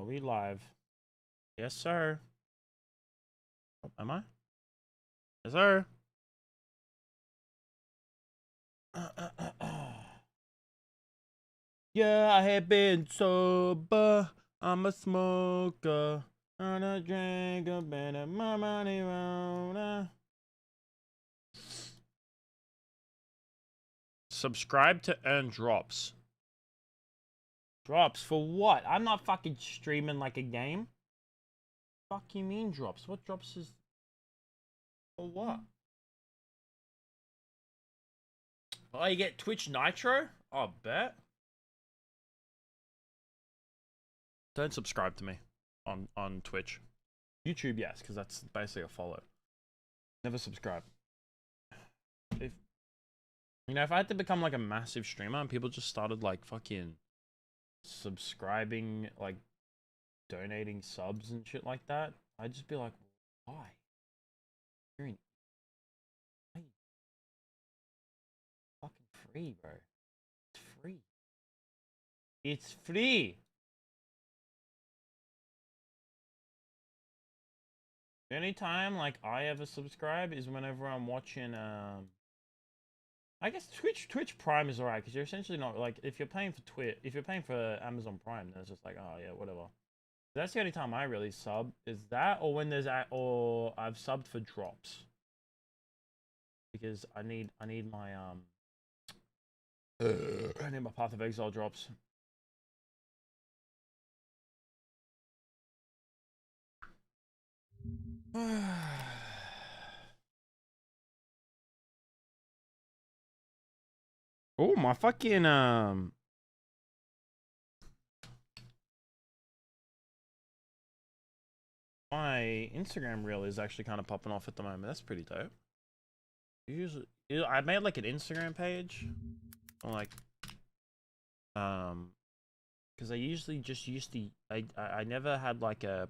We live. Yes, sir. Oh, am I? Yes, sir. Yeah, I have been sober. I'm a smoker. I'm a drinker, better my money round. Subscribe to earn drops. Drops for what? I'm not fucking streaming like a game. Fuck you mean drops? What drops is for what? Oh, you get Twitch Nitro? Oh, bet. Don't subscribe to me on Twitch. YouTube, yes, because that's basically a follow. Never subscribe. If if I had to become like a massive streamer and people just started like fucking subscribing, like donating subs and shit like that, I'd just be like, why? You're in fucking free, bro. It's free. It's free. The only time like I ever subscribe is whenever I'm watching I guess Twitch Prime is alright because you're essentially not like if you're paying for Amazon Prime, then it's just like, oh yeah, whatever. That's the only time I really sub is that, or when there's or I've subbed for drops because I need my I need my Path of Exile drops. Oh, my fucking my Instagram reel is actually kind of popping off at the moment. That's pretty dope. Usually, I made like an Instagram page, or like, because I usually just used to. I never had like a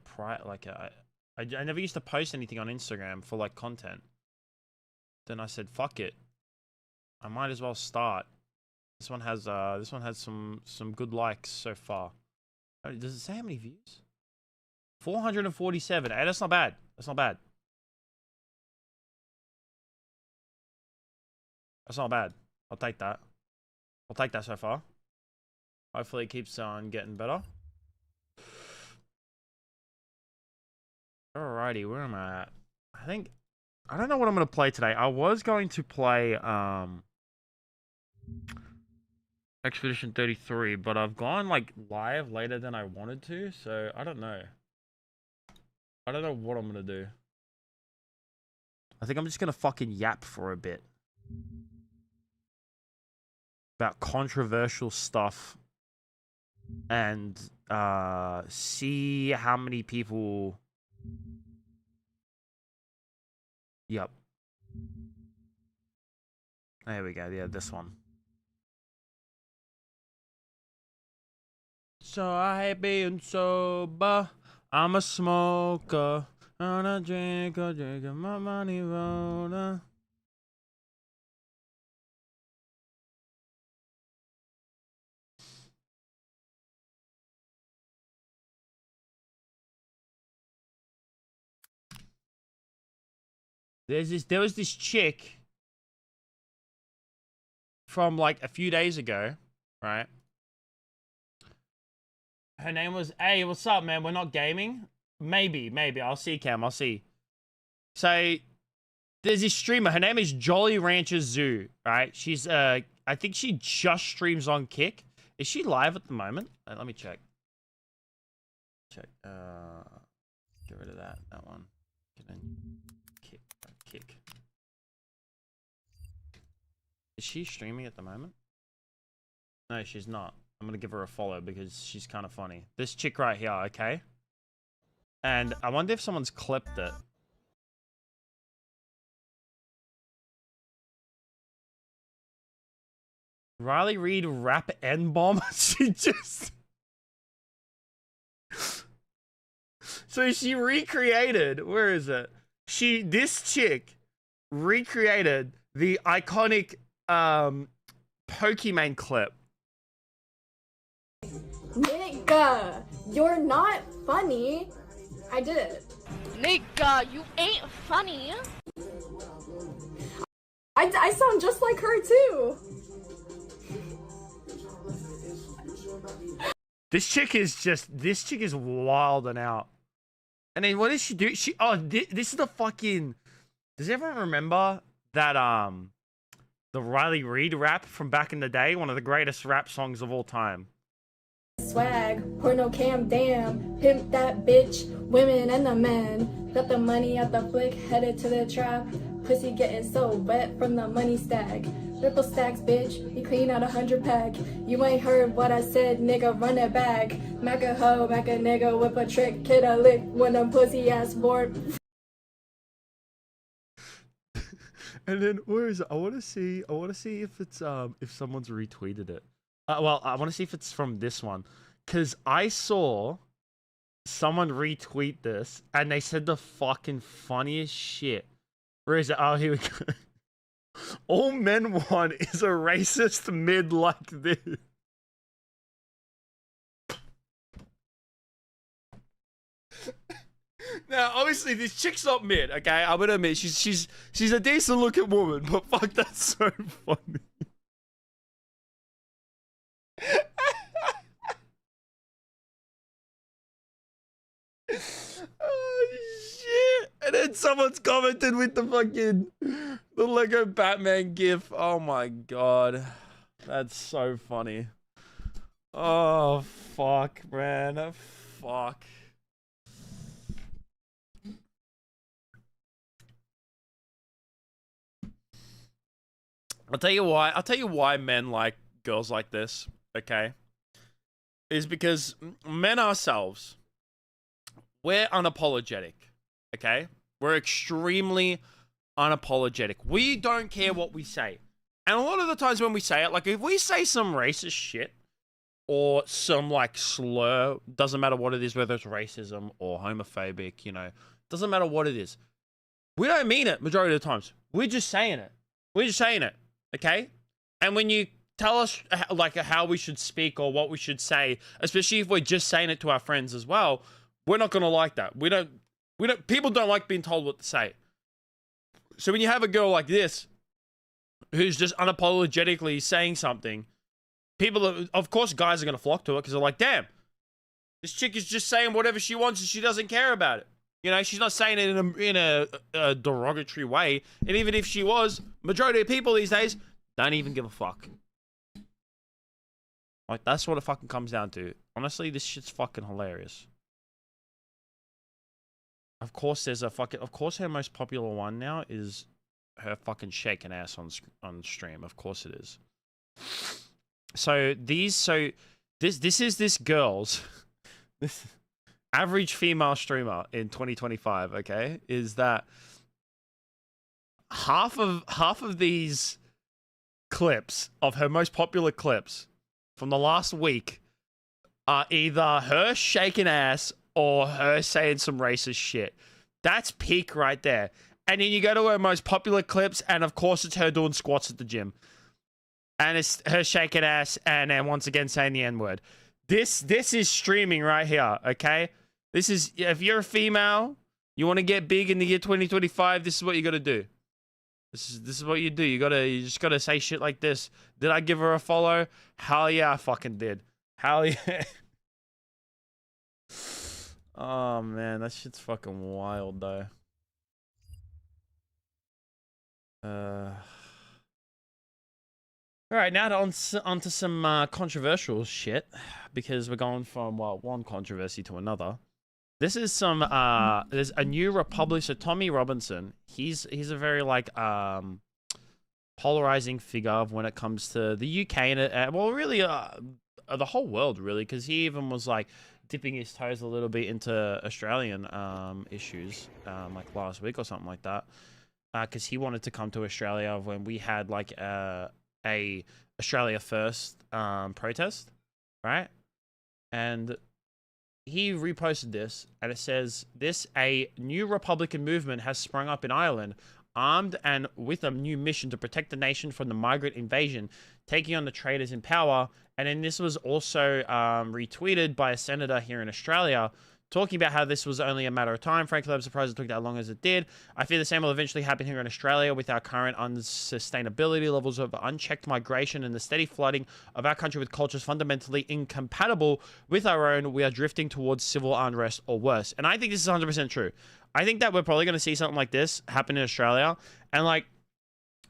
I never used to post anything on Instagram for like content. Then I said, fuck it, I might as well start. This one has some good likes so far. Does it say how many views? 447. Hey, that's not bad. That's not bad. That's not bad. I'll take that. I'll take that so far. Hopefully it keeps on getting better. Alrighty, where am I at? I don't know what I'm gonna play today. I was going to play Expedition 33, but I've gone like live later than I wanted to, so I don't know. I don't know what I'm gonna do. I think I'm just gonna fucking yap for a bit about controversial stuff and see how many people. Yep. There we go. Yeah, this one. So I been sober. I'm a smoker. I'm a drinker, drinking my money roller. There was this chick from like a few days ago, right? Her name was, hey, what's up, man? We're not gaming? Maybe. I'll see, Cam. I'll see. So, there's this streamer. Her name is Jolly Rancher Zoo, right? She's, I think she just streams on Kick. Is she live at the moment? Let me check. Get rid of that one. Kick. Is she streaming at the moment? No, she's not. I'm gonna give her a follow because she's kind of funny. This chick right here, okay? And I wonder if someone's clipped it. Riley Reid rap N-bomb? She just... So she recreated... Where is it? This chick recreated the iconic Pokemon clip Nigga, you're not funny. I did it. Nigga, you ain't funny. I sound just like her too. This chick is wild and out. And then what does she do? This is the fucking. Does everyone remember that the Riley Reid rap from back in the day? One of the greatest rap songs of all time. Swag, porno cam, damn, pimp that bitch, women and the men. Got the money at the flick, headed to the trap. Pussy getting so wet from the money stack. Triple stacks, bitch, you clean out 100 pack. You ain't heard what I said, nigga, run it back. Mac a hoe, mac a nigga, whip a trick, kid a lick when a pussy ass bored. And then where is it? I want to see if it's if someone's retweeted it. Well, I want to see if it's from this one, cause I saw someone retweet this and they said the fucking funniest shit. Where is it? Oh, here we go. All men want is a racist mid like this. Now, obviously, this chick's not mid, okay? I'm gonna admit she's a decent looking woman, but fuck, that's so funny. Oh shit! And then someone's commented with the fucking the Lego Batman gif. Oh my god, that's so funny. Oh fuck, man, fuck. I'll tell you why. I'll tell you why men like girls like this. Okay, is because men ourselves, we're unapologetic. Okay, we're extremely unapologetic. We don't care what we say, and a lot of the times when we say it, like if we say some racist shit or some like slur, doesn't matter what it is, whether it's racism or homophobic, you know, doesn't matter what it is. We don't mean it majority of the times. We're just saying it. We're just saying it. Okay? And when you tell us like how we should speak or what we should say, especially if we're just saying it to our friends as well, we're not going to like that. People don't like being told what to say. So when you have a girl like this, who's just unapologetically saying something, of course guys are going to flock to it because they're like, damn, this chick is just saying whatever she wants and she doesn't care about it. You know, she's not saying it in a derogatory way. And even if she was, majority of people these days don't even give a fuck. Like, that's what it fucking comes down to. Honestly, this shit's fucking hilarious. Of course, of course her most popular one now is her fucking shaking ass on stream. Of course it is. This is this girl's... this average female streamer in 2025, okay, is that half of these clips of her most popular clips from the last week are either her shaking ass or her saying some racist shit. That's peak right there. And then you go to her most popular clips, and of course it's her doing squats at the gym. And it's her shaking ass and then once again saying the N-word. This is streaming right here, okay? This is, if you're a female, you want to get big in the year 2025, this is what you got to do. This is what you do. You just got to say shit like this. Did I give her a follow? Hell yeah, I fucking did. Hell yeah. Oh man, that shit's fucking wild though. All right, now onto some controversial shit, because we're going from one controversy to another. This is some there's a new Republic. So Tommy Robinson, he's a very like polarizing figure of when it comes to the UK and well, really the whole world, really, because he even was like dipping his toes a little bit into Australian issues like last week or something like that, because he wanted to come to Australia when we had like a Australia First protest, right? And he reposted this, and it says, a new Republican movement has sprung up in Ireland. armed and with a new mission to protect the nation from the migrant invasion, taking on the traitors in power. And then this was also retweeted by a senator here in Australia, talking about how this was only a matter of time. Frankly, I'm surprised it took that long as it did. I fear the same will eventually happen here in Australia with our current unsustainability levels of unchecked migration and the steady flooding of our country with cultures fundamentally incompatible with our own. We are drifting towards civil unrest or worse. And I think this is 100% true. I think that we're probably going to see something like this happen in Australia. And like,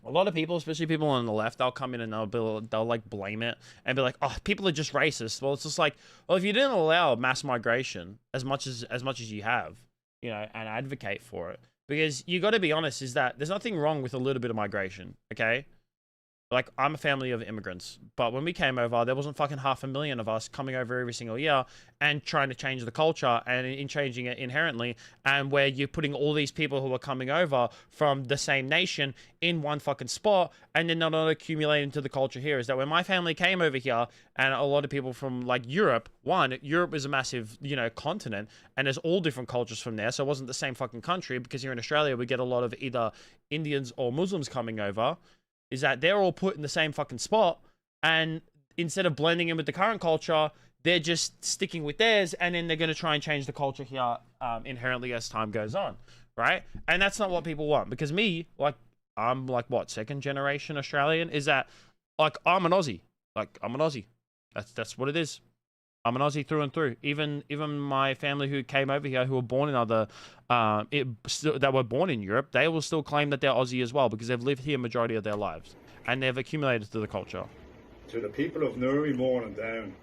a lot of people, especially people on the left, they'll come in and they'll like blame it and be like, "Oh, people are just racist." Well, it's just like, well, if you didn't allow mass migration as much as you have, you know, and advocate for it, because you got to be honest, is that there's nothing wrong with a little bit of migration, okay? Like, I'm a family of immigrants, but when we came over, there wasn't fucking 500,000 of us coming over every single year and trying to change the culture and in changing it inherently, and where you're putting all these people who are coming over from the same nation in one fucking spot, and then not accumulating to the culture here. Is that when my family came over here, and a lot of people from like Europe is a massive, you know, continent, and there's all different cultures from there, so it wasn't the same fucking country, because here in Australia we get a lot of either Indians or Muslims coming over, is that they're all put in the same fucking spot, and instead of blending in with the current culture, they're just sticking with theirs, and then they're going to try and change the culture here inherently as time goes on, right? And that's not what people want, because me, like, I'm like, what, second generation Australian? Is that, like, I'm an Aussie. Like, I'm an Aussie. That's what it is. I'm an Aussie through and through. Even my family who came over here, who were born in that were born in Europe, they will still claim that they're Aussie as well, because they've lived here majority of their lives, and they've accumulated to the culture. To the people of Newry, Mourne and Down,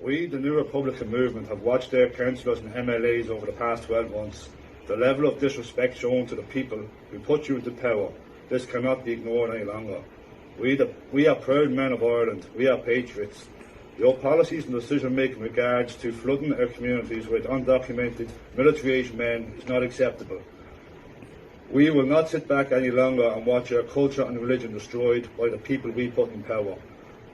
we, the New Republican movement, have watched their councillors and MLAs over the past 12 months. The level of disrespect shown to the people who put you into power, this cannot be ignored any longer. We are proud men of Ireland. We are patriots. Your policies and decision-making in regards to flooding our communities with undocumented military-aged men is not acceptable. We will not sit back any longer and watch our culture and religion destroyed by the people we put in power.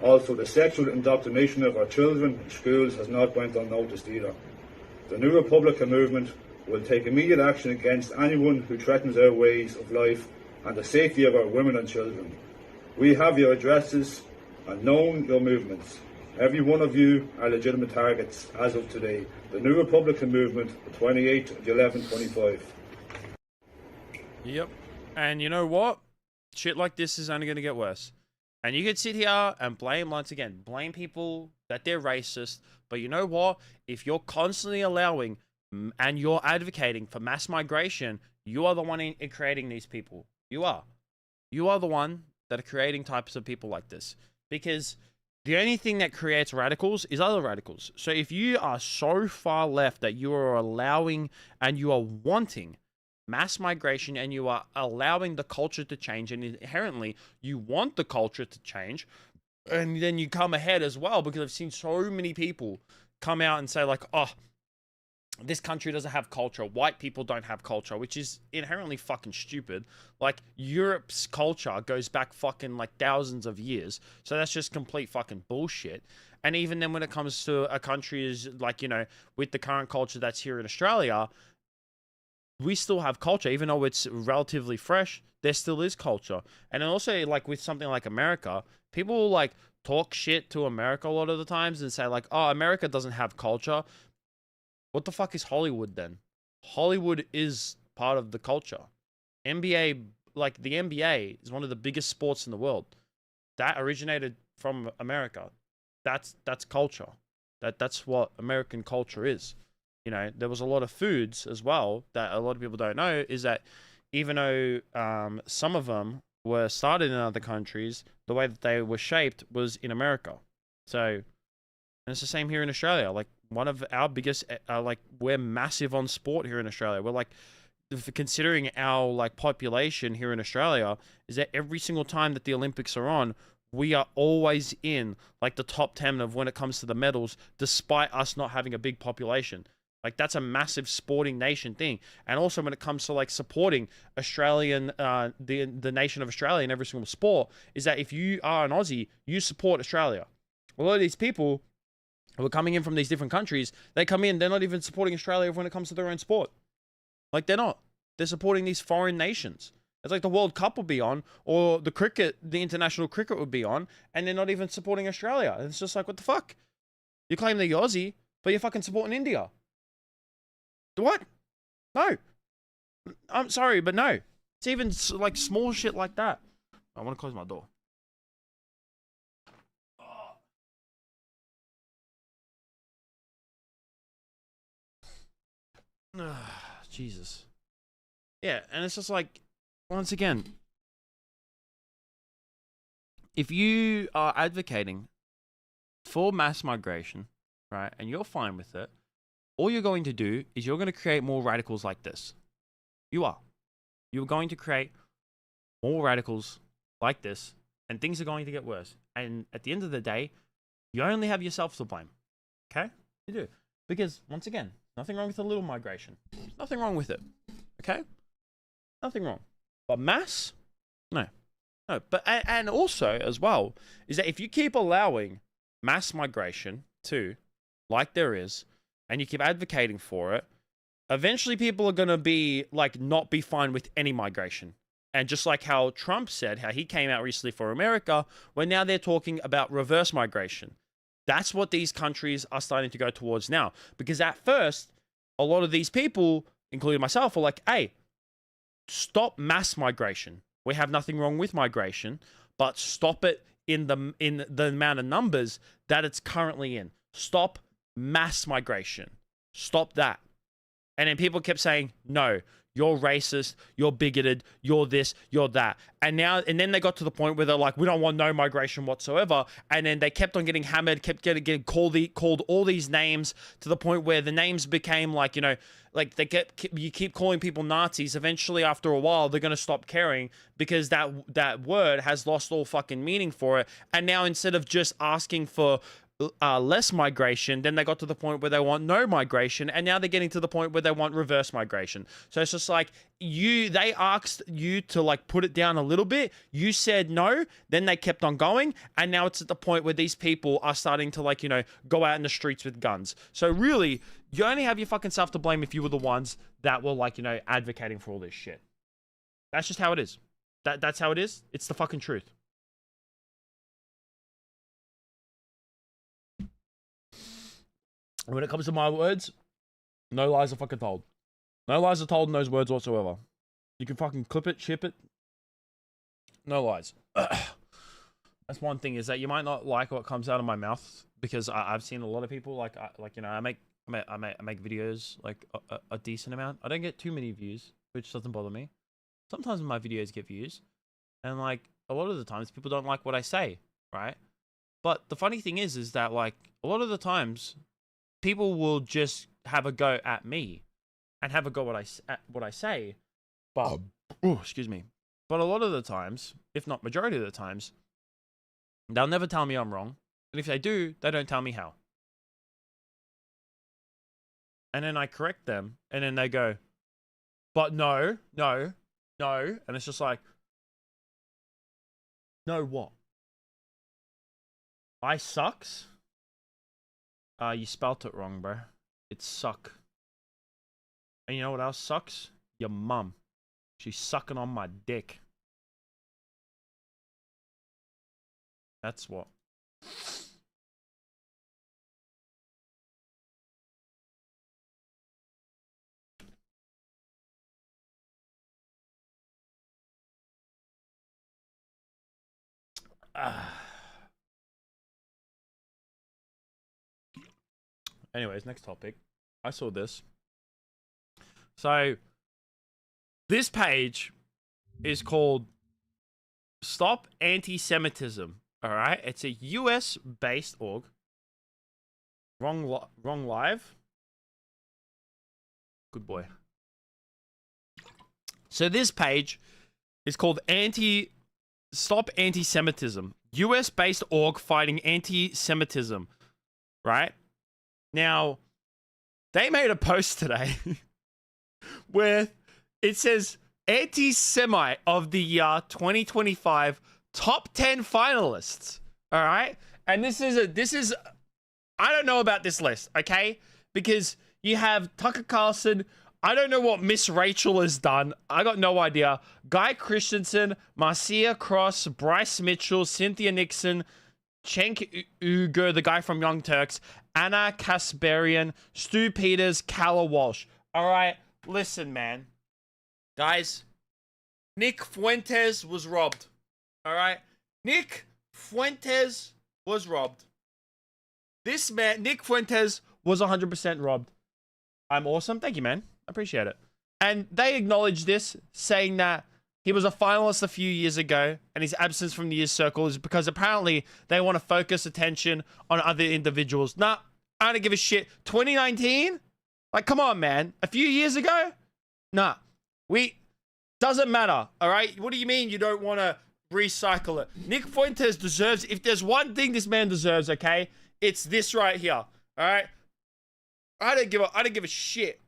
Also, the sexual indoctrination of our children in schools has not went unnoticed either. The New Republican movement will take immediate action against anyone who threatens our ways of life and the safety of our women and children. We have your addresses and known your movements. Every one of you are legitimate targets as of today. The New Republican movement, the 28th of 11/25. Yep. And you know what? Shit like this is only going to get worse. And you could sit here and blame people that they're racist. But you know what? If you're constantly allowing and you're advocating for mass migration, you are the one in creating these people. You are. You are the one that are creating types of people like this. Because the only thing that creates radicals is other radicals. So if you are so far left that you are allowing and you are wanting mass migration and you are allowing the culture to change, and inherently you want the culture to change, and then you come ahead as well, because I've seen so many people come out and say like, oh, this country doesn't have culture, white people don't have culture, which is inherently fucking stupid. Like, Europe's culture goes back fucking like thousands of years, so that's just complete fucking bullshit. And even then, when it comes to a country is like, you know, with the current culture that's here in Australia, we still have culture. Even though it's relatively fresh, there still is culture. And then also, like, with something like America, people will like talk shit to America a lot of the times and say like, oh, America doesn't have culture. What the fuck is Hollywood then? Hollywood is part of the culture. NBA, like the NBA is one of the biggest sports in the world. That originated from America. That's culture. That's what American culture is. You know, there was a lot of foods as well that a lot of people don't know, is that even though some of them were started in other countries, the way that they were shaped was in America. So, and it's the same here in Australia. Like, one of our biggest, like, we're massive on sport here in Australia. We're like, considering our like population here in Australia, is that every single time that the Olympics are on, we are always in like the top 10 of when it comes to the medals, despite us not having a big population. Like, that's a massive sporting nation thing. And also when it comes to like supporting Australian, the nation of Australia in every single sport, is that if you are an Aussie, you support Australia. A lot of these people who are coming in from these different countries, they come in, they're not even supporting Australia when it comes to their own sport. Like, they're not. They're supporting these foreign nations. It's like the World Cup will be on, or the international cricket would be on, and they're not even supporting Australia. It's just like, what the fuck? You claim that you're Aussie, but you're fucking supporting India. What? No. I'm sorry, but no. It's even like small shit like that. I want to close my door. Jesus. Yeah, and it's just like, once again, if you are advocating for mass migration, right, and you're fine with it, all you're going to do is you're going to create more radicals like this. You are. You're going to create more radicals like this, and things are going to get worse. And at the end of the day, you only have yourself to blame. Okay? You do. Because, once again, nothing wrong with a little migration. Nothing wrong with it. Okay? Nothing wrong. But mass? No. No. But, and also, as well, is that if you keep allowing mass migration too, like there is, and you keep advocating for it, eventually people are going to be, like, not be fine with any migration. And just like how Trump said, how he came out recently for America, where now they're talking about reverse migration. That's what these countries are starting to go towards now. Because at first, a lot of these people, including myself, are like, hey, stop mass migration. We have nothing wrong with migration, but stop it in the amount of numbers that it's currently in. Stop mass migration. Stop that. And then people kept saying, no, you're racist, you're bigoted, you're this, you're that. And then they got to the point where they're like, we don't want no migration whatsoever. And then they kept on getting hammered, kept getting called all these names, to the point where the names became like, you know, like you keep calling people Nazis. Eventually, after a while, they're going to stop caring, because that word has lost all fucking meaning for it. And now, instead of just asking for less migration, then they got to the point where they want no migration, and now they're getting to the point where they want reverse migration. So it's just like, they asked you to like put it down a little bit, you said no, then they kept on going, and now it's at the point where these people are starting to, like, you know, go out in the streets with guns. So really, you only have your fucking self to blame if you were the ones that were, like, you know, advocating for all this shit. That's just how it is. That's how it is. It's the fucking truth. And when it comes to my words, no lies are fucking told. No lies are told in those words whatsoever. You can fucking clip it, ship it. No lies. That's one thing, is that you might not like what comes out of my mouth, because I've seen a lot of people, like you know, I make videos like a decent amount. I don't get too many views, which doesn't bother me. Sometimes my videos get views, and like a lot of the times people don't like what I say, right? But the funny thing is that, like, a lot of the times people will just have a go at me and have a go at what I say, but excuse me. But a lot of the times, if not majority of the times, they'll never tell me I'm wrong, and if they do, they don't tell me how. And then I correct them, and then they go, but no, and it's just like, no what? I sucks? You spelt it wrong, bro. It's suck. And you know what else sucks? Your mum. She's sucking on my dick. That's what. Anyways, next topic. I saw this. So, this page is called Stop Anti-Semitism. Alright? It's a US-based org. Wrong live. Good boy. So this page is called Stop Anti-Semitism. US-based org fighting anti-Semitism. Right? Now, they made a post today where it says Anti-Semite of the year 2025 top 10 finalists. All right? And this is I don't know about this list, okay? Because you have Tucker Carlson, I don't know what Miss Rachel has done. I got no idea. Guy Christensen, Marcia Cross, Bryce Mitchell, Cynthia Nixon, Cenk Uygur, the guy from Young Turks, Anna Kasparian, Stu Peters, Calla Walsh. All right, listen, man. Guys, Nick Fuentes was robbed. All right? Nick Fuentes was robbed. This man, Nick Fuentes, was 100% robbed. I'm awesome. Thank you, man. I appreciate it. And they acknowledged this, saying that he was a finalist a few years ago, and his absence from the year's circle is because apparently they want to focus attention on other individuals. Nah, I don't give a shit. 2019? Like, come on, man. A few years ago? Nah. Doesn't matter, all right? What do you mean you don't want to recycle it? Nick Fuentes deserves, if there's one thing this man deserves, okay, it's this right here, all right? I don't give a shit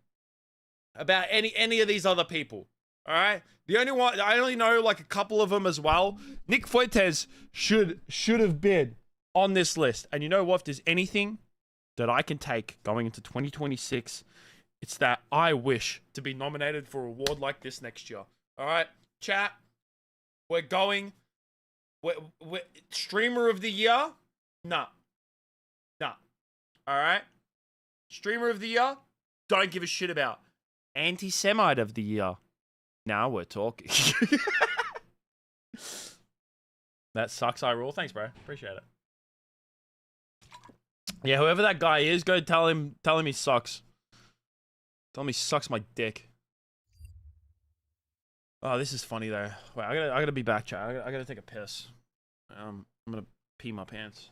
about any of these other people, all right? The only one, I only know like a couple of them as well. Nick Fuentes should have been on this list. And you know what? If there's anything that I can take going into 2026, it's that I wish to be nominated for an award like this next year. All right, chat. We're going. We're streamer of the year? Nah. All right. Streamer of the year? Don't give a shit about. Anti-Semite of the year? Now we're talking. That sucks, I rule. Thanks, bro. Appreciate it. Yeah, whoever that guy is, go tell him he sucks. Tell him he sucks my dick. Oh, this is funny though. Wait, I gotta be back, chat. I gotta take a piss. I'm gonna pee my pants.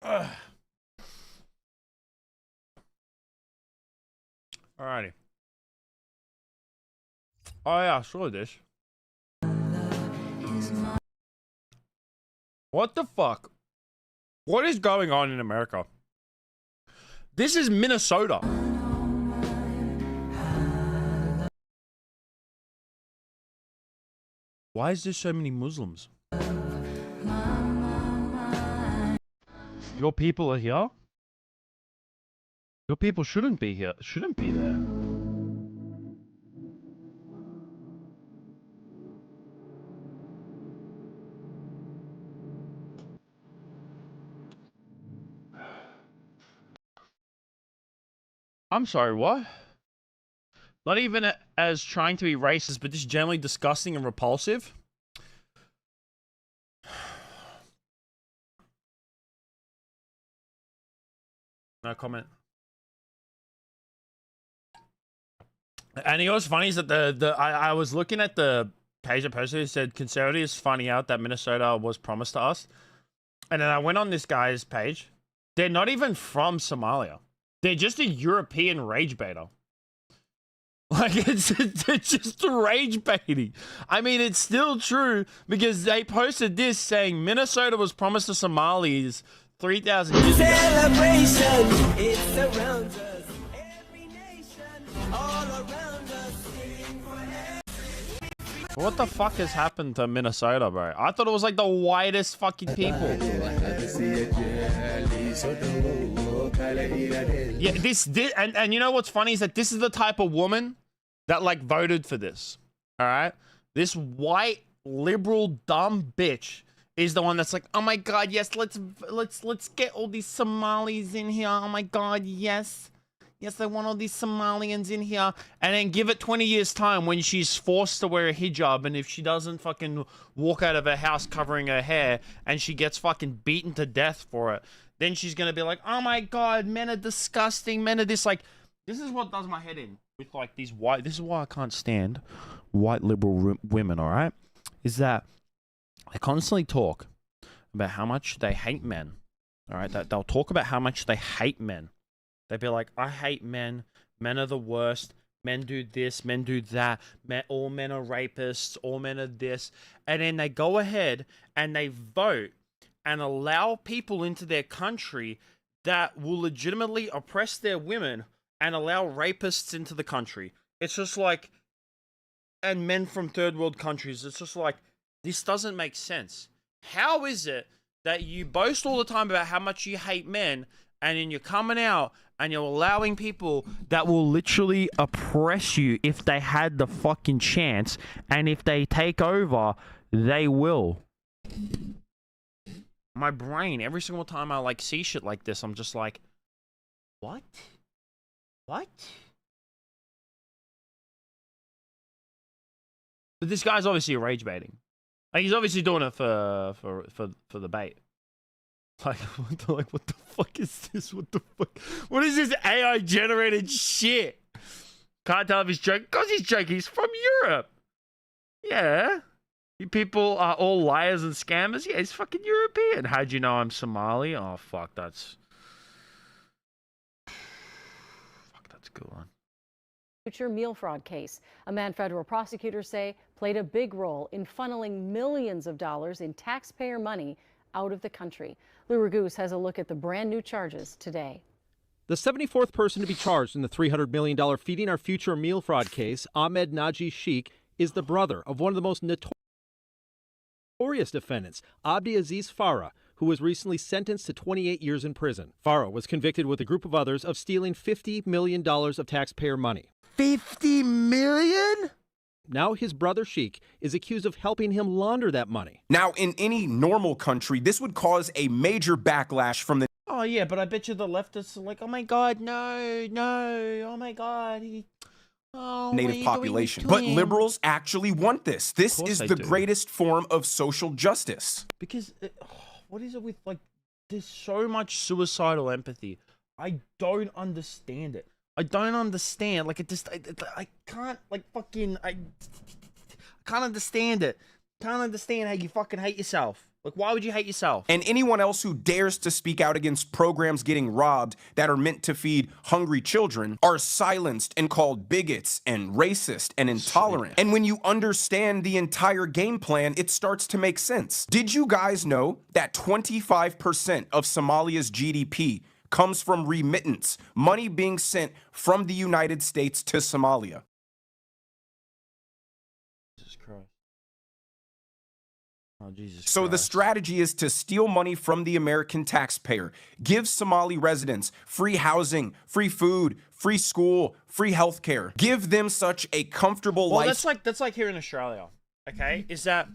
Ugh. Alrighty. Oh yeah, I saw this. What the fuck? What is going on in America? This is Minnesota. Why is there so many Muslims? Your people are here? Your people shouldn't be here. Shouldn't be there. I'm sorry, what? Not even as trying to be racist, but just generally disgusting and repulsive. No comment. And you know what's funny is that I was looking at the page that posted, it said conservatives finding out that Minnesota was promised to us. And then I went on this guy's page. They're not even from Somalia. They're just a European rage baiter. Like, it's just a rage baiting. I mean, it's still true because they posted this saying Minnesota was promised to Somalis 3,000 years ago. Celebration, it surrounds us. Every nation, all around us, sing forever. What the fuck has happened to Minnesota, bro? I thought it was like the whitest fucking people. Yeah, this and you know what's funny is that this is the type of woman that like voted for this. All right, this white liberal dumb bitch is the one that's like, oh my god, yes, let's get all these Somalis in here. Oh my god, yes. Yes, I want all these Somalians in here. And then give it 20 years time when she's forced to wear a hijab, and if she doesn't fucking walk out of her house covering her hair and she gets fucking beaten to death for it, then she's gonna be like, oh my god, men are disgusting, men are this. Like, this is what does my head in with like these white, this is why I can't stand white liberal women, all right? Is that they constantly talk about how much they hate men, all right? They'll talk about how much they hate men. They'd be like, I hate men. Men are the worst. Men do this. Men do that. All men are rapists. All men are this. And then they go ahead and they vote and allow people into their country that will legitimately oppress their women and allow rapists into the country. It's just like, and men from third world countries. It's just like, this doesn't make sense. How is it that you boast all the time about how much you hate men, and then you're coming out and you're allowing people that will literally oppress you if they had the fucking chance, and if they take over, they will. My brain, every single time I like see shit like this, I'm just like, what? What? But this guy's obviously rage baiting. Like, he's obviously doing it for the bait. Like, what the fuck is this? What the fuck? What is this AI generated shit? Can't tell if he's joking. Because he's joking. He's from Europe. Yeah. You people are all liars and scammers. Yeah, he's fucking European. How'd you know I'm Somali? Oh, fuck. That's a good one. Future meal fraud case. A man federal prosecutors say played a big role in funneling millions of dollars in taxpayer money out of the country. Lou Raguse has a look at the brand new charges today. The 74th person to be charged in the $300 million Feeding Our Future meal fraud case, Ahmed Naji Sheikh, is the brother of one of the most notorious defendants, Abdi Aziz Farah, who was recently sentenced to 28 years in prison. Farah was convicted with a group of others of stealing $50 million of taxpayer money. 50 million? Now his brother Sheikh is accused of helping him launder that money. Now, in any normal country, this would cause a major backlash from the Oh, yeah, but I bet you the leftists are like, oh my god, no, oh my god, native population. But liberals actually want this. This is the greatest form of social justice. Because, what is it with, like, there's so much suicidal empathy. I don't understand it. I don't understand. Like, I can't, like, I can't understand it. Can't understand how you fucking hate yourself. Like, why would you hate yourself? And anyone else who dares to speak out against programs getting robbed that are meant to feed hungry children are silenced and called bigots and racist and intolerant. And when you understand the entire game plan, it starts to make sense. Did you guys know that 25% of Somalia's GDP comes from remittance, money being sent from the United States to Somalia? Jesus Christ. Oh, Jesus So Christ. the strategy is to steal money from the American taxpayer, give Somali residents free housing, free food, free school, free healthcare, give them such a comfortable life. That's like here in Australia, okay? Is that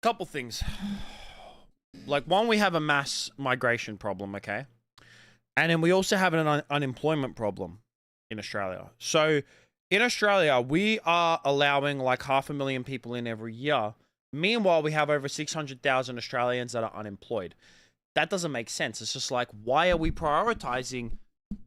couple things. Like, one, we have a mass migration problem, okay? And then we also have an unemployment problem in Australia. So in Australia, we are allowing like 500,000 people in every year. Meanwhile, we have over 600,000 Australians that are unemployed. That doesn't make sense. It's just like, why are we prioritizing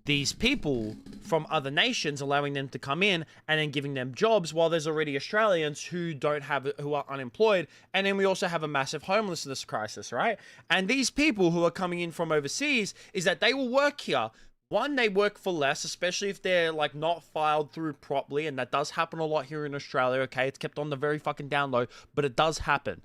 these people from other nations, allowing them to come in and then giving them jobs while there's already Australians who are unemployed? And then we also have a massive homelessness crisis, right? And these people who are coming in from overseas is that they will work here. One, they work for less, especially if they're like not filed through properly. And that does happen a lot here in Australia. Okay. It's kept on the very fucking down low, but it does happen.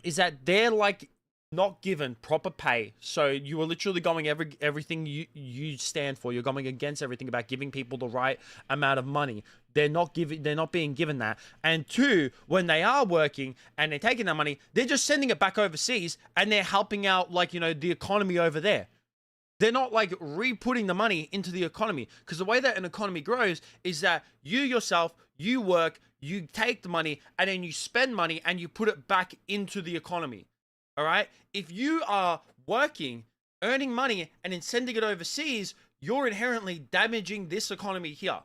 Is that they're like not given proper pay. So you are literally going everything you stand for. You're going against everything about giving people the right amount of money. They're not being given that. And two, when they are working and they're taking that money, they're just sending it back overseas and they're helping out like, the economy over there. They're not like re-putting the money into the economy, because the way that an economy grows is that you yourself, you work, you take the money and then you spend money and you put it back into the economy. All right. If you are working, earning money and then sending it overseas, you're inherently damaging this economy here.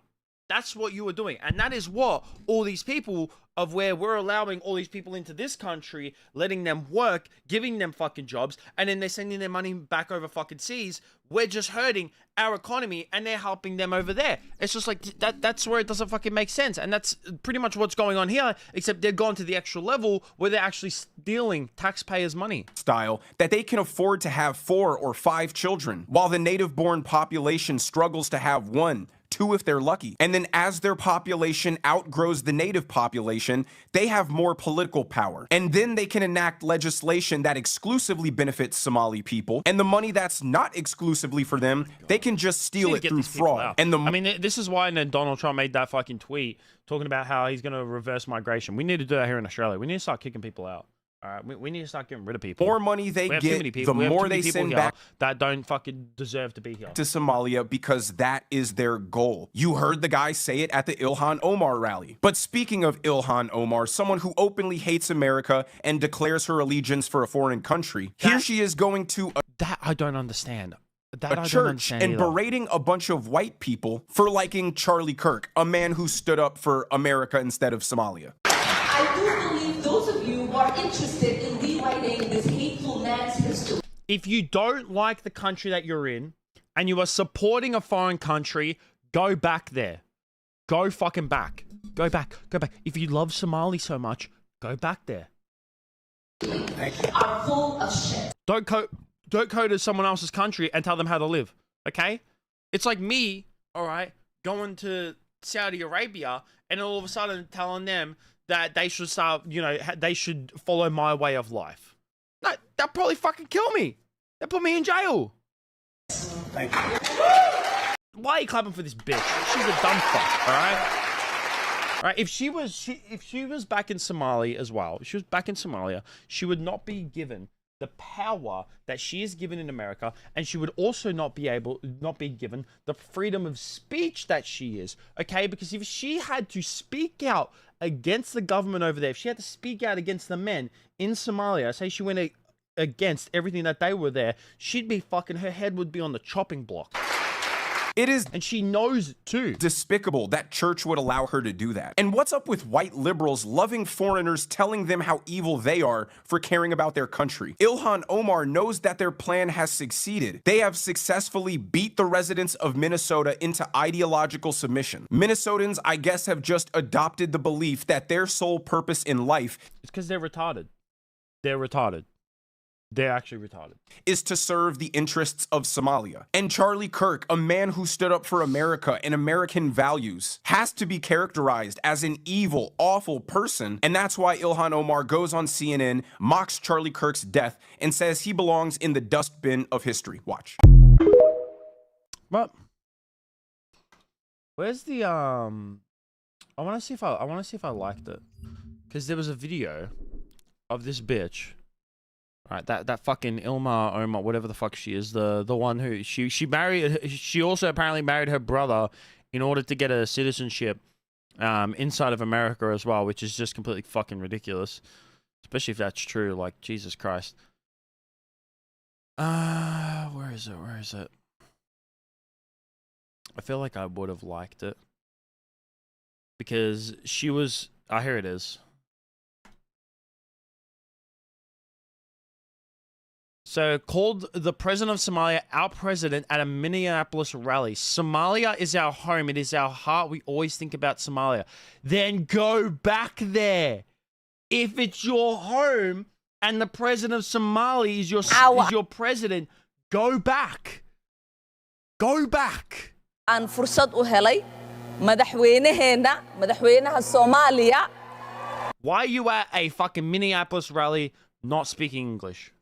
That's what you are doing. And that is what all these people of where we're allowing all these people into this country, letting them work, giving them fucking jobs, and then they're sending their money back over fucking seas. We're just hurting our economy and they're helping them over there. It's just like that's where it doesn't fucking make sense. And that's pretty much what's going on here, except they've gone to the extra level where they're actually stealing taxpayers' money. Style that they can afford to have 4 or 5 children, while the native-born population struggles to have 1, 2 if they're lucky. And then as their population outgrows the native population, they have more political power. And then they can enact legislation that exclusively benefits Somali people. And the money that's not exclusively for them, they can just steal it through fraud. And I mean, this is why Donald Trump made that fucking tweet talking about how he's going to reverse migration. We need to do that here in Australia. We need to start kicking people out. All right, we need to start getting rid of people. More money they get, the more they send back that don't fucking deserve to be here to Somalia, because that is their goal. You heard the guy say it at the Ilhan Omar rally. But speaking of Ilhan Omar, someone who openly hates America and declares her allegiance for a foreign country, here she is going to that I don't understand. A church and berating a bunch of white people for liking Charlie Kirk, a man who stood up for America instead of Somalia. I do believe those of you who are interested in rewriting this hateful man's history. If you don't like the country that you're in and you are supporting a foreign country, go back there. Go fucking back. Go back. Go back. If you love Somali so much, go back there. Are full of shit. Don't go to someone else's country and tell them how to live. Okay? It's like me, all right, going to Saudi Arabia and all of a sudden telling them that they should start, they should follow my way of life. No, that'll probably fucking kill me. They'll put me in jail. Thank you. Why are you clapping for this bitch? She's a dumb fuck, alright? Alright, if she was back in Somalia as well, if she was back in Somalia, she would not be given the power that she is given in America, and she would also not be given the freedom of speech that she is, okay? Because if she had to speak out against the government over there, if she had to speak out against the men in Somalia, say she went against everything that they were there, she'd be fucking, her head would be on the chopping block. It is, and she knows it too, despicable that church would allow her to do that. And what's up with white liberals loving foreigners, telling them how evil they are for caring about their country? Ilhan Omar knows that their plan has succeeded. They have successfully beat the residents of Minnesota into ideological submission. Minnesotans, I guess, have just adopted the belief that their sole purpose in life is because they're retarded. They're retarded. They're actually retarded. Is to serve the interests of Somalia. And Charlie Kirk, a man who stood up for America and American values, has to be characterized as an evil, awful person. And that's why Ilhan Omar goes on CNN, mocks Charlie Kirk's death, and says he belongs in the dustbin of history. Watch. But where's the I want to see if I liked it, because there was a video of this bitch. Right, that fucking Ilma Omar, whatever the fuck she is, the one who she married. She also apparently married her brother in order to get a citizenship inside of America as well, which is just completely fucking ridiculous, especially if that's true. Like, Jesus Christ. Where is it? Where is it? I feel like I would have liked it because she was. Here it is. So, called the president of Somalia our president at a Minneapolis rally. Somalia is our home. It is our heart. We always think about Somalia. Then go back there. If it's your home and the president of Somalia is your president, go back. Go back. aan fursad u helay madaxweynaha Soomaaliya. Why are you at a fucking Minneapolis rally not speaking English?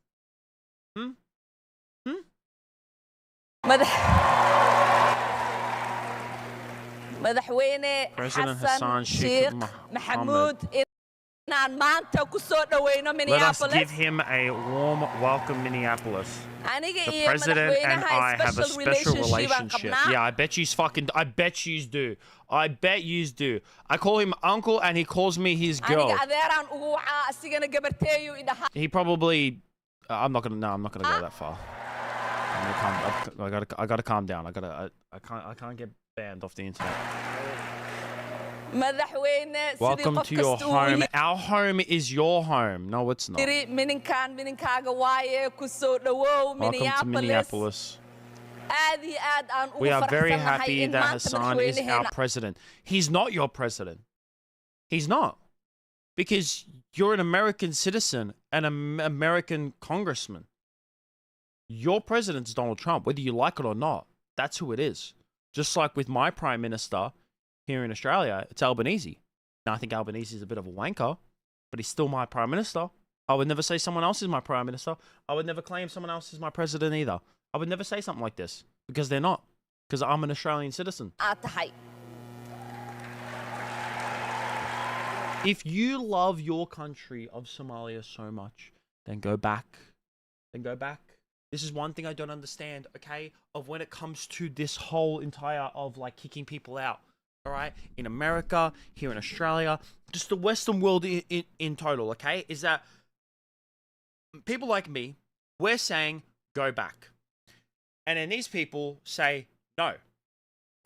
Madaxweyne President Hassan Hassan Sheikh Sheikh Mohamud inaan maanta ku soo dhaweyno Let us Minneapolis. give him a warm welcome, Minneapolis. Aniga The iyo president and I madaxweynaha have a special relationship. qabnaa. Yeah, I bet yous do. I bet yous do. I call him uncle and he calls me his girl. Aniga adeeraan ugu wacaa asigana gabarteeyu idhaha. He probably. I'm not gonna go that far. I gotta calm down. I can't get banned off the internet. Madaxweyne Welcome to your home. Our home is your home. No, it's not. mininkaaga waaye ku soo dhawow Welcome to Minneapolis. aad iyo aad aan ugu We are very faraxsanahay happy in that maanta Hassan is our madaxweynaheena president. He's not your president. He's not. Because you're an American citizen and an American congressman. Your president's Donald Trump, whether you like it or not. That's who it is. Just like with my prime minister here in Australia, it's Albanese. Now, I think Albanese is a bit of a wanker, but he's still my prime minister. I would never say someone else is my prime minister. I would never claim someone else is my president either. I would never say something like this because they're not. Because I'm an Australian citizen. aad tahay. If you love your country of Somalia so much, then go back. Then go back. This is one thing I don't understand, okay? Of when it comes to this whole entire of like kicking people out, all right? In America, here in Australia, just the Western world in total, okay? Is that people like me, we're saying go back. And then these people say no.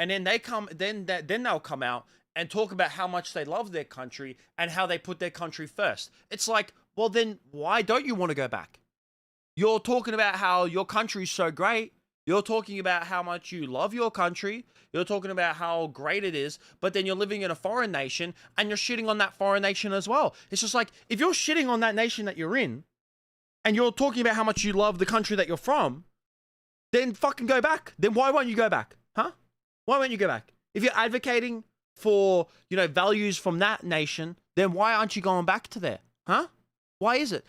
And then then they'll come out and talk about how much they love their country and how they put their country first. It's like, well, then why don't you want to go back? You're talking about how your country's so great. You're talking about how much you love your country. You're talking about how great it is. But then you're living in a foreign nation and you're shitting on that foreign nation as well. It's just like, if you're shitting on that nation that you're in and you're talking about how much you love the country that you're from, then fucking go back. Then why won't you go back? Huh? Why won't you go back? If you're advocating for, values from that nation, then why aren't you going back to there? Huh? Why is it?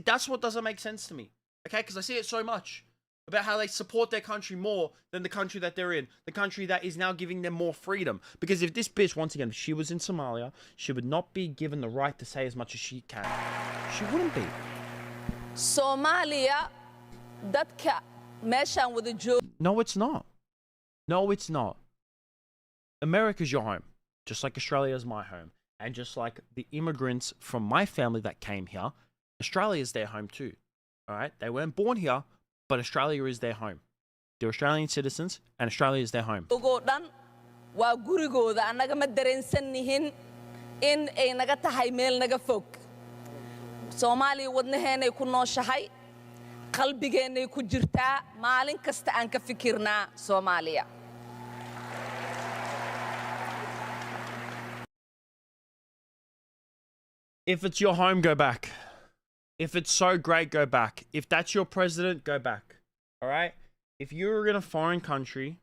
That's what doesn't make sense to me. Okay? Because I see it so much about how they support their country more than the country that they're in. The country that is now giving them more freedom. Because if this bitch, once again, if she was in Somalia, she would not be given the right to say as much as she can. She wouldn't be. Soomaaliya dadka meeshaan wada joog. No, it's not. No, it's not. America's your home. Just like Australia is my home. And just like the immigrants from my family that came here, Australia is their home too. All right? They weren't born here, but Australia is their home. They're Australian citizens, and Australia is their home. Ogoo dhan waa gurigooda annaga ma dareensannihin in ay naga tahay meel naga fog. Soomaaliya wadnaheenay ku nooshahay, qalbigeenay ku jirtaa, maalin kasta aan ka fikirnaa Soomaaliya. If it's your home, go back. If it's so great, go back. If that's your president, go back. All right? If you're in a foreign country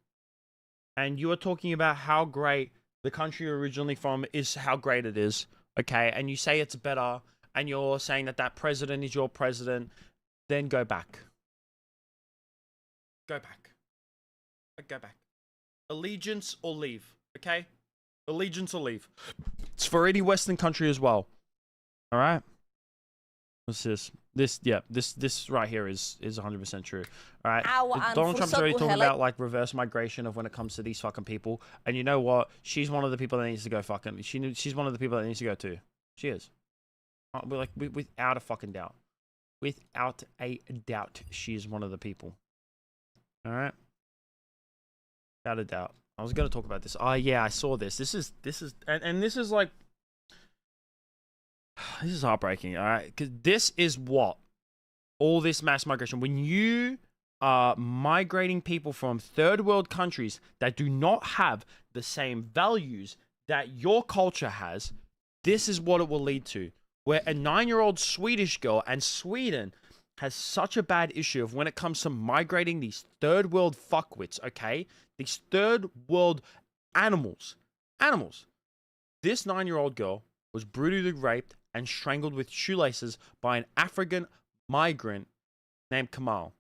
and you are talking about how great the country you're originally from is, how great it is, okay, and you say it's better, and you're saying that that president is your president, then go back. Go back. Go back. Allegiance or leave, okay? Allegiance or leave. It's for any Western country as well. All right? What's this? This right here is 100% true. All right? Donald Trump's already talking about like reverse migration of when it comes to these fucking people. And you know what? She's one of the people that needs to go fucking. She's one of the people that needs to go too. She is. Without a fucking doubt. Without a doubt, she is one of the people. All right. Without a doubt. I was going to talk about this. Oh yeah, I saw this. This is and this is like this is heartbreaking. All right, because this is what all this mass migration. When you are migrating people from third world countries that do not have the same values that your culture has, this is what it will lead to. Where a 9-year-old Swedish girl, and Sweden has such a bad issue of when it comes to migrating these third world fuckwits, okay? These third world animals. This 9-year-old girl was brutally raped and strangled with shoelaces by an African migrant named Kamal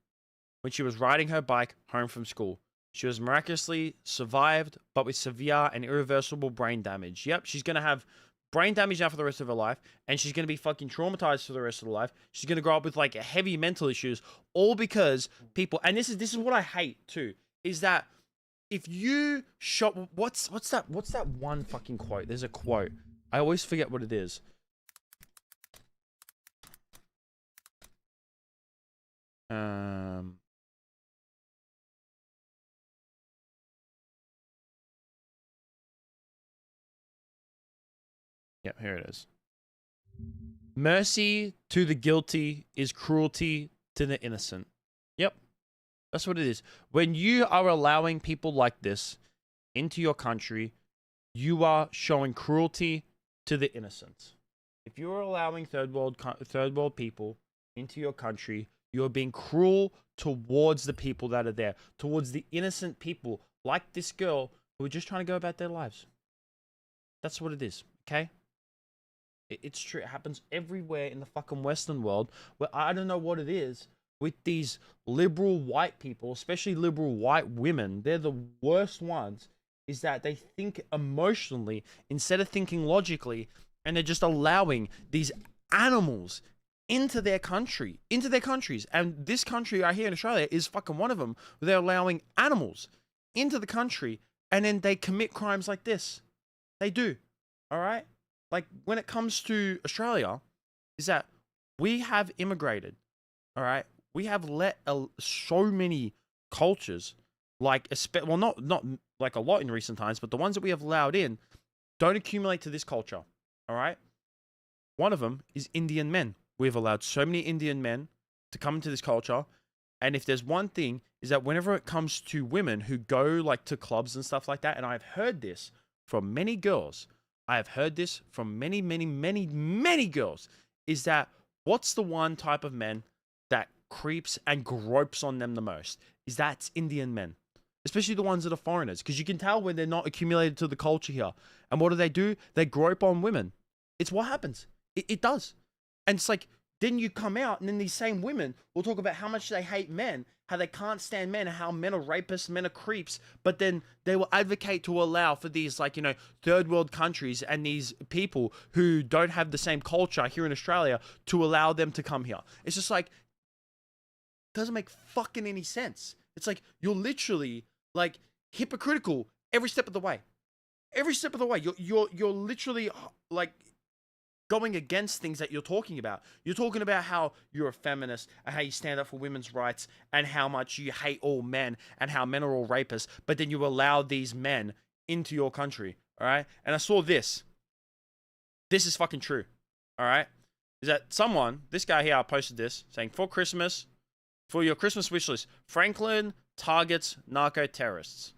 when she was riding her bike home from school. She was miraculously survived, but with severe and irreversible brain damage. Yep, she's going to have brain damage now for the rest of her life, and she's going to be fucking traumatized for the rest of her life. She's going to grow up with like heavy mental issues, all because people, and this is what I hate too, is that if you shop, what's that one fucking quote? There's a quote. I always forget what it is. Yep, here it is. Mercy to the guilty is cruelty to the innocent. Yep, that's what it is. When you are allowing people like this into your country, you are showing cruelty to the innocent. If you are allowing third world people into your country, you are being cruel towards the people that are there, towards the innocent people like this girl who are just trying to go about their lives. That's what it is, okay? It's true. It happens everywhere in the fucking Western world, where I don't know what it is with these liberal white people, especially liberal white women. They're the worst ones, is that they think emotionally instead of thinking logically, and they're just allowing these animals into their countries. And this country right here in Australia is fucking one of them, where they're allowing animals into the country, and then they commit crimes like this. They do. All right? Like, when it comes to Australia, is that we have immigrated, all right? We have let so many cultures, like, well, not like a lot in recent times, but the ones that we have allowed in don't accumulate to this culture, all right? One of them is Indian men. We've allowed so many Indian men to come into this culture, and if there's one thing, is that whenever it comes to women who go, like, to clubs and stuff like that, and I've heard this from many girls, I have heard this from many, many, many, many girls, is that what's the one type of men that creeps and gropes on them the most? Is that's Indian men. Especially the ones that are foreigners. Because you can tell when they're not accumulated to the culture here. And what do? They grope on women. It's what happens. It does. And it's like, then you come out and then these same women will talk about how much they hate men, how they can't stand men, and how men are rapists, men are creeps, but then they will advocate to allow for these, like, you know, third world countries and these people who don't have the same culture here in Australia to allow them to come here. It's just like, doesn't make fucking any sense. It's like, you're literally, like, hypocritical every step of the way. Every step of the way. You're literally, like, going against things that you're talking about. You're talking about how you're a feminist and how you stand up for women's rights and how much you hate all men and how men are all rapists, but then you allow these men into your country, all right? And I saw this. This is fucking true, all right? Is that this guy here posted this, saying, for Christmas, for your Christmas wish list, Franklin targets narco-terrorists,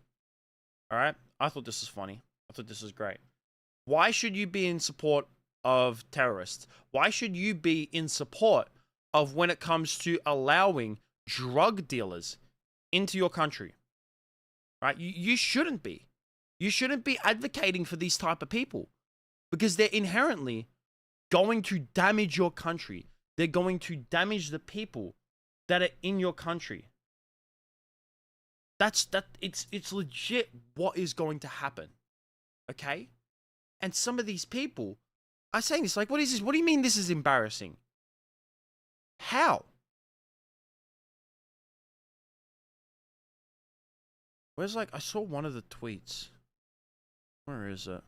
all right? I thought this was funny. I thought this was great. Why should you be in support of terrorists? Why should you be in support of when it comes to allowing drug dealers into your country? Right? You shouldn't be. You shouldn't be advocating for these type of people because they're inherently going to damage your country. They're going to damage the people that are in your country. It's legit what is going to happen. Okay? And some of these people are saying this, like, what is this? What do you mean this is embarrassing? How? Where's, like, I saw one of the tweets. Where is it?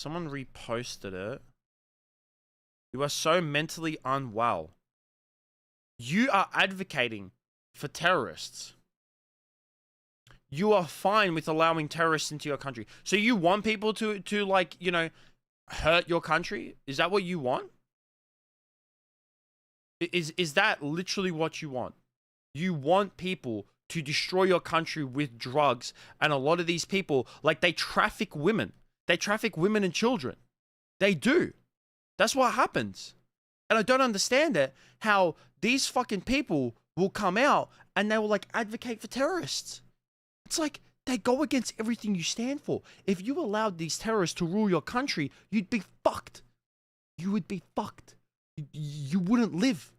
Someone reposted it. You are so mentally unwell. You are advocating for terrorists. You are fine with allowing terrorists into your country. So you want people to like, you know, hurt your country? Is that what you want? Is that literally what you want? You want people to destroy your country with drugs, and a lot of these people, like, they traffic women. They traffic women and children. They do. That's what happens. And I don't understand it, how these fucking people will come out and they will, like, advocate for terrorists. It's like, they go against everything you stand for. If you allowed these terrorists to rule your country, you'd be fucked. You would be fucked. You wouldn't live.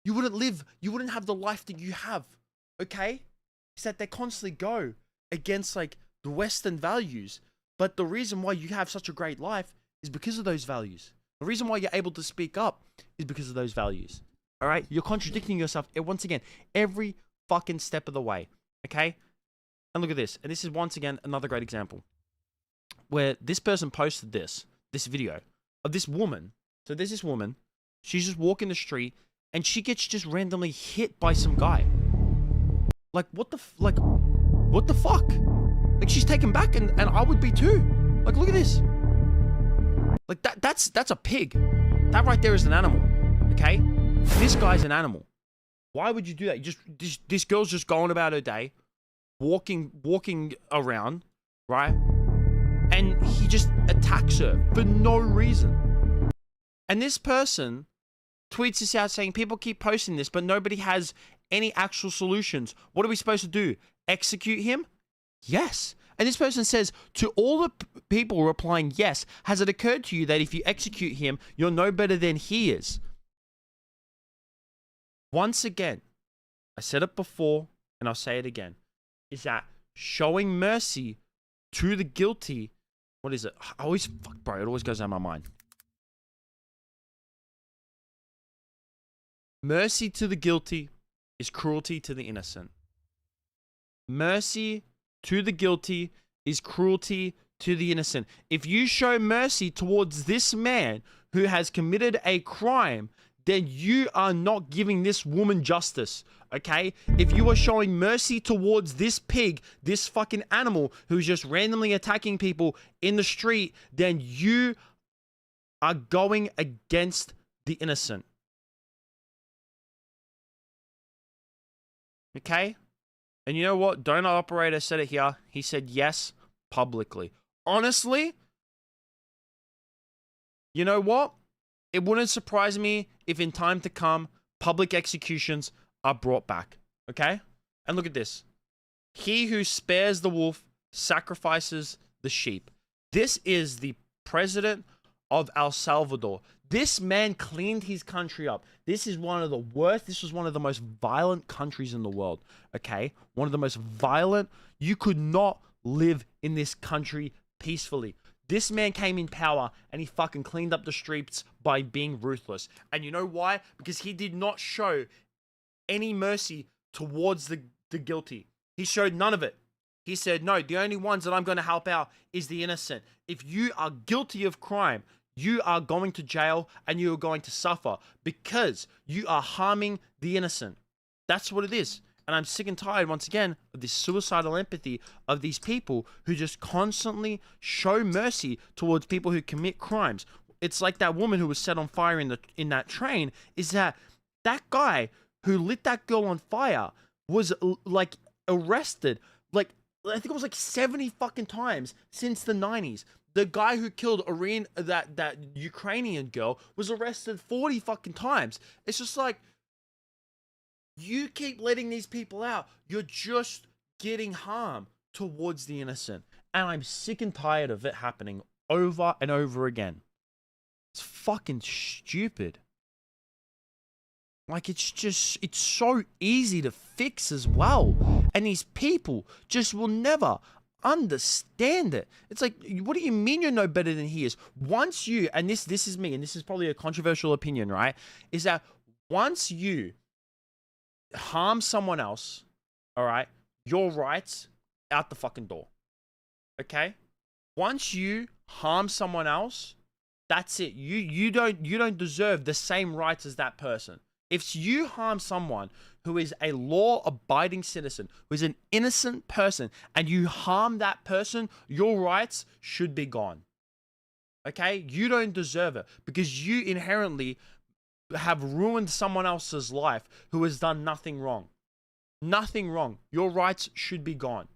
You wouldn't live. You wouldn't have the life that you have. Okay? It's that they constantly go against, like, the Western values. But the reason why you have such a great life is because of those values. The reason why you're able to speak up is because of those values. All right? You're contradicting yourself once again every fucking step of the way. Okay? And look at this. And this is once again another great example where this person posted this video of this woman. So there's this woman. She's just walking the street and she gets just randomly hit by some guy. Like, what the fuck? Like, she's taken back, and I would be too. Like, look at this. Like, that's a pig. That right there is an animal. Okay? This guy's an animal. Why would you do that? This girl's just going about her day, walking around, right? And he just attacks her for no reason. And this person tweets this out saying, people keep posting this, but nobody has any actual solutions. What are we supposed to do? Execute him? Yes. And this person says, to all the people replying yes, has it occurred to you that if you execute him, you're no better than he is? Once again, I said it before, and I'll say it again, is that showing mercy to the guilty, what is it? I always, fuck bro, it always goes out of my mind. Mercy to the guilty is cruelty to the innocent. Mercy to the guilty is cruelty to the innocent. If you show mercy towards this man who has committed a crime, then you are not giving this woman justice, okay? If you are showing mercy towards this pig, this fucking animal who's just randomly attacking people in the street, then you are going against the innocent. Okay? And you know what? Donut Operator said it here. He said yes publicly. Honestly, you know what? It wouldn't surprise me if in time to come, public executions are brought back. Okay? And look at this. He who spares the wolf sacrifices the sheep. This is the president of El Salvador. This man cleaned his country up. This is one of the worst. This was one of the most violent countries in the world. Okay? One of the most violent. You could not live in this country peacefully. This man came in power and he fucking cleaned up the streets by being ruthless. And you know why? Because he did not show any mercy towards the guilty. He showed none of it. He said, no, the only ones that I'm going to help out is the innocent. If you are guilty of crime, you are going to jail and you are going to suffer because you are harming the innocent. That's what it is. And I'm sick and tired, once again, of this suicidal empathy of these people who just constantly show mercy towards people who commit crimes. It's like that woman who was set on fire in that train, is that guy who lit that girl on fire was like arrested, like I think it was like 70 fucking times since the 90s. The guy who killed Irene, that Ukrainian girl, was arrested 40 fucking times. It's just like, you keep letting these people out. You're just getting harm towards the innocent. And I'm sick and tired of it happening over and over again. It's fucking stupid. Like, it's so easy to fix as well. And these people just will never understand it. It's like, what do you mean you're no better than he is? Once you, and this is me, and this is probably a controversial opinion, right? Is that once you harm someone else, all right, your rights out the fucking door. Okay? Once you harm someone else, that's it. You don't deserve the same rights as that person. If you harm someone who is a law-abiding citizen, who is an innocent person, and you harm that person, your rights should be gone. Okay? You don't deserve it because you inherently have ruined someone else's life who has done nothing wrong. Nothing wrong. Your rights should be gone.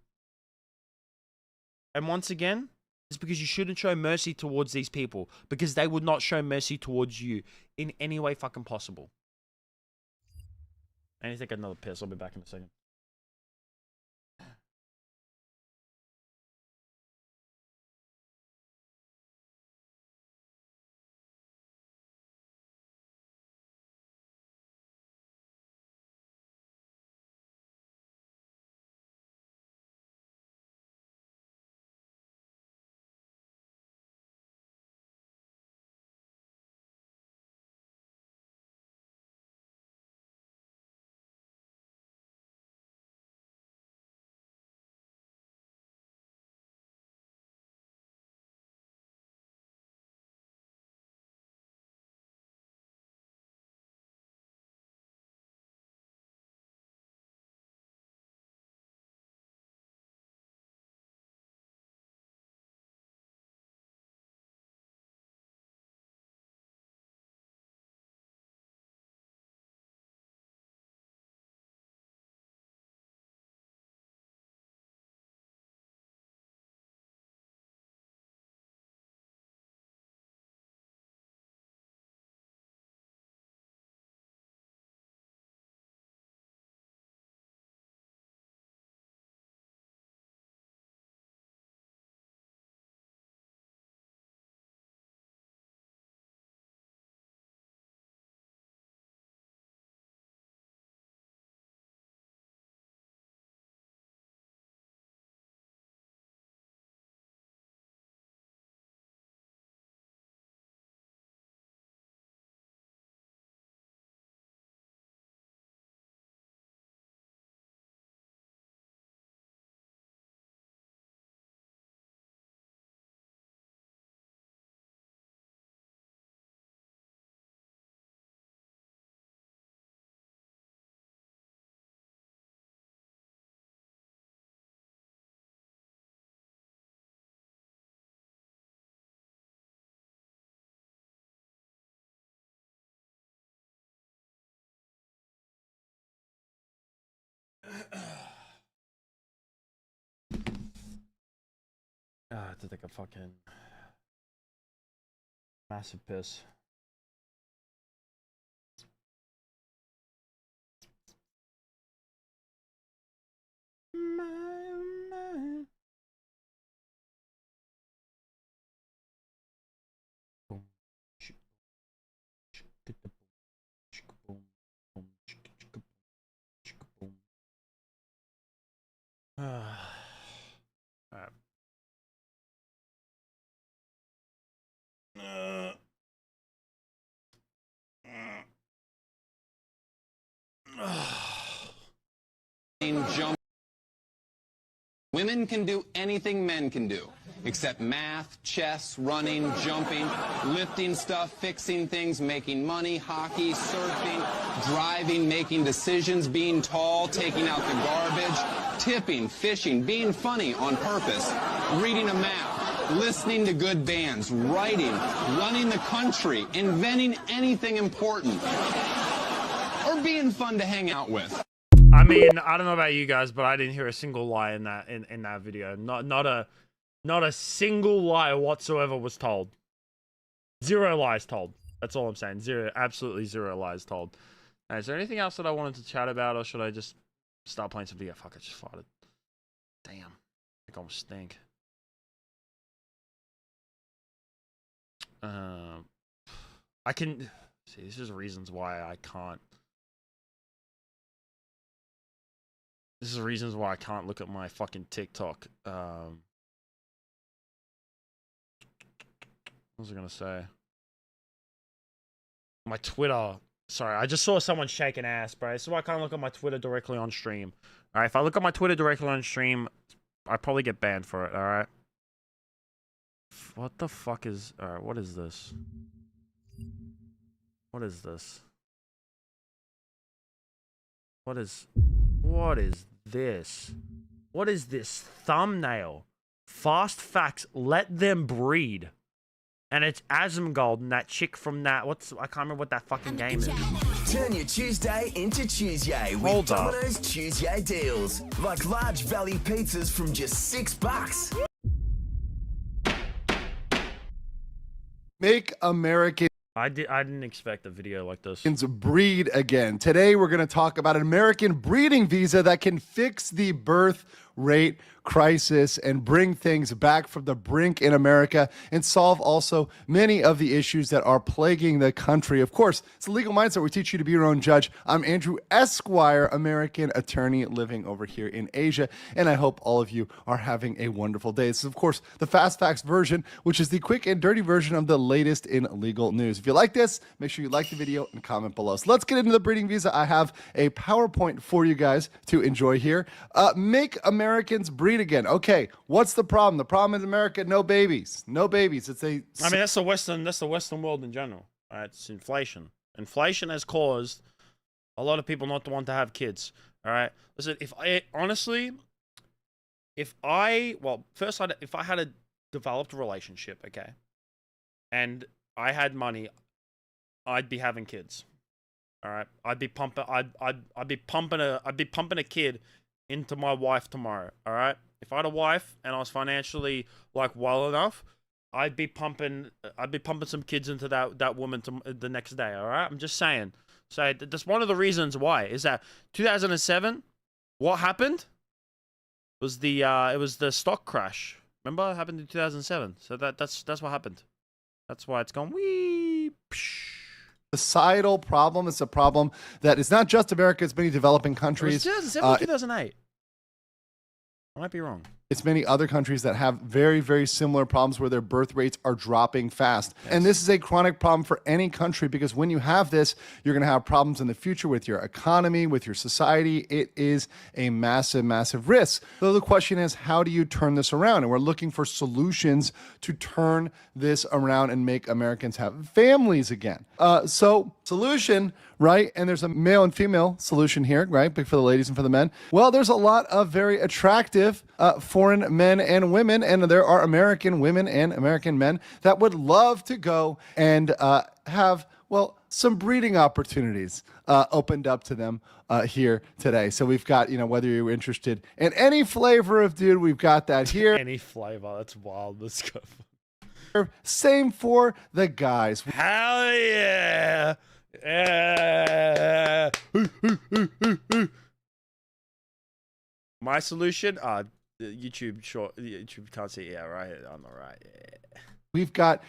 And once again, it's because you shouldn't show mercy towards these people because they would not show mercy towards you in any way fucking possible. I need to take another piss. I'll be back in a second. I have to take a fucking massive piss. Alright. Women can do anything men can do, except math, chess, running, jumping, lifting stuff, fixing things, making money, hockey, surfing, driving, making decisions, being tall, taking out the garbage, tipping, fishing, being funny on purpose, reading a map, listening to good bands, writing, running the country, inventing anything important, or being fun to hang out with. I mean, I don't know about you guys, but I didn't hear a single lie in that video. Not a single lie whatsoever was told. Zero lies told. That's all I'm saying. Absolutely zero lies told. Is there anything else that I wanted to chat about, or should I just start playing some video? Fuck, I just farted. Damn. I think I almost stink. I can see. This is reasons why I can't. This is reasons why I can't look at my fucking TikTok. What was I gonna say? My Twitter. Sorry, I just saw someone shaking ass, bro. This is why I can't look at my Twitter directly on stream. Alright, if I look at my Twitter directly on stream, I probably get banned for it, alright? what the fuck is? All right, what is this? What is this? What is this? What is this thumbnail? Fast facts. Let them breed. And it's Asmongold and that chick from that. I can't remember what that fucking game is. Turn your Tuesday into Tuesday with Hold up. Domino's Tuesday deals. Like large value pizzas from just $6. Make American I didn't expect a video like this. breed again. Today we're going to talk about an American breeding visa that can fix the birth rate crisis and bring things back from the brink in America and solve also many of the issues that are plaguing the country. Of course, it's a legal mindset. We teach you to be your own judge. I'm Andrew Esquire, American attorney living over here in Asia, and I hope all of you are having a wonderful day. This is, of course, the Fast Facts version, which is the quick and dirty version of the latest in legal news. If you like this, make sure you like the video and comment below. So let's get into the breeding visa. I have a PowerPoint for you guys to enjoy here. Make Americans breed again. Okay, what's the problem? The problem in America, no babies. No babies. I mean, that's the Western world in general. It's inflation. Inflation has caused a lot of people not to want to have kids. All right. Listen, if I had a developed relationship, okay, and I had money, I'd be having kids. All right. I'd be pumping a kid into my wife tomorrow. All right. If I had a wife and I was financially well enough, I'd be pumping some kids into that woman the next day. All right. I'm just saying. So that's one of the reasons why is that 2007. What happened? It was the stock crash. Remember, it happened in 2007. So that's what happened. That's why it's gone wee. Societal problem. It's a problem that is not just America. It's many developing countries. It was 2007 or 2008. I might be wrong. It's many other countries that have very, very similar problems where their birth rates are dropping fast. Yes. And this is a chronic problem for any country because when you have this, you're going to have problems in the future with your economy, with your society. It is a massive, massive risk. So the question is, how do you turn this around? And we're looking for solutions to turn this around and make Americans have families again. So solution, right? And there's a male and female solution here, right? Big for the ladies and for the men. Well, there's a lot of very attractive foreign men and women, and there are American women and American men that would love to go and have, well, some breeding opportunities opened up to them here today. So we've got, whether you're interested in any flavor of dude, we've got that here. Any flavor, that's wild. Let's go. Same for the guys. Hell yeah. My solution, YouTube can't see. Yeah, right. I'm all right. Yeah. We've got,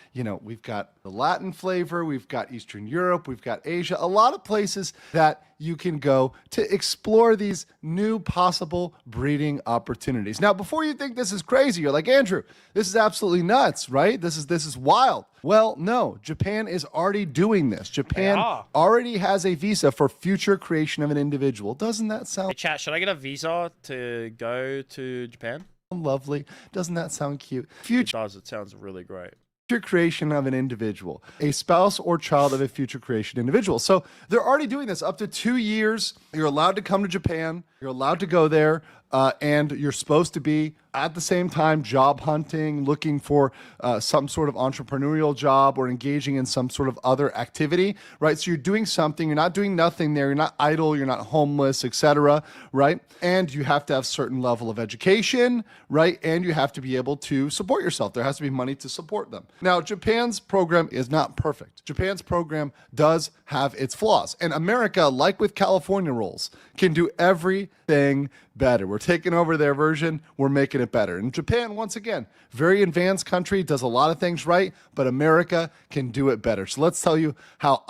we've got the Latin flavor, we've got Eastern Europe, we've got Asia, a lot of places that you can go to explore these new possible breeding opportunities. Now, before you think this is crazy, you're like, Andrew, this is absolutely nuts, right? This is wild. Well, no, Japan is already doing this. Japan already has a visa for future creation of an individual. Doesn't that sound... Hey, chat, should I get a visa to go to Japan? Lovely. Doesn't that sound cute? It does. It sounds really great. Future creation of an individual, a spouse or child of a future creation individual. So they're already doing this up to 2 years. You're allowed to come to Japan. You're allowed to go there. And you're supposed to be at the same time job hunting, looking for some sort of entrepreneurial job or engaging in some sort of other activity, right? So you're doing something, you're not doing nothing there, you're not idle, you're not homeless, etc., right? And you have to have certain level of education, right? And you have to be able to support yourself. There has to be money to support them. Now, Japan's program is not perfect. Japan's program does have its flaws. And America, like with California rules, can do everything better. We're taking over their version. We're making it better. And Japan, once again, very advanced country, does a lot of things right, but America can do it better. So let's tell you how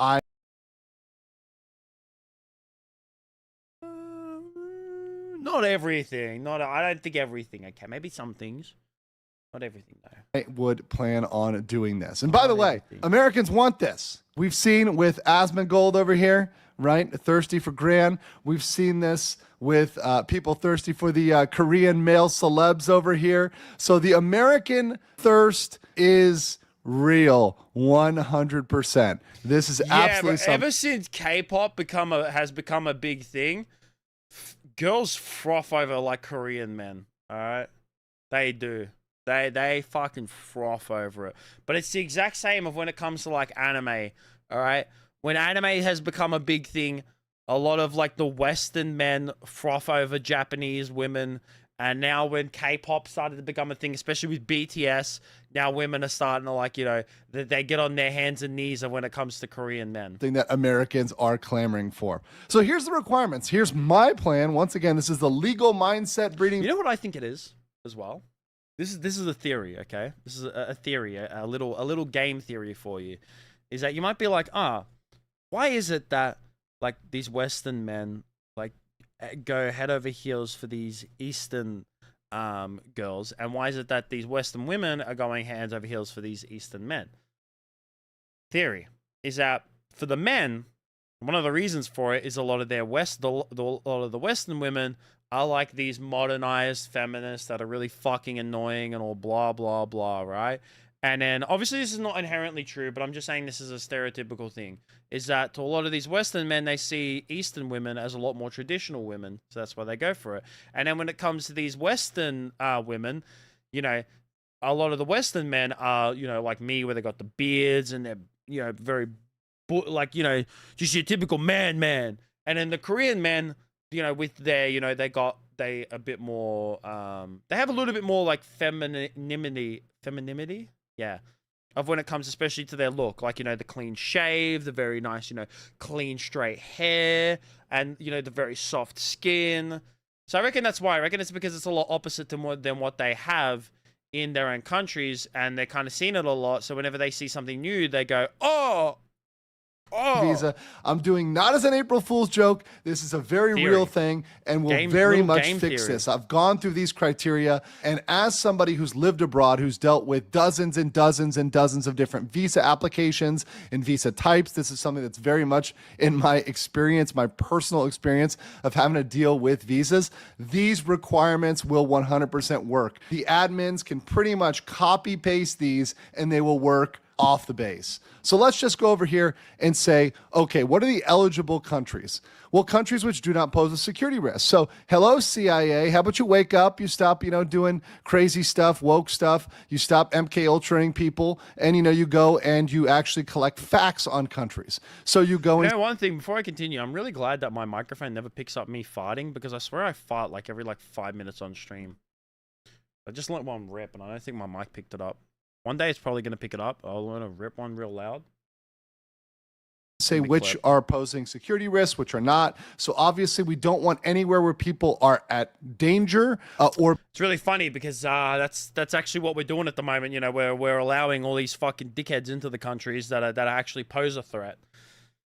Not everything. I don't think everything. Okay, maybe some things. Not everything, though. I would plan on doing this. And by the way, Americans want this. We've seen with Asmongold over here, right? Thirsty for Gran. We've seen this with people thirsty for the Korean male celebs over here. So the American thirst is real, 100%. This is absolutely but ever since K-pop has become a big thing, girls froth over like Korean men. All right, they do. They fucking froth over it. But it's the exact same of when it comes to like anime. All right, when anime has become a big thing, a lot of like the Western men froth over Japanese women. And now when K-pop started to become a thing, especially with BTS, now women are starting to like, they get on their hands and knees when it comes to Korean men. Thing that Americans are clamoring for. So here's the requirements. Here's my plan. Once again, this is the legal mindset breeding. You know what I think it is as well? This is a theory, okay? This is a theory, a little game theory for you. Is that you might be like, why is it that like these Western men like go head over heels for these Eastern girls, and why is it that these Western women are going hands over heels for these Eastern men? Theory is that for the men, one of the reasons for it is a lot of their a lot of the Western women are like these modernized feminists that are really fucking annoying and all blah blah blah, right? And then obviously this is not inherently true, but I'm just saying this is a stereotypical thing. Is that to a lot of these Western men, they see Eastern women as a lot more traditional women. So that's why they go for it. And then when it comes to these Western women, a lot of the Western men are, like me, where they got the beards and they're, very, just your typical man. And then the Korean men, with their, they a bit more, they have a little bit more like femininity. Yeah. Of when it comes especially to their look, like, the clean shave, the very nice, clean straight hair, and, the very soft skin. So I reckon that's why. I reckon it's because it's a lot opposite than what they have in their own countries, and they're kind of seeing it a lot. So whenever they see something new, they go, oh. Visa. I'm doing not as an April Fool's joke. This is a very real thing, and will very much fix this. I've gone through these criteria, and as somebody who's lived abroad, who's dealt with dozens and dozens and dozens of different visa applications and visa types, this is something that's very much in my experience, my personal experience of having to deal with visas. These requirements will 100% work. The admins can pretty much copy paste these, and they will work off the base. So let's just go over here and say, okay, what are the eligible countries? Well, countries which do not pose a security risk. So hello, CIA, how about you wake up, you stop, doing crazy stuff, woke stuff, you stop MK Ultraing people, and, you go and you actually collect facts on countries. So you go and... one thing, before I continue, I'm really glad that my microphone never picks up me farting, because I swear I fart like every 5 minutes on stream. I just let one rip, and I don't think my mic picked it up. One day it's probably going to pick it up. I'll want to rip one real loud. Say which are posing security risks, which are not. So obviously we don't want anywhere where people are at danger or... It's really funny because that's actually what we're doing at the moment. We're allowing all these fucking dickheads into the countries that actually pose a threat.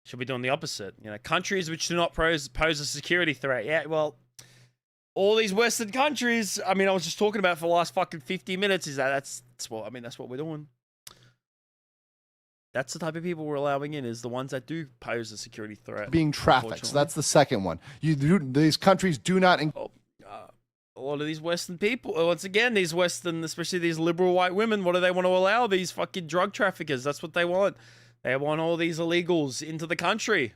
Should be doing the opposite. Countries which do not pose a security threat. Yeah, well... all these Western countries, I was just talking about for the last fucking 50 minutes, that's what we're doing. That's the type of people we're allowing in, is the ones that do pose a security threat. Being trafficked. So that's the second one. These countries do not... a lot of these Western people, once again, these Western, especially these liberal white women, what do they want to allow? These fucking drug traffickers. That's what they want. They want all these illegals into the country.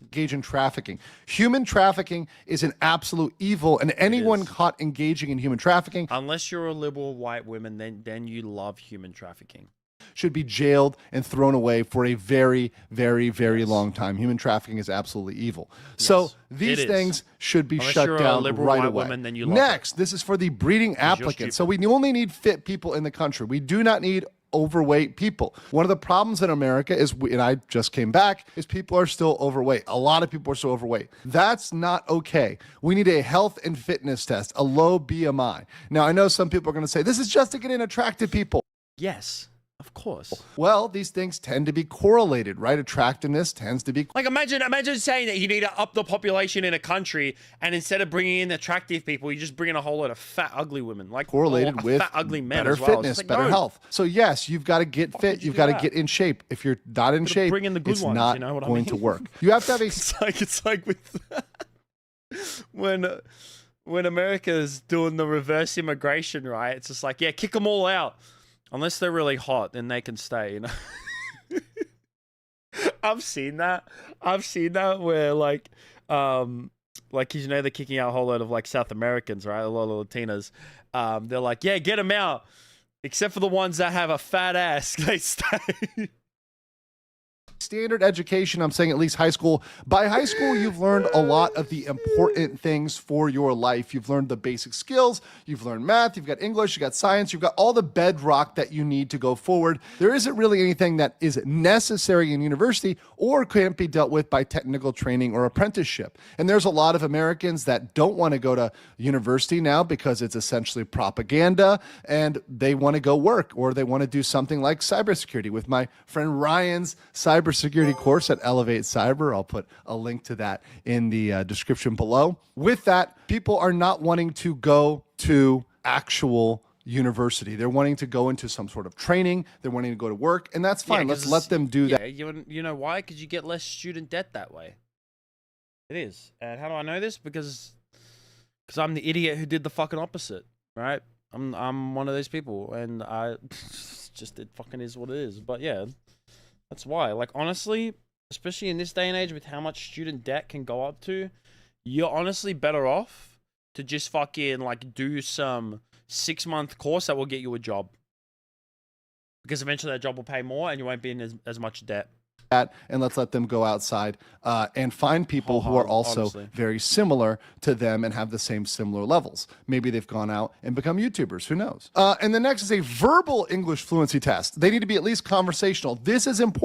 Engage in trafficking. Human trafficking is an absolute evil, and anyone caught engaging in human trafficking, unless you're a liberal white woman, then you love human trafficking, should be jailed and thrown away for a very, very, very long time. Human trafficking is absolutely evil. So these things should be shut down right away. Woman, then you Next, this is for the breeding applicants. So we only need fit people in the country. We do not need overweight people. One of the problems in America is, and I just came back, is people are still overweight. A lot of people are still overweight. That's not okay. We need a health and fitness test, a low BMI. Now, I know some people are going to say, this is just to get in attractive people. Yes. Of course. Well, these things tend to be correlated, right? Attractiveness tends to be... Like, imagine saying that you need to up the population in a country, and instead of bringing in attractive people, you just bring in a whole lot of fat, ugly women. Like, correlated with fat, ugly men better as well. fitness, better health. So, yes, you've got to get fit. You've got to get in shape. If you're not in shape, bring in the good it's ones, not going to work. You have to have a... It's like with... when America's doing the reverse immigration, right? It's just like, yeah, kick them all out. Unless they're really hot, then they can stay, you know? I've seen that. Where like you know, they're kicking out a whole lot of like South Americans, right? A lot of Latinas. They're like, yeah, get them out. Except for the ones that have a fat ass, they stay. Standard education, I'm saying at least high school. By high school, you've learned a lot of the important things for your life. You've learned the basic skills. You've learned math. You've got English. You've got science. You've got all the bedrock that you need to go forward. There isn't really anything that is necessary in university or can't be dealt with by technical training or apprenticeship. And there's a lot of Americans that don't want to go to university now because it's essentially propaganda and they want to go work or they want to do something like cybersecurity. With my friend Ryan's cybersecurity course at Elevate Cyber. I'll put a link to that in the description below. With that, people are not wanting to go to actual university. They're wanting to go into some sort of training. They're wanting to go to work, and that's fine. Let's let them do that. You know why? Because you get less student debt that way. It is. And how do I know this? Because I'm the idiot who did the fucking opposite, right? I'm one of those people, and I just, it fucking is what it is. But yeah. That's why, like, honestly, especially in this day and age with how much student debt can go up to, you're honestly better off to just fucking, like, do some 6-month course that will get you a job. Because eventually that job will pay more and you won't be in as much debt. And let's let them go outside and find people who are also honestly very similar to them and have the same similar levels. Maybe they've gone out and become YouTubers. Who knows? And the next is a verbal English fluency test. They need to be at least conversational. This is important.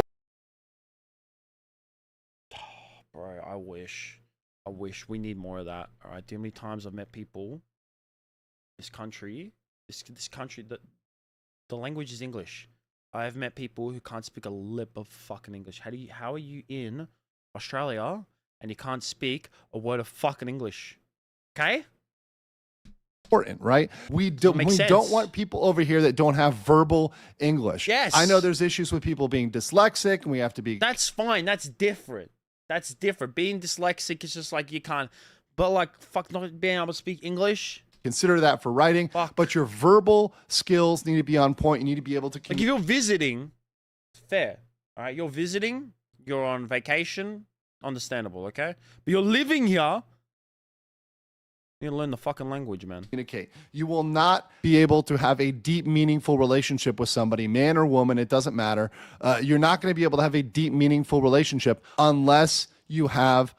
Bro, I wish we need more of that. All right, do you know how many times I've met people? This country, that the language is English. I have met people who can't speak a lip of fucking English. How are you in Australia and you can't speak a word of fucking English? Okay? Important, right? We don't want people over here that don't have verbal English. Yes. I know there's issues with people being dyslexic and we have to be. That's fine. That's different. Being dyslexic is just like you can't, but like fuck not being able to speak English. Consider that for writing, but your verbal skills need to be on point. You need to be able to. Like if you're visiting, fair. All right, you're visiting, you're on vacation, understandable, okay? But you're living here, you gotta learn the fucking language, man. Communicate. You will not be able to have a deep, meaningful relationship with somebody, man or woman, it doesn't matter. You're not going to be able to have a deep, meaningful relationship unless you have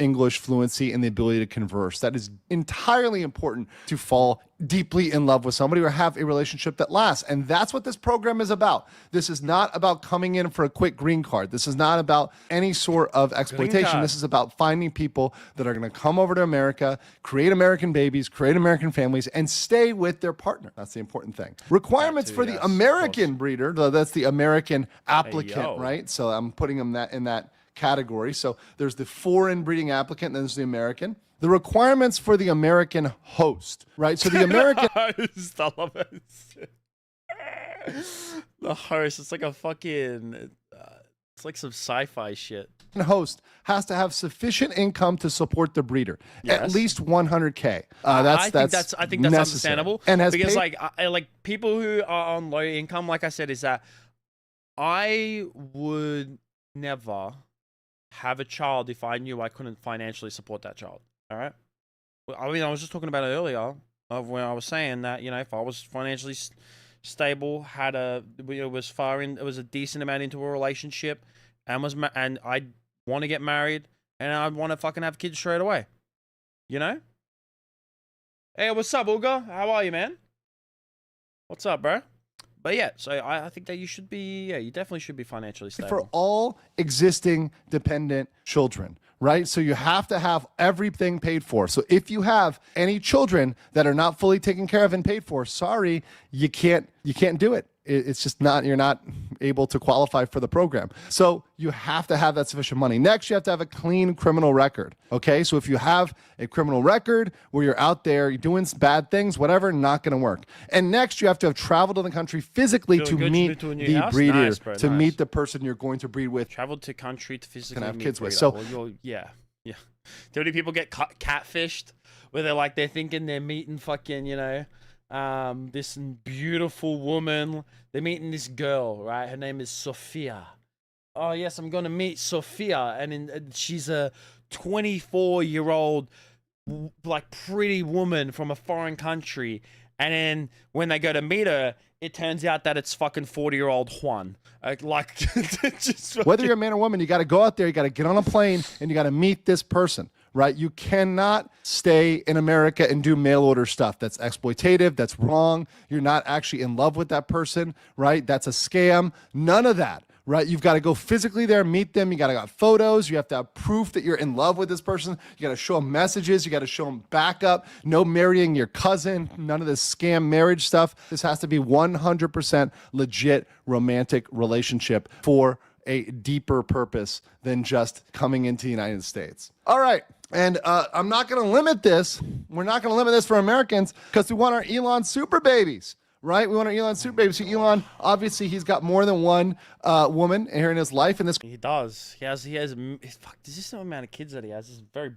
English fluency and the ability to converse. That is entirely important to fall deeply in love with somebody or have a relationship that lasts. And that's what this program is about. This is not about coming in for a quick green card. This is not about any sort of exploitation. This is about finding people that are going to come over to America, create American babies, create American families, and stay with their partner. That's the important thing. Requirements for the American breeder. That's the American applicant, right? So I'm putting them in that category. So there's the foreign breeding applicant, then there's the American. The requirements for the American host, right? So the American host, I love it. The host, it's like a fucking, it's like some sci-fi shit. Host has to have sufficient income to support the breeder, at least 100K. I think that's understandable. And because like people who are on low income, like I said, is that I would never have a child if I knew I couldn't financially support that child. All right. I mean, I was just talking about it earlier of when I was saying that, you know, if I was financially stable, it was a decent amount into a relationship, and I want to get married, and I want to fucking have kids straight away. You know? Hey, what's up, Uga? How are you, man? What's up, bro? But yeah, so I think that you should be, you definitely should be financially stable. For all existing dependent children, right? So you have to have everything paid for. So if you have any children that are not fully taken care of and paid for, sorry, you can't do it. It's just not, you're not able to qualify for the program. So you have to have that sufficient money. Next, you have to have a clean criminal record. Okay. So if you have a criminal record where you're out there, you're doing bad things, whatever, not going to work. And next, you have to have traveled to the country physically to meet the breeder, meet the person you're going to breed with. Traveled to country to physically have meet kids with. breeder. So well, yeah. Yeah. Too many people get catfished where they're thinking they're meeting fucking, this beautiful woman. They're meeting this girl, right? Her name is Sophia. Oh, yes, I'm going to meet Sophia. And she's a 24-year-old, pretty woman from a foreign country. And then when they go to meet her, it turns out that it's fucking 40-year-old Juan. Whether you're a man or woman, you got to go out there, you got to get on a plane, and you got to meet this person, right? You cannot stay in America and do mail order stuff. That's exploitative. That's wrong. You're not actually in love with that person, right? That's a scam. None of that. Right? You've got to go physically there, meet them. You got to got photos. You have to have proof that you're in love with this person. You got to show them messages. You got to show them backup. No marrying your cousin. None of this scam marriage stuff. This has to be 100% legit romantic relationship for a deeper purpose than just coming into the United States. All right. And I'm not going to limit this. We're not going to limit this for Americans because we want our Elon super babies. Right? We want our Elon super baby. So Elon, obviously, he's got more than one woman here in his life. And this He does. He has. Fuck. Does this know the amount of kids that he has? This is very.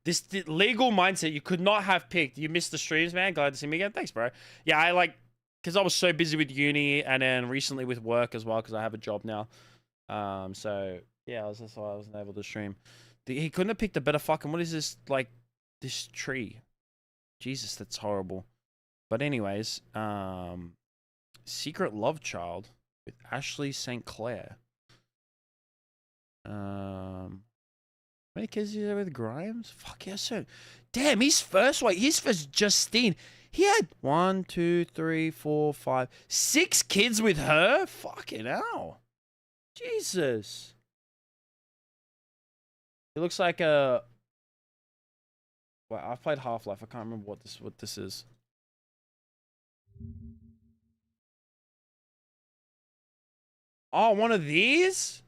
This legal mindset you could not have picked. You missed the streams, man. Glad to see me again. Thanks, bro. Yeah, because I was so busy with uni and then recently with work as well because I have a job now. So yeah, that's why I wasn't able to stream. He couldn't have picked a better fucking. What is this this tree? Jesus, that's horrible. But anyways, Secret Love Child with Ashley St. Clair. How many kids is there with Grimes? Fuck yeah, so damn, his first Justine. He had 1, 2, 3, 4, 5, 6 kids with her. Fucking hell, Jesus. It looks like a. Well, I've played Half-Life. I can't remember what this is. Oh, one of these?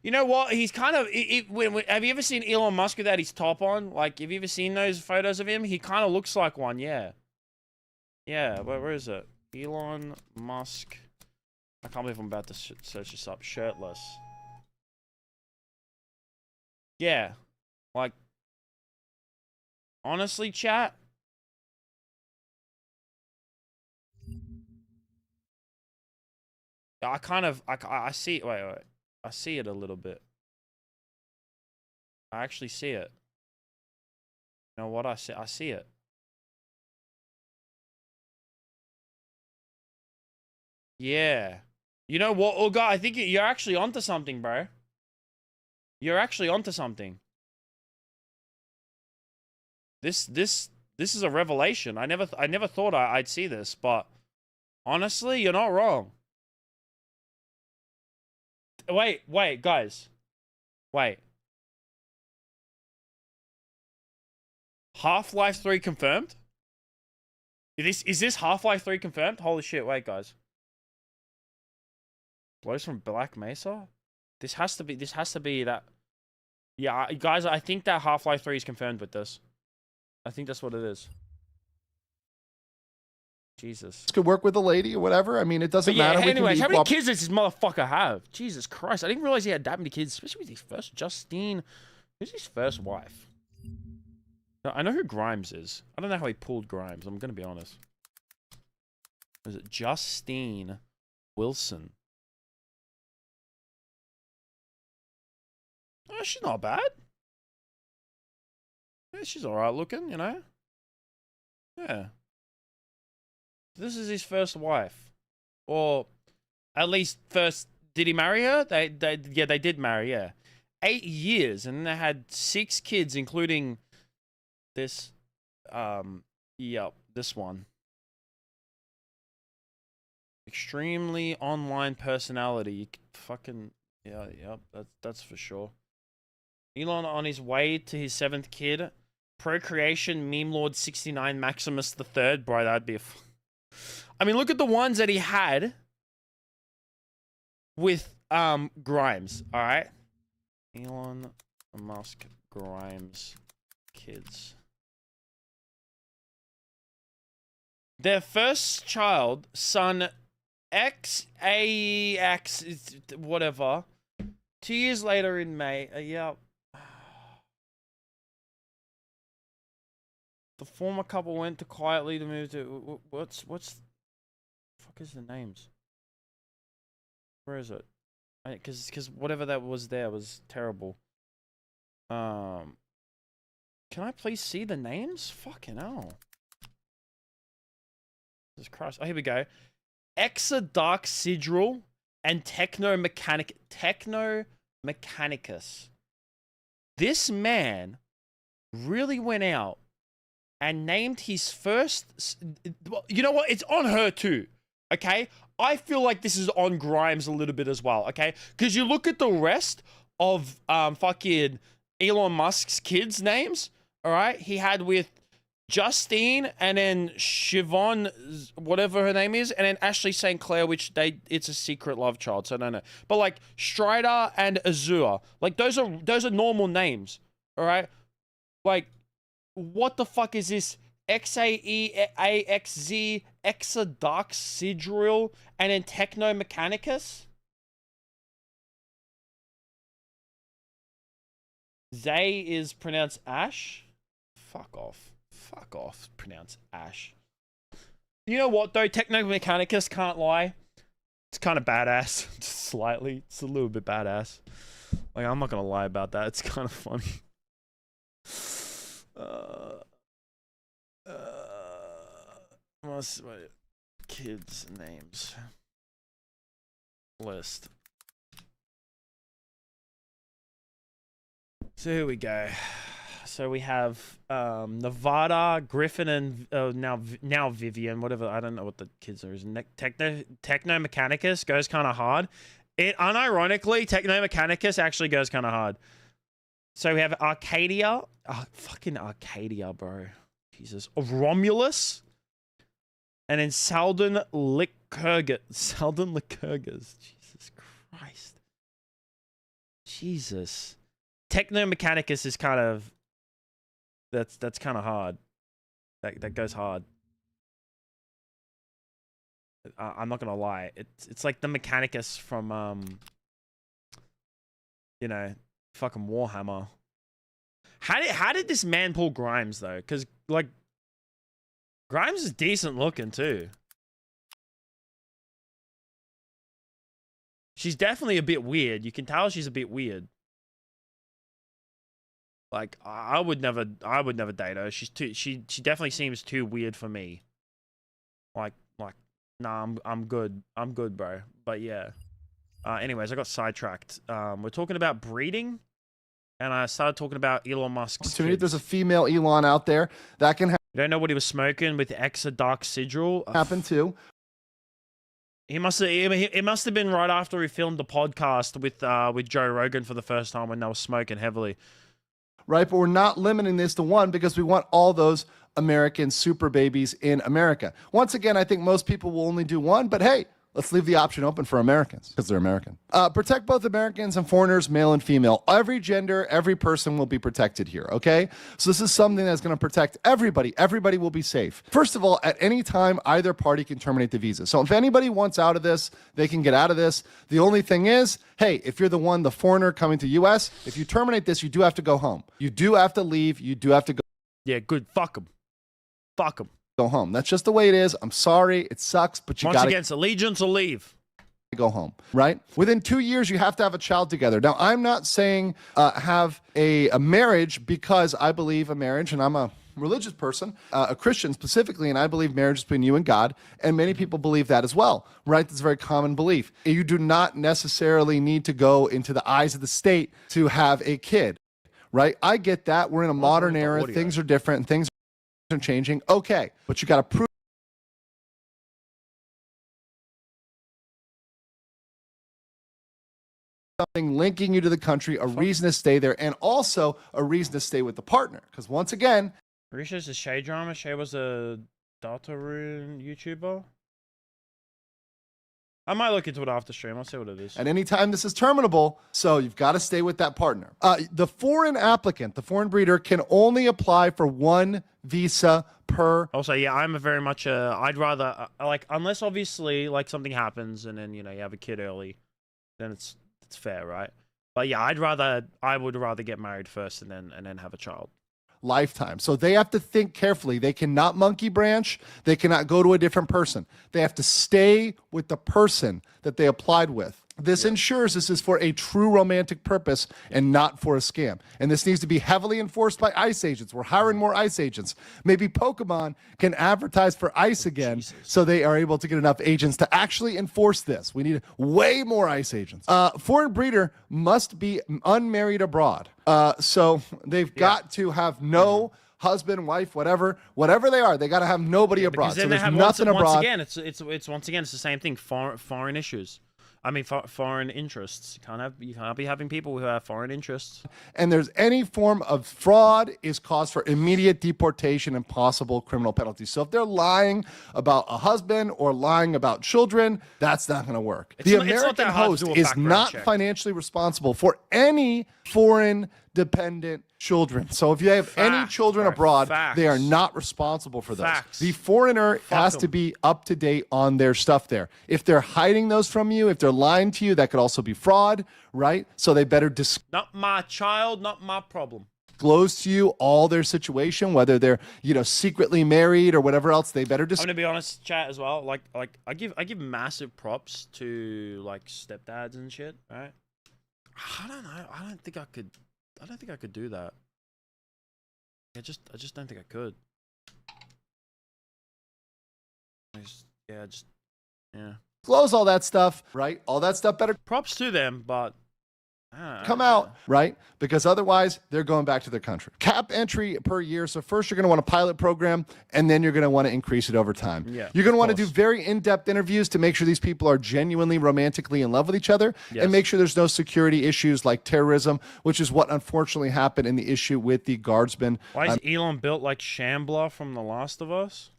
You know what? He's kind of... have you ever seen Elon Musk without his top on? Have you ever seen those photos of him? He kind of looks like one, yeah. Yeah, where is it? Elon Musk. I can't believe I'm about to search this up. Shirtless. Yeah. Honestly, chat... I see it. Wait. I see it a little bit. I actually see it. You know what? I see it. Yeah. You know what, Uga? I think you're actually onto something, bro. You're actually onto something. This is a revelation. I never thought I'd see this, but honestly, you're not wrong. Wait, guys. Wait. Half-Life 3 confirmed? Is this Half-Life 3 confirmed? Holy shit, wait, guys. Blows from Black Mesa? This has to be that. Yeah, guys, I think that Half-Life 3 is confirmed with this. I think that's what it is. Jesus. could work with a lady or whatever. I mean, it doesn't matter. Anyways, how many kids does this motherfucker have? Jesus Christ. I didn't realize he had that many kids, especially with his first Justine. Who's his first wife? I know who Grimes is. I don't know how he pulled Grimes. I'm going to be honest. Is it Justine Wilson? Oh, she's not bad. Yeah, she's alright looking, you know? Yeah. This is his first wife. Or at least first, did he marry her? They did marry, yeah. 8 years, and they had 6 kids, including this, this one. Extremely online personality. Fucking, that's for sure. Elon on his way to his 7th kid. Procreation, Meme Lord 69, Maximus the Third. Bro, that'd be I mean, look at the ones that he had with Grimes, alright? Elon Musk Grimes kids. Their first child, son XAX, whatever, 2 years later in May, yeah. The former couple went to quietly to move to what's fuck is the names? Where is it? Because whatever that was there was terrible. Can I please see the names? Fucking hell. Jesus Christ. Oh, here we go. Exodark Sidral and Techno Mechanicus. This man really went out and named his first... You know what? It's on her too. Okay? I feel like this is on Grimes a little bit as well. Okay? Because you look at the rest of fucking Elon Musk's kids' names. Alright? He had with Justine and then Siobhan, whatever her name is, and then Ashley St. Clair, which it's a secret love child, so I don't know. But like Strider and Azure, like those are normal names, all right? Like, what the fuck is this? XAEAXZ, Exodark Sidril, and then Techno Mechanicus? Zay is pronounced Ash? Fuck off. Fuck off. Pronounce Ash. You know what, though? Techno Mechanicus, can't lie. It's kind of badass. Just slightly. It's a little bit badass. Like, I'm not going to lie about that. It's kind of funny. What's my kids' names? List. So here we go. So we have Nevada, Griffin, and now Vivian, whatever. I don't know what the kids are. Techno Mechanicus goes kind of hard. Unironically, Techno Mechanicus actually goes kind of hard. So we have Arcadia. Fucking Arcadia, bro. Jesus. Romulus. And then Saldon Lycurgus. Saldon Lycurgus. Jesus Christ. Jesus. Techno Mechanicus is kind of... That's kind of hard. That goes hard. I'm not gonna lie. It's like the Mechanicus from you know, fucking Warhammer. How did this man pull Grimes though? Because like Grimes is decent looking too. She's definitely a bit weird. You can tell she's a bit weird. Like I would never date her. She definitely seems too weird for me. Like nah, I'm good, bro. But yeah. Anyways, I got sidetracked. We're talking about breeding, and I started talking about Elon Musk's kids. There's a female Elon out there that can You don't know what he was smoking with Exodark Sidral? happen too. It must have been right after he filmed the podcast with Joe Rogan for the first time when they were smoking heavily. Right, but we're not limiting this to one because we want all those American super babies in America. Once again, I think most people will only do one, but hey, let's leave the option open for Americans because they're American. Protect both Americans and foreigners, male and female. Every gender, every person will be protected here, okay? So this is something that's going to protect everybody. Everybody will be safe. First of all, at any time, either party can terminate the visa. So if anybody wants out of this, they can get out of this. The only thing is, hey, if you're the foreigner coming to U.S., if you terminate this, you do have to go home. You do have to leave. You do have to go. Yeah, good. Fuck them. Fuck them. Go home. That's just the way it is. I'm sorry. It sucks, but you got to... Once again, it's allegiance or leave. Go home, right? Within 2 years, you have to have a child together. Now, I'm not saying have a marriage because I believe a marriage, and I'm a religious person, a Christian specifically, and I believe marriage is between you and God, and many people believe that as well, right? That's a very common belief. You do not necessarily need to go into the eyes of the state to have a kid, right? I get that. We're in a modern era. Things are different, and things are changing. Okay, but you got to prove something linking you to the country, a reason to stay there, and also a reason to stay with the partner. Because once again, Risha's a Shay drama. Shay was a Deltarune YouTuber. I might look into it after stream. I'll see what it is. at any time this is terminable, so you've got to stay with that partner. The foreign applicant, the foreign breeder, can only apply for one visa per. Also, yeah, I'm a very much I'd rather like, unless obviously like something happens and then you know you have a kid early, then it's fair, right? But yeah, I would rather get married first and then have a child. Lifetime. So they have to think carefully. They cannot monkey branch. They cannot go to a different person. They have to stay with the person that they applied with. This ensures this is for a true romantic purpose and not for a scam. And this needs to be heavily enforced by ICE agents. We're hiring more ICE agents. Maybe Pokemon can advertise for ICE again so they are able to get enough agents to actually enforce this. We need way more ICE agents. Foreign breeder must be unmarried abroad. So they've got to have no husband, wife, whatever they are. They got to have nobody abroad. So there's nothing abroad. Once again, it's the same thing. Foreign issues. I mean, foreign interests. You can't be having people who have foreign interests. And there's any form of fraud is cause for immediate deportation and possible criminal penalties. So if they're lying about a husband or lying about children, that's not going to work. The American host is not financially responsible for any foreign dependent children. So if you have any children abroad, they are not responsible for those. The foreigner has to be up to date on their stuff there. If they're hiding those from you, if they're lying to you, that could also be fraud, right? So they better not my child, not my problem. Disclose to you all their situation, whether they're, secretly married or whatever else. They better I'm gonna be honest, chat as well. Like I give massive props to like stepdads and shit, right? I don't know. I don't think I could do that. I just don't think I could. Yeah. Close all that stuff, right? All that stuff better. Props to them, but come out, right? Because otherwise, they're going back to their country. Cap entry per year. So first, you're going to want a pilot program, and then you're going to want to increase it over time. Yeah, you're going to want to do very in-depth interviews to make sure these people are genuinely romantically in love with each other, and make sure there's no security issues like terrorism, which is what unfortunately happened in the issue with the guardsmen. Why is Elon built like Shambler from The Last of Us?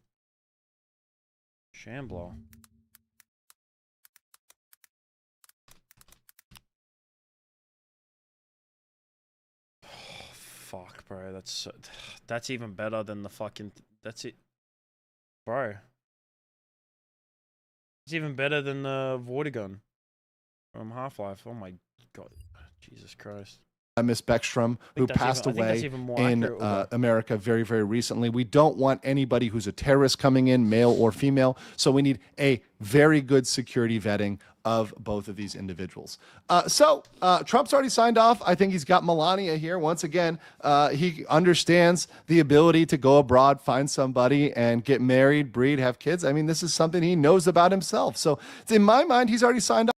Shambler. Fuck, bro. That's even better than the fucking. That's it, bro. It's even better than the Vortigern from Half-Life. Oh my god, Jesus Christ. Miss Beckstrom, who passed away in America very, very recently. We don't want anybody who's a terrorist coming in, male or female. So we need a very good security vetting of both of these individuals. Trump's already signed off. I think he's got Melania here. Once again, he understands the ability to go abroad, find somebody, and get married, breed, have kids. I mean, this is something he knows about himself. So in my mind, he's already signed off.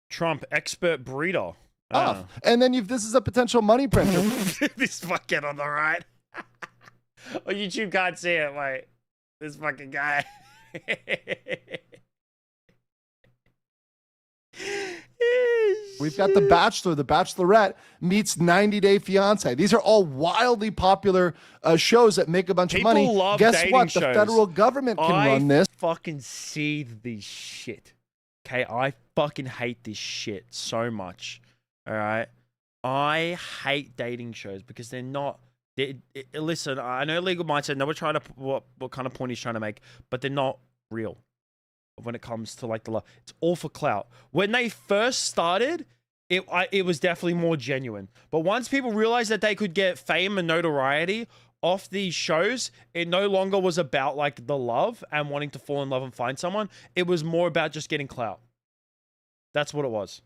Trump, expert breeder. Off. And then this is a potential money printer. This fucking on the right. Oh, YouTube can't see it, mate. This fucking guy. We've got The Bachelor, The Bachelorette meets 90 Day Fiance. These are all wildly popular shows that make a bunch of money. Guess what? The federal government can run this. I fucking see this shit. Okay, I fucking hate this shit so much. All right, I hate dating shows because they're not. Listen, I know legal mindset. No, we're trying to what kind of point he's trying to make, but they're not real when it comes to like the love. It's all for clout. When they first started, it was definitely more genuine. But once people realized that they could get fame and notoriety off these shows, it no longer was about like the love and wanting to fall in love and find someone. It was more about just getting clout. That's what it was.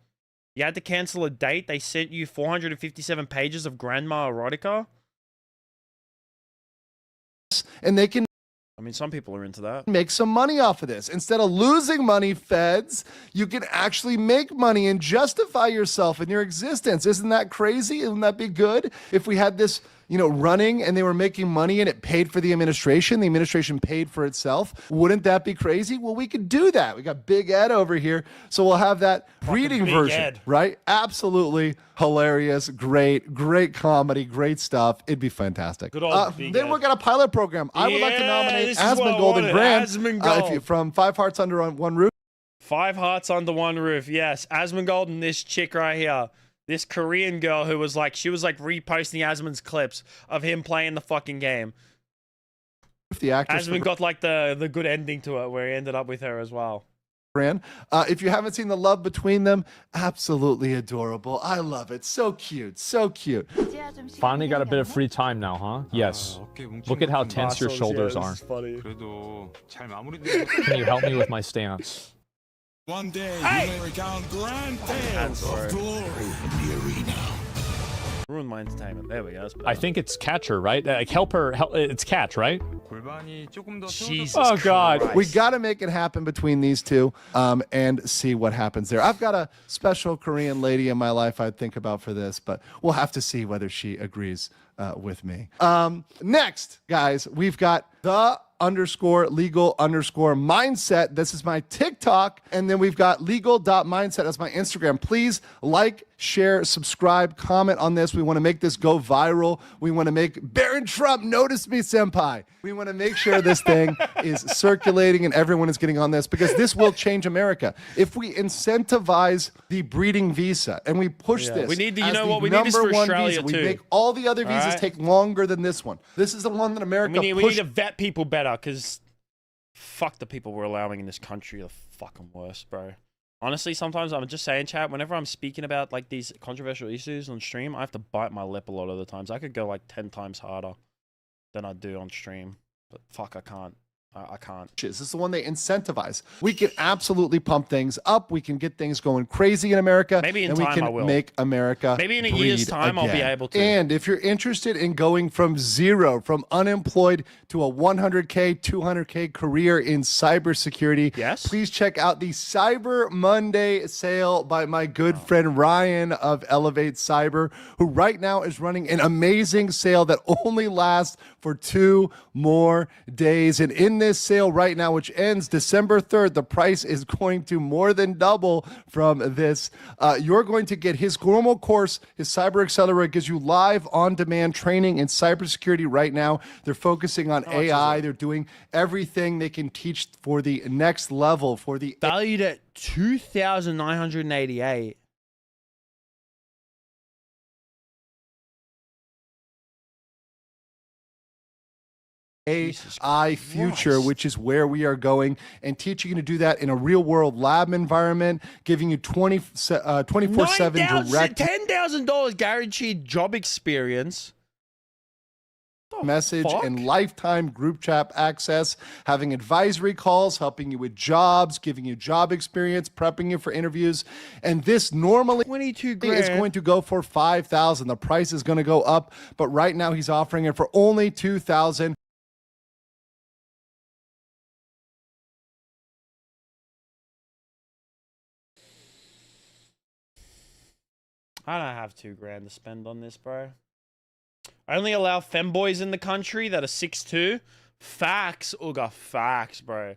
You had to cancel a date. They sent you 457 pages of grandma erotica. And they can... I mean, some people are into that. Make some money off of this. Instead of losing money, feds, you can actually make money and justify yourself and your existence. Isn't that crazy? Wouldn't that be good if we had this, running and they were making money and it paid for the administration paid for itself? Wouldn't that be crazy? Well, we could do that. We got Big Ed over here, so we'll have that reading version, right? Absolutely hilarious, great comedy, great stuff. It'd be fantastic. Good old Big then Ed. we've got a pilot program. I would like to nominate Asmongold and Grant from 5 Hearts Under One Roof. 5 Hearts Under One Roof, yes. Asmongold and this chick right here. This Korean girl who was like, she was like reposting Asmon's clips of him playing the fucking game. The actress Asmon got like the good ending to it where he ended up with her as well. brand. If you haven't seen the love between them, absolutely adorable. I love it. So cute. So cute. Finally got a bit of free time now, huh? Yes. Look at how tense your shoulders are. 그래도 잘 Can you help me with my stance? One day you may recount grand tales of glory in the arena. Ruin my entertainment. There we go. I think it's catcher, right? Like help her. It's catch, right? Jesus. Oh God. Christ. We got to make it happen between these two and see what happens there. I've got a special Korean lady in my life I'd think about for this, but we'll have to see whether she agrees with me. Next, guys, we've got the _legal_mindset. This is my TikTok. And then we've got legal.mindset as my Instagram. Please like, share, subscribe, comment on this. We want to make this go viral. We want to make Baron Trump notice me, senpai. We want to make sure this thing is circulating and everyone is getting on this because this will change America. If we incentivize the breeding visa and we push this, we need the, as you know the what, we need this for number one Australia visa, too. we make all the other visas right. take longer than this one. This is the one that America we need pushed. to vet people better because fuck the people we're allowing in this country are fucking worse, bro. Honestly, sometimes I'm just saying, chat, whenever I'm speaking about like these controversial issues on stream, I have to bite my lip a lot of the times. I could go like 10 times harder than I do on stream, but fuck, I can't. I can't. This is the one they incentivize. We can absolutely pump things up. We can get things going crazy in America. Maybe in and time we can I will. make America Maybe in a year's breed time I'll be again. able to. And if you're interested in going from zero, from unemployed to a 100K, 200K career in cybersecurity, yes, please check out the Cyber Monday sale by my good friend Ryan of Elevate Cyber, who right now is running an amazing sale that only lasts for 2 more days. And in this sale right now, which ends December 3rd, the price is going to more than double from this. You're going to get his normal course, his Cyber Accelerator gives you live on-demand training in cybersecurity right now. They're focusing on AI. They're doing everything they can teach for the next level, for the valued at 2,988. AI future, which is where we are going, and teaching you to do that in a real world lab environment, giving you 24/7 direct $10,000 guaranteed job experience. message and lifetime group chat access, having advisory calls, helping you with jobs, giving you job experience, prepping you for interviews. And this normally 22 is going to go for $5,000. The price is going to go up, but right now he's offering it for only $2,000. I don't have $2,000 to spend on this, bro. I only allow femboys in the country that are 6'2". Facts, Uga, facts, bro.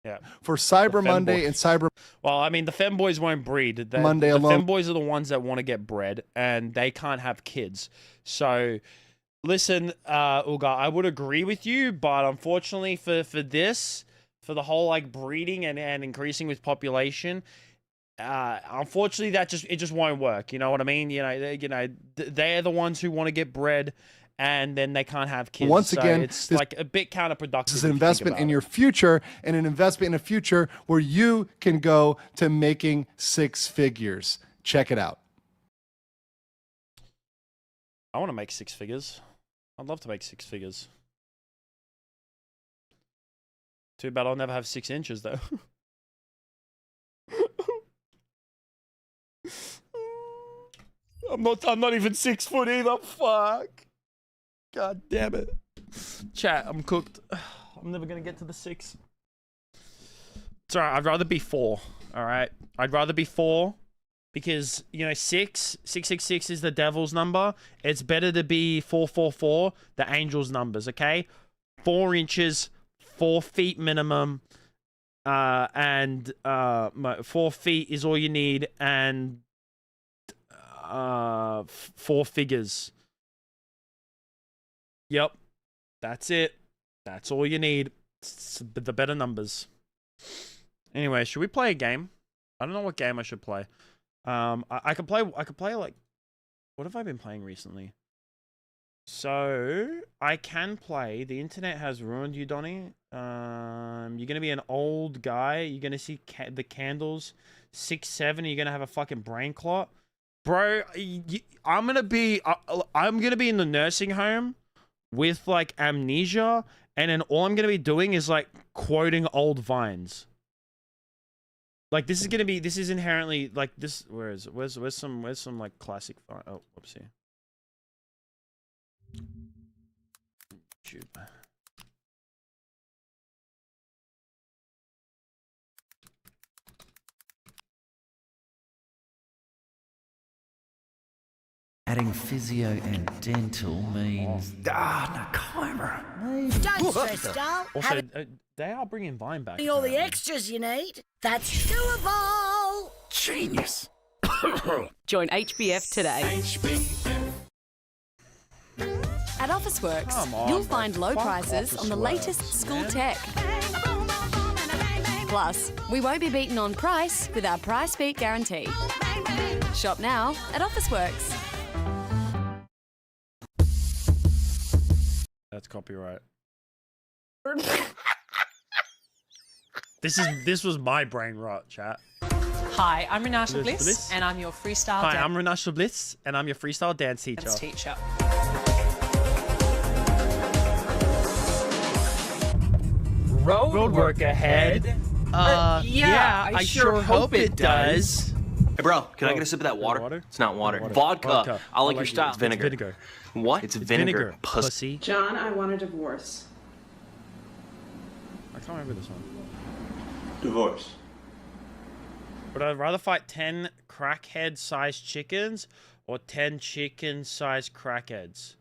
Yeah. For Cyber Monday and Cyber... Well, I mean, the femboys won't breed. Monday the alone. femboys are the ones that want to get bred, and they can't have kids. So, listen, Uga, I would agree with you, but unfortunately for this, for the whole, like, breeding and increasing with population... unfortunately that just won't work. You know what I mean? They're the ones who want to get bred and then they can't have kids. Once so again, it's like a bit counterproductive. This is an investment in your future and an investment in a future where you can go to making 6 figures. Check it out. I want to make 6 figures. I'd love to make 6 figures. Too bad I'll never have 6 inches though. I'm not even 6 foot either. Fuck. God damn it. Chat, I'm cooked. I'm never gonna get to the 6. It's alright, I'd rather be 4. Alright? I'd rather be 4 because, you know, 666 is the devil's number. It's better to be 444, the angel's numbers, okay? 4 inches, 4 feet minimum. And 4 feet is all you need, and 4 figures. Yep, that's it. That's all you need. It's the better numbers. Anyway, should we play a game? I don't know what game I should play. I could play like, what have I been playing recently? So I can play. The internet has ruined you, Donnie. You're gonna be an old guy. You're gonna see the candles 6, 7. You're gonna have a fucking brain clot, bro. I'm gonna be in the nursing home with like amnesia, and then all I'm gonna be doing is like quoting old vines. Like this is inherently like this. Where is it? Where's some like classic vine? Oh, whoopsie. YouTube. Adding physio and dental means Nakamura. Don't stress, doll. Also, they are bringing Vine back. All the extras you need. That's doable. Genius. Join HBF today. At Officeworks, you'll find low prices on the latest school tech. Plus, we won't be beaten on price with our price beat guarantee. Shop now at Officeworks. That's copyright. This was my brain rot, chat. Hi, I'm Renata Bliss, and I'm your freestyle Hi, I'm Renata Bliss, and I'm your freestyle dance teacher. Road work ahead. Yeah, I sure hope it does. Hey, bro, can I get a sip of that water? It's not water. Vodka. I like your style. It's vinegar. Vinegar. What? It's vinegar. Pussy. John, I want a divorce. I can't remember this one. Divorce. Would I rather fight 10 crackhead-sized chickens or 10 chicken-sized crackheads?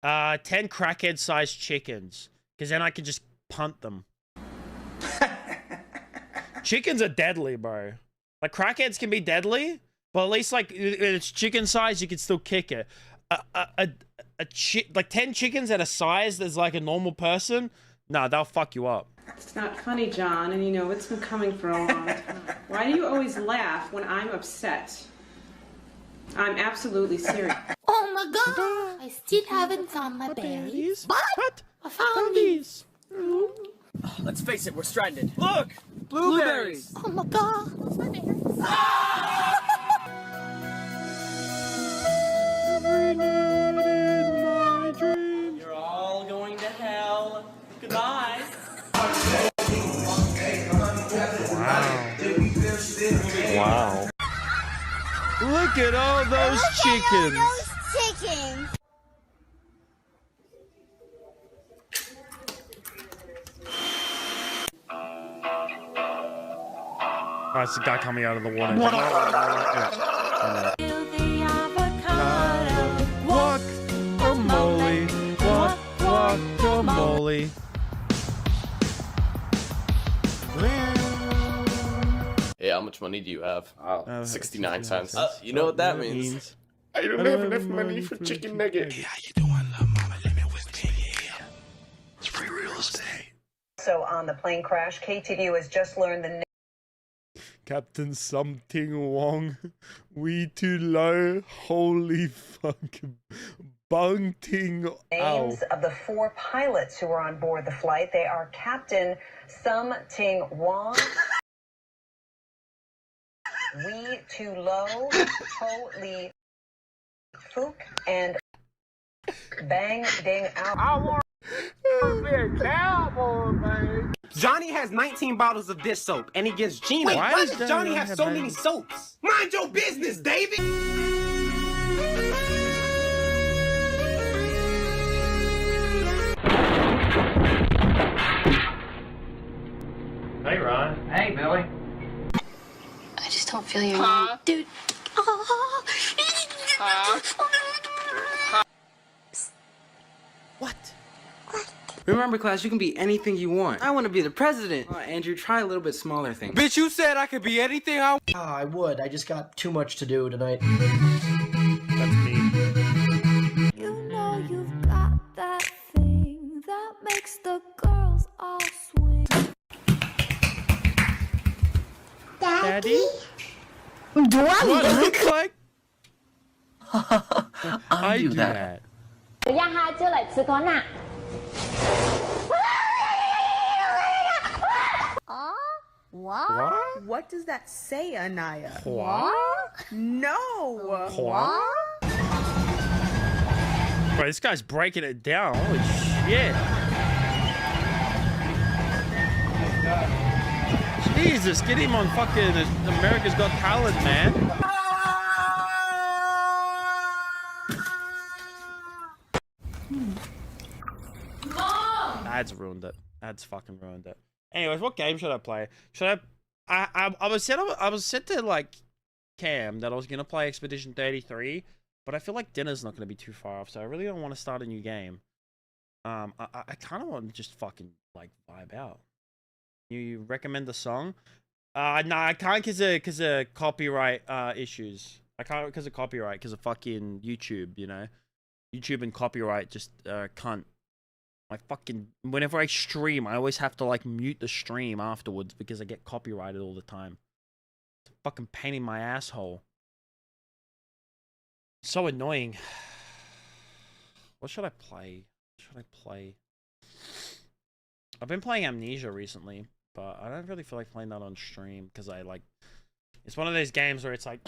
10 crackhead-sized chickens, because then I could just punt them. Chickens are deadly, bro. Like, crackheads can be deadly, but at least, like, if it's chicken size, you can still kick it. Like, 10 chickens at a size that's like a normal person, nah, they'll fuck you up. It's not funny, John, and you know it's been coming for a long time. Why do you always laugh when I'm upset? I'm absolutely serious. Oh my god! I still haven't found my berries. But I found these. Let's face it, we're stranded. Look! Blueberries! Oh my god! What's my berries? You're all going to hell. Goodbye. Wow. Look at all those chickens. Chickens. Oh, it's the guy coming out of the water. Guacamole. Guacamole. Hey, how much money do you have? 69 cents. You know what that means? I don't have enough money for chicken nugget. Hey, how you doing, little mama? Let me with me. Yeah. It's free real estate. So on the plane crash, KTVU has just learned the name. Captain something wrong. We too low. Holy fuck. Bunting. Names of the 4 pilots who were on board the flight. They are Captain Sum Ting Wong, Wee Too Low, Ho Lee Fook, and Bang Ding Out. I want to be a cowboy, man. Johnny has 19 bottles of dish soap, and he gets Gina. Wait, why does Johnny have so many soaps? Mind your business, David! Hey, Ron. Hey, Billy. I just don't feel your name. Dude. What? Remember, class, you can be anything you want. I want to be the president. Andrew, try a little bit smaller things. Bitch, you said I could be anything I want. I would. I just got too much to do tonight. That's me. You know you've got that thing that makes the girls all swing. Daddy? Do I look like? I do that. 让他就来吃口奶。 What? What does that say, Anaya? What? No. What? Bro, this guy's breaking it down. Holy shit. Jesus, get him on fucking America's Got Talent, man. Mom! Ads ruined it. Ads fucking ruined it. Anyways, what game should I play? Should I was set to like Cam that I was gonna play Expedition 33, but I feel like dinner's not gonna be too far off, so I really don't want to start a new game. I kind of want to just fucking like vibe out. You recommend the song? No, I can't cause of copyright issues. I can't because of copyright, because of fucking YouTube. You know, YouTube and copyright just cunt. I fucking, whenever I stream, I always have to like mute the stream afterwards because I get copyrighted all the time. It's a fucking pain in my asshole. So annoying. What should I play? What should I play? I've been playing Amnesia recently, but I don't really feel like playing that on stream because I like, it's one of those games where it's like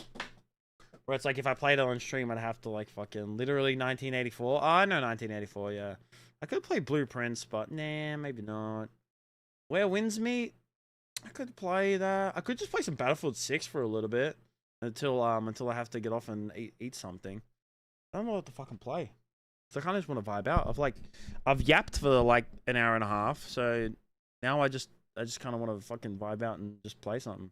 if I played it on stream, I'd have to like fucking literally 1984. Oh, I know 1984, yeah. I could play Blueprints, but nah, maybe not. Where Winds Meet? I could play that. I could just play some Battlefield 6 for a little bit until I have to get off and eat something. I don't know what to fucking play. So I kind of just want to vibe out. I've yapped for like an hour and a half, so now I just kind of want to fucking vibe out and just play something.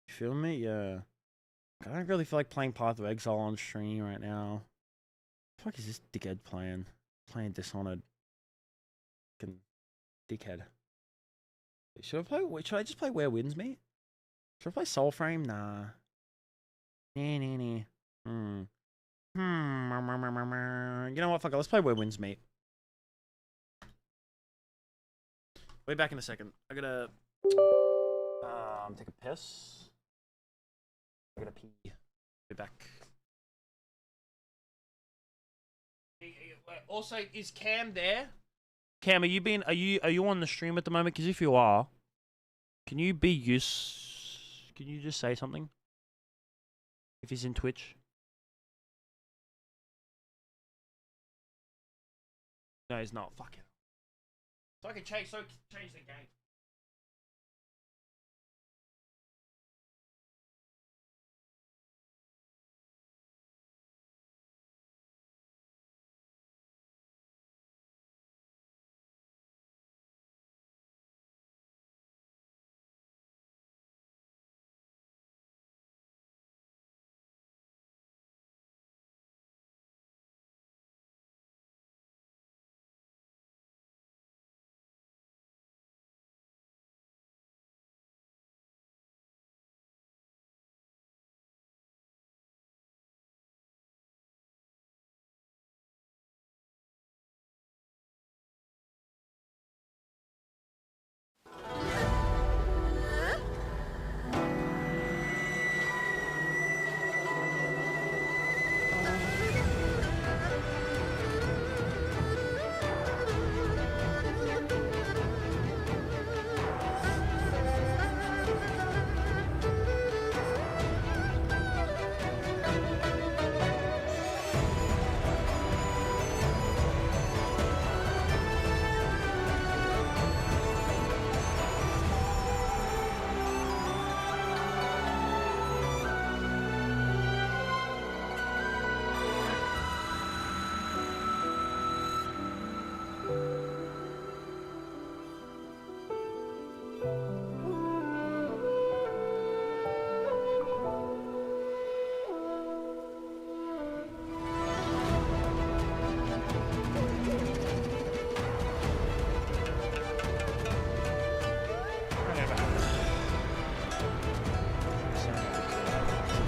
Feel me? Yeah. I don't really feel like playing Path of Exile on stream right now. What the fuck is this dickhead playing? Playing Dishonored. Fucking dickhead. Should I just play Where Winds Meet? Should I play Soulframe? Nah. You know what? Fuck it. Let's play Where Winds Meet. We'll be back in a second. I gotta take a piss. I gotta pee. Be back. Also, is Cam there? Cam, are you on the stream at the moment? Because if you are, can you just say something? If he's in Twitch. No, he's not. Fuck it. So I can change the game.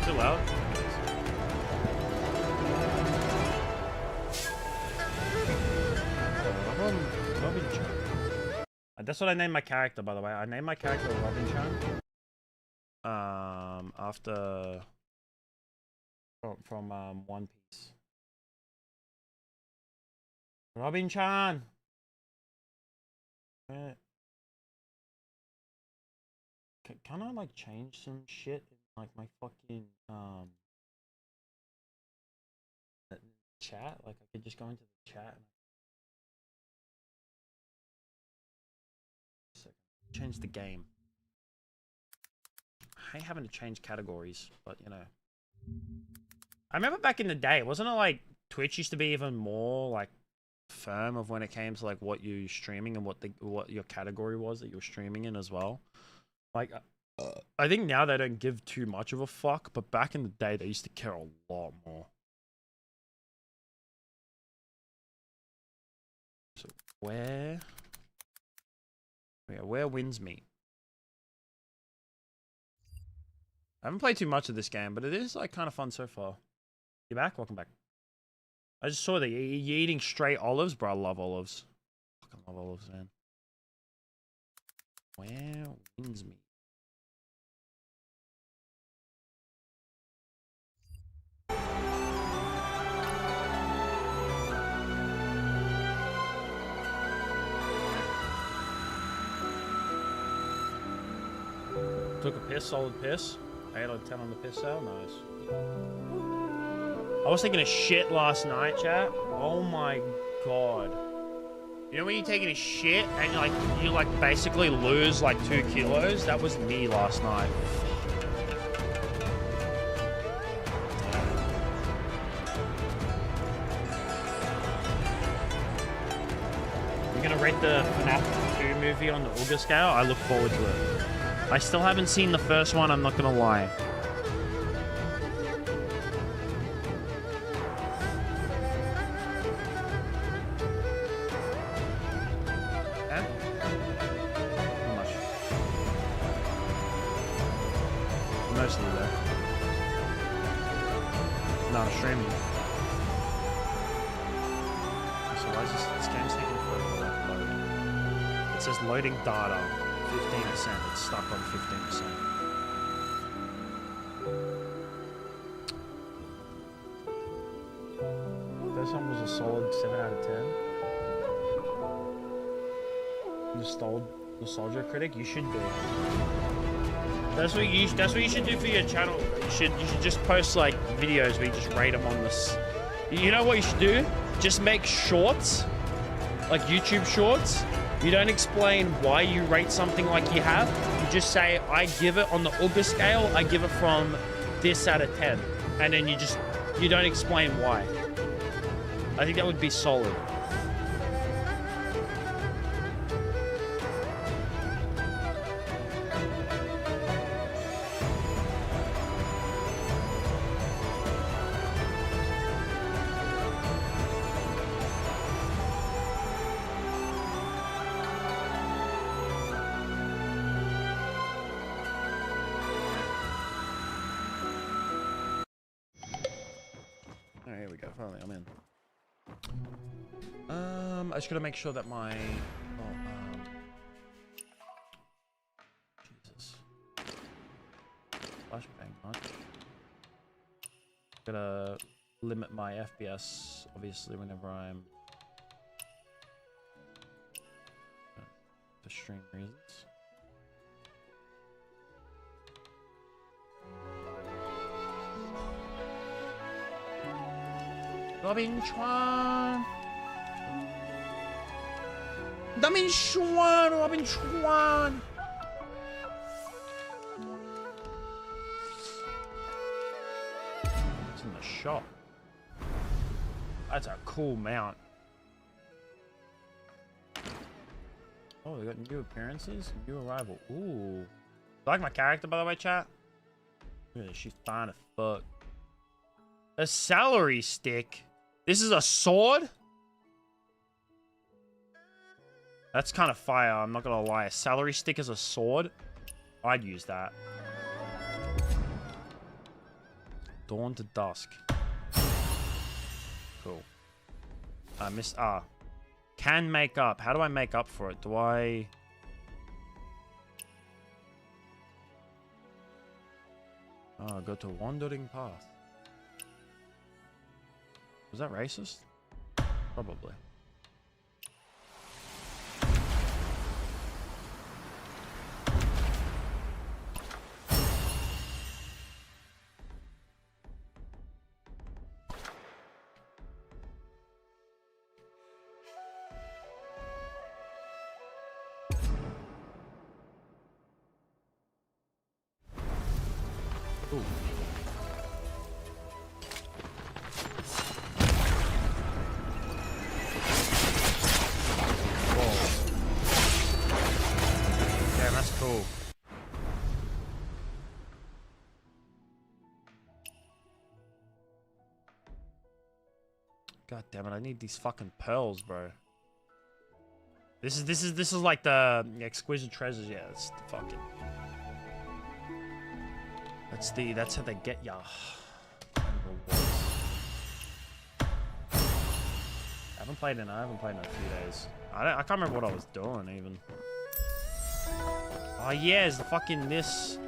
Too loud? That's what I named my character, by the way. I named my character Robin-chan. After from One Piece. Robin-chan. Can I like change some shit in like my fucking chat? Like I could just go into the chat and change the game. I hate having to change categories, but you know. I remember back in the day, wasn't it like Twitch used to be even more like firm of when it came to like what you're streaming and what your category was that you're streaming in as well? Like I think now they don't give too much of a fuck, but back in the day they used to care a lot more. So where wins me? I haven't played too much of this game, but it is like kind of fun so far. You back? Welcome back. I just saw that you're eating straight olives, bro. I love olives. Fucking love olives, man. Where wins me? Took a piss, solid piss. 8 out of 10 on the piss sale, nice. I was taking a shit last night, chat. Oh my god. You know when you're taking a shit and you like basically lose like 2 kilos? That was me last night. You're gonna rate the FNAF 2 movie on the Augur scale? I look forward to it. I still haven't seen the first one, I'm not gonna lie. Okay. How much? Mostly there. No, I'm streaming. So why is this game's taking forever to load? It says loading data. 15%. It's stuck on 15%. First one was a solid 7 out of 10. Nostalgia critic. You should do. That's what you should do for your channel. You should just post like videos where you just rate them on this. You know what you should do? Just make shorts, like YouTube shorts. You don't explain why you rate something like you have. You just say, I give it on the Augur scale, I give it from this out of 10. And then you don't explain why. I think that would be solid. Finally, I'm in. I just gotta make sure that my Jesus. Flashbang much. Gotta limit my FPS obviously whenever I'm for stream reasons. Robin-chan! Robin-chan! It's in the shop. That's a cool mount. Oh, they got new appearances? New arrival. Ooh. You like my character, by the way, chat? Really, she's fine as fuck. A celery stick? This is a sword? That's kind of fire, I'm not gonna lie. A celery stick is a sword? I'd use that. Dawn to dusk. Cool. I missed... can make up. How do I make up for it? Do I... Oh, go to wandering path. Was that racist? Probably. Ooh. Damn, that's cool. God damn it! I need these fucking pearls, bro. This is like the exquisite treasures. Yeah, it's the fucking. That's how they get ya. I haven't played in a few days. I can't remember what I was doing even. Oh yeah, it's the fucking this.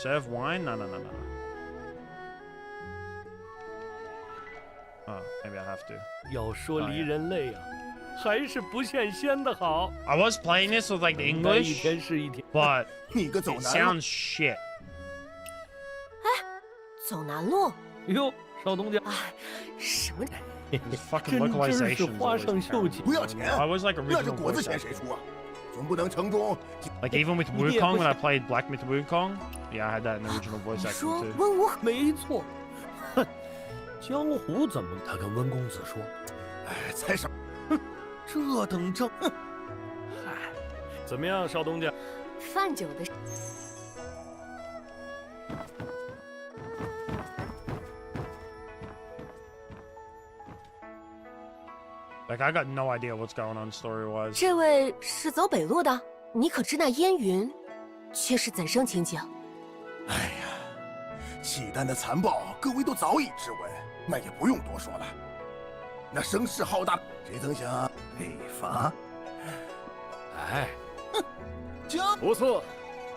Serve wine? No. Oh, maybe I have to. I was playing this with like the English, but it sounds shit. 走南路。哟，少东家。什么？ This fucking localization. I was like original voice acting. Like even with Wukong when I played Black Myth Wukong, yeah, I had that in the original voice acting too. 温我。没错。哼，江湖怎么？他跟温公子说，哎，才什？哼，这等着。哼，嗨，怎么样，少东家？饭酒的。 Like I got no idea what's going on story-wise. 这位是走北路的，你可知那烟云，却是怎生情景？哎呀，契丹的残暴，各位都早已知闻，那也不用多说了。那声势浩大，谁曾想北伐？哎，哼，将不错，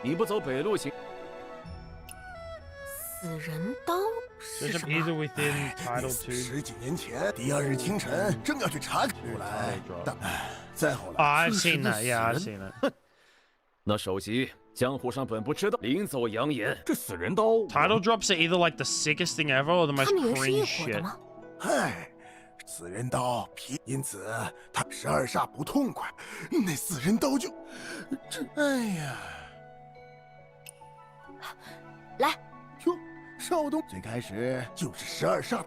你不走北路行。死人刀是什么？Either within title two. 十几年前，第二日清晨，正要去查看，后来，再后来。 I've seen that. Yeah, I've seen it. 那首席，江湖上本不知道，临走扬言，这死人刀。Title drops are either like the sickest thing ever or the most cringe shit. 嗨，死人刀皮，因此他12煞不痛快，那死人刀就，哎呀，来。 少东最开始就是12煞，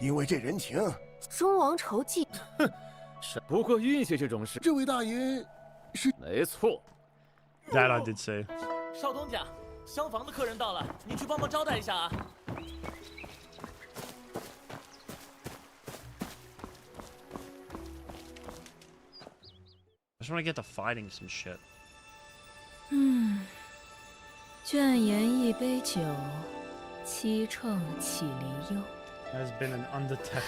因为这人情。忠王仇记，哼，是不过运气这种事。这位大爷是没错。That I did say. 少东家，厢房的客人到了，你去帮忙招待一下啊。I just want to get to fighting some shit. 倦言一杯酒。 凄怆起离忧 Has been an undertale.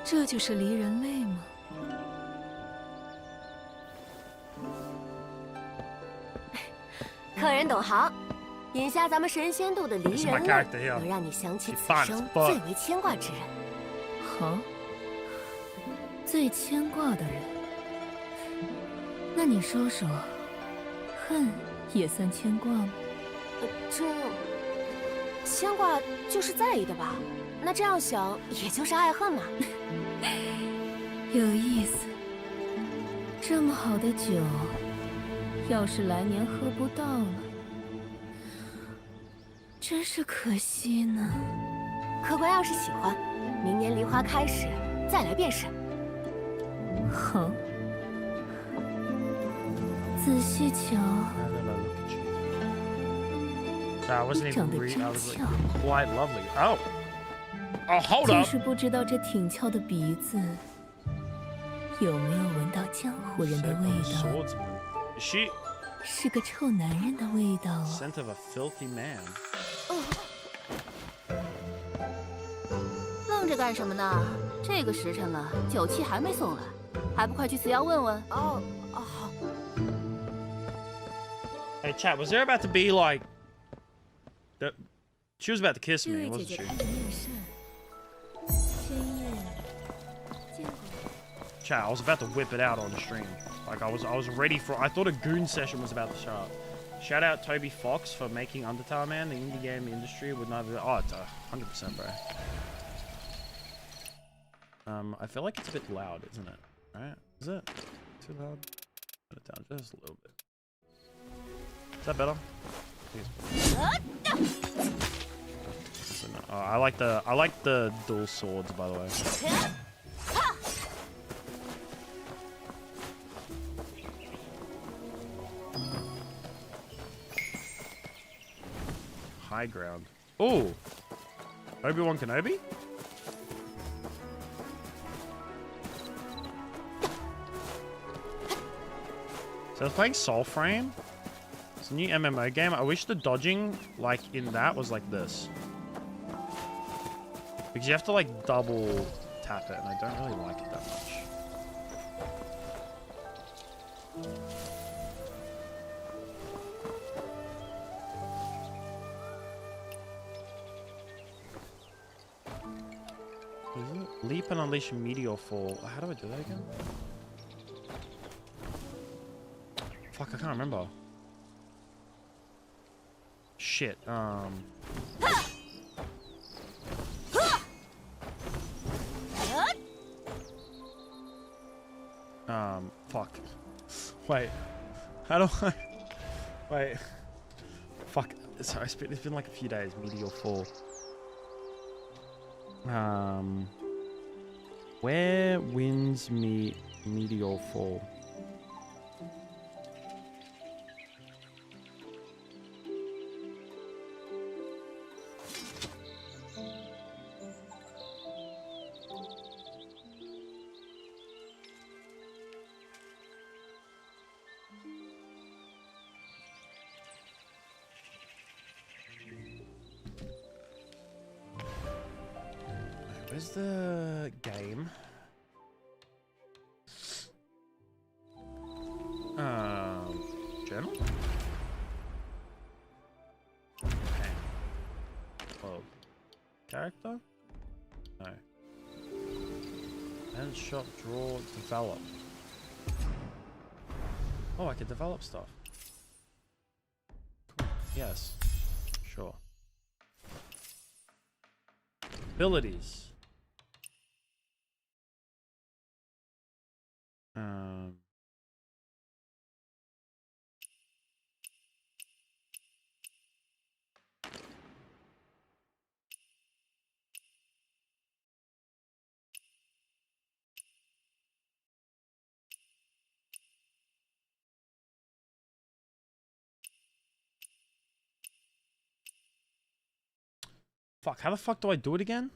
这就是离人泪吗？客人懂行，饮下咱们神仙渡的离人泪，能让你想起此生最为牵挂之人。好，最牵挂的人，那你说说，恨也算牵挂吗？这。 牵挂就是在意的吧？那这样想，也就是爱恨嘛。有意思。这么好的酒，要是来年喝不到了，真是可惜呢。客官要是喜欢，明年梨花开时再来便是。好，仔细瞧。 I wasn't even reading. I was like, quite lovely. Oh, hold up. 就是不知道这挺翘的鼻子有没有闻到江湖人的味道？ She 是个臭男人的味道啊 ！Scent of a filthy man. 愣着干什么呢？这个时辰了，酒器还没送来，还不快去祠窑问问？哦，好。Hey, chat, was there about to be like... She was about to kiss me, wasn't she? Chat, I was about to whip it out on the stream. Like, I was ready for... I thought a goon session was about to start. Shout out Toby Fox for making Undertale, man. The indie game industry would not have... Oh, it's 100%, bro. I feel like it's a bit loud, isn't it? Right? Is it? Too loud? Turn it down just a little bit. Is that better? Oh, I like the dual swords, by the way. High ground. Oh, Obi-Wan Kenobi. So I was playing Soulframe. It's a new MMO game. I wish the dodging, like, in that was like this. Because you have to, like, double tap it, and I don't really like it that much. Is it? Leap and unleash meteor fall. How do I do that again? Fuck, I can't remember. Shit, fuck. Wait. How do I... Wait. Fuck. Sorry, it's been like a few days. Meteor fall. Where winds meet meteor fall? Where's the game? Journal? Okay. Well, character? No. And shop, draw, develop. Oh, I could develop stuff. Cool. Yes. Sure. Abilities. Fuck, how the fuck do I do it again?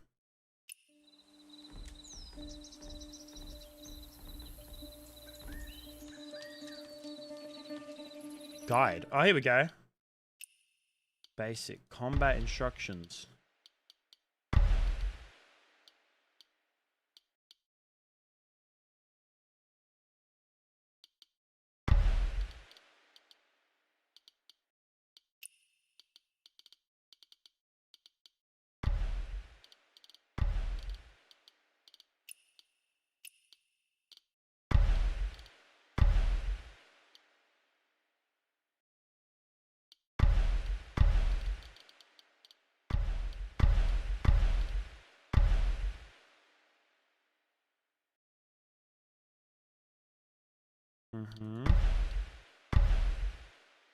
Guide. Oh, here we go. Basic combat instructions.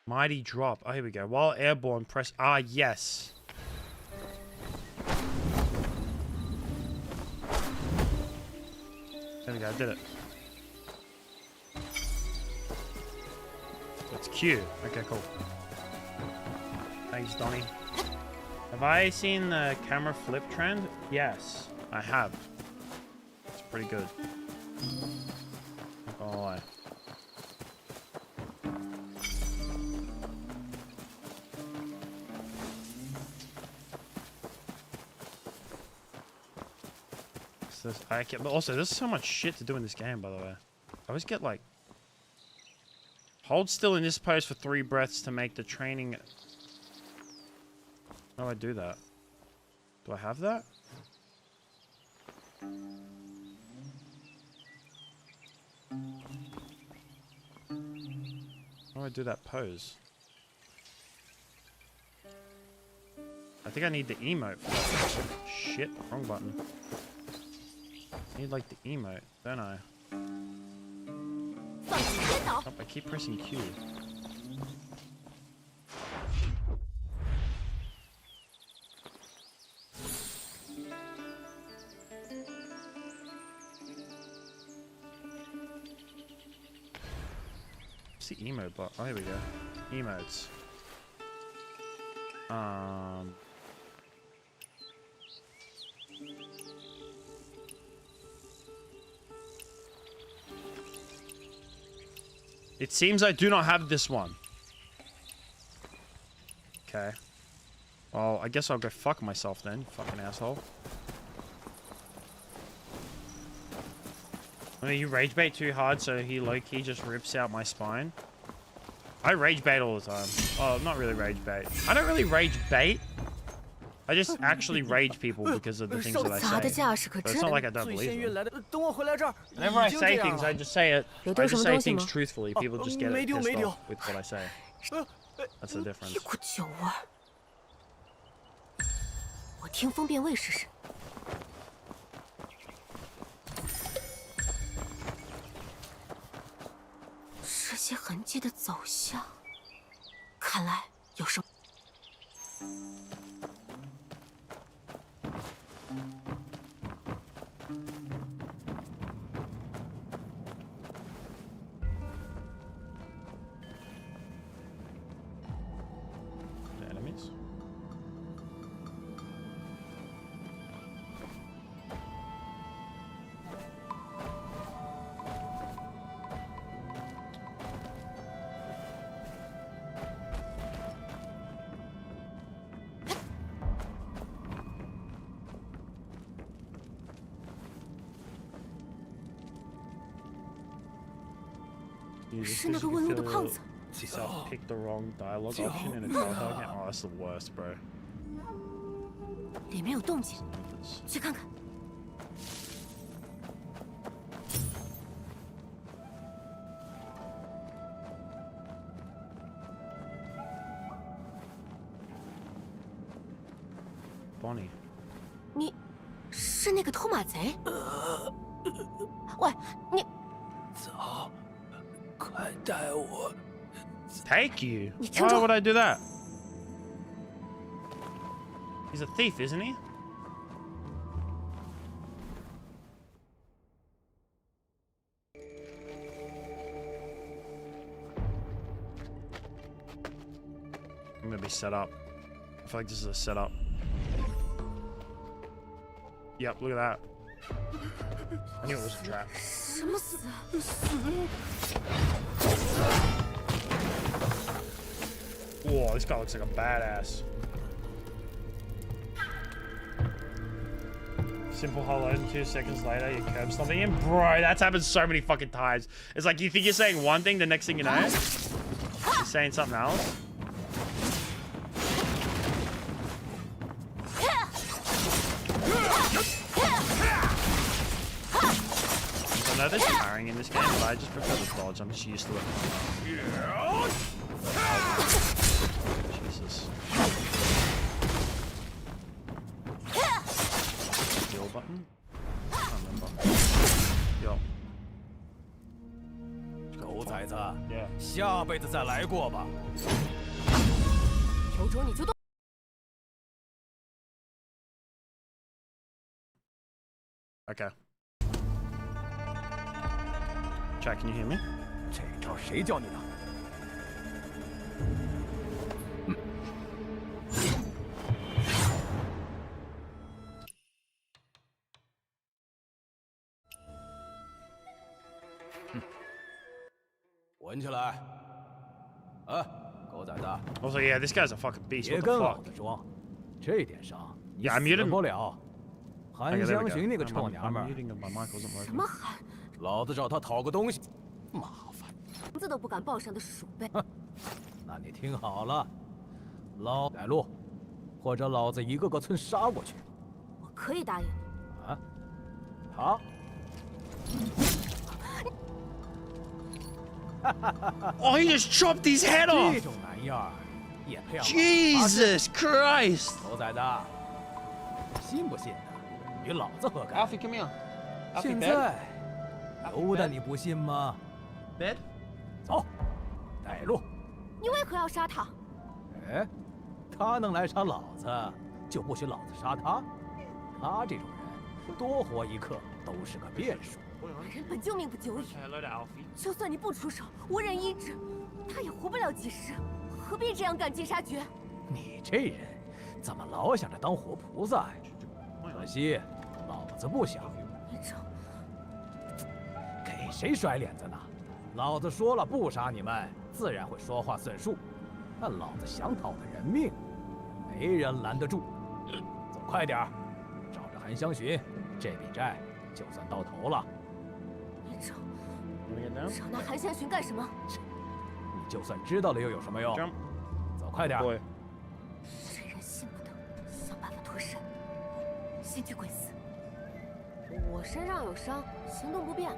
Mighty drop. Oh, here we go. While airborne, press R. Yes. There we go. I did it. That's Q. Okay, cool. Thanks, Donnie. Have I seen the camera flip trend? Yes, I have. It's pretty good. Not gonna lie. But also, there's so much shit to do in this game, by the way. I always get, like... Hold still in this pose for 3 breaths to make the training... How do I do that? Do I have that? How do I do that pose? I think I need the emote for that. Shit, wrong button. I need like the emote, don't I? Oh, I keep pressing Q. What's the emote bot? Oh, here we go. Emotes. It seems I do not have this one. Okay. Well, I guess I'll go fuck myself then, you fucking asshole. I mean, you rage bait too hard, so he low-key just rips out my spine. I rage bait all the time. Oh, not really rage bait. I don't really rage bait. I just actually rage people because of the things that I say. So it's not like I don't believe them. Whenever I say things, I just say it. I just say things truthfully. People just get it pissed off with what I say. That's the difference. 我听风辨位试试。这些痕迹的走向，看来有什么。 是那个问路的胖子。 Pick the wrong dialogue option in a dialogue game. Oh, that's the worst, bro. 里面有动静，去看看。Bonnie， 你是那个偷马贼？喂，你走。 快带我 Take you? Why would I do that? He's a thief, isn't he? I'm gonna be set up. I feel like this is a setup. Yep, look at that. I knew it was a trap. 什么死？ Whoa, this guy looks like a badass. Simple hello, and 2 seconds later, you curb stomping him. Bro, that's happened so many fucking times. It's like you think you're saying one thing, the next thing you know, you're saying something else. I know there's parrying in this game, but I just prefer the dodge. I'm just used to it. Jesus. Kill button? I can't remember. Yo. 狗崽子， Yeah. 下辈子再来过吧。有种你就动。 Okay. Jack, can you hear me? 这招谁教你的？闻起来。狗崽子。 Also, yeah, this guy's a fucking beast. 别 What 跟 the 老 fuck? 子装，这点伤你 Yeah, I muted 死 him. 不了。 韩 Okay, there we 香 go. 寻那个 I'm 臭娘们儿， muting him. My mic wasn't 什 working. 么喊？老子找他讨个东西，麻烦。字都不敢报上的鼠辈。那你听好了，老带路，或者老子一个个村杀过去。我可以答应你。啊？好。Oh, he just chopped his head off. 这种玩意儿也配要 Jesus Christ. 狗崽子，信不信的，与老子何干 ？Alfie, come here. 现在由得你不信吗 ？Bed. 走，带路。你为何要杀他？哎，他能来杀老子，就不许老子杀他？他这种人，多活一刻都是个变数。人本就命不久矣。就算你不出手，我忍医治，他也活不了几时，何必这样赶尽杀绝？你这人怎么老想着当活菩萨呀？可惜老子不想。你这给谁甩脸子呢？老子说了不杀你们，自然会说话算数。但老子想讨的人命，没人拦得住。走快点儿，照着韩香寻，这笔债就算到头了。你找那韩香寻干什么？你就算知道了又有什么用？走快点儿！谁人信不得，想办法脱身，先去跪死。我身上有伤，行动不便，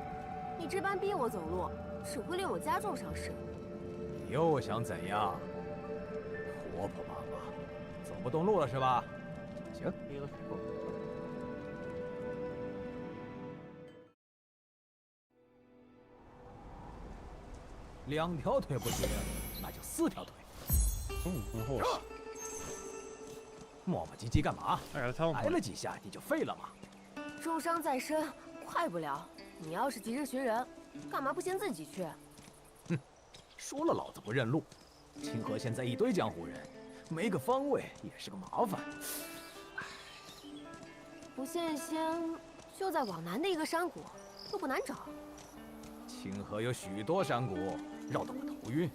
你这般逼我走路，只会令我加重伤势。你又想怎样？婆婆妈妈，走不动路了是吧？行。2条腿不行，那就4条腿。磨磨唧唧干嘛？来了几下你就废了吗？重伤在身，快不了。你要是急着寻人，干嘛不先自己去？哼，说了老子不认路。清河现在一堆江湖人，没个方位也是个麻烦。不现仙，就在往南的一个山谷，又不难找。清河有许多山谷，绕得我头晕。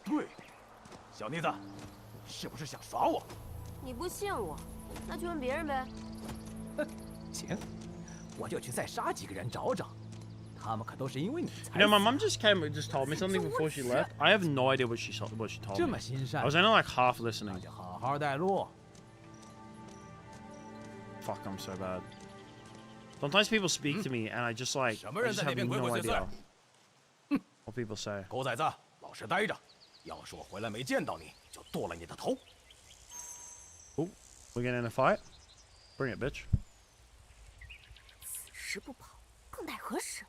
对，小妮子，是不是想耍我？你不信我，那去问别人呗。行，我就去再杀几个人找找。他们可都是因为你才。You know, my mum just told me something before she left. I have no idea what she told me. 这么心善， I was only like half listening. 那就好好带路。Fuck, I'm so bad. Sometimes people speak to me and I just like I just have no idea what people say. 狗崽子，老实待着。要是我回来没见到你，就剁了你的头。Oh, we're getting in a fight? Bring it, bitch. 此时不跑，更待何时？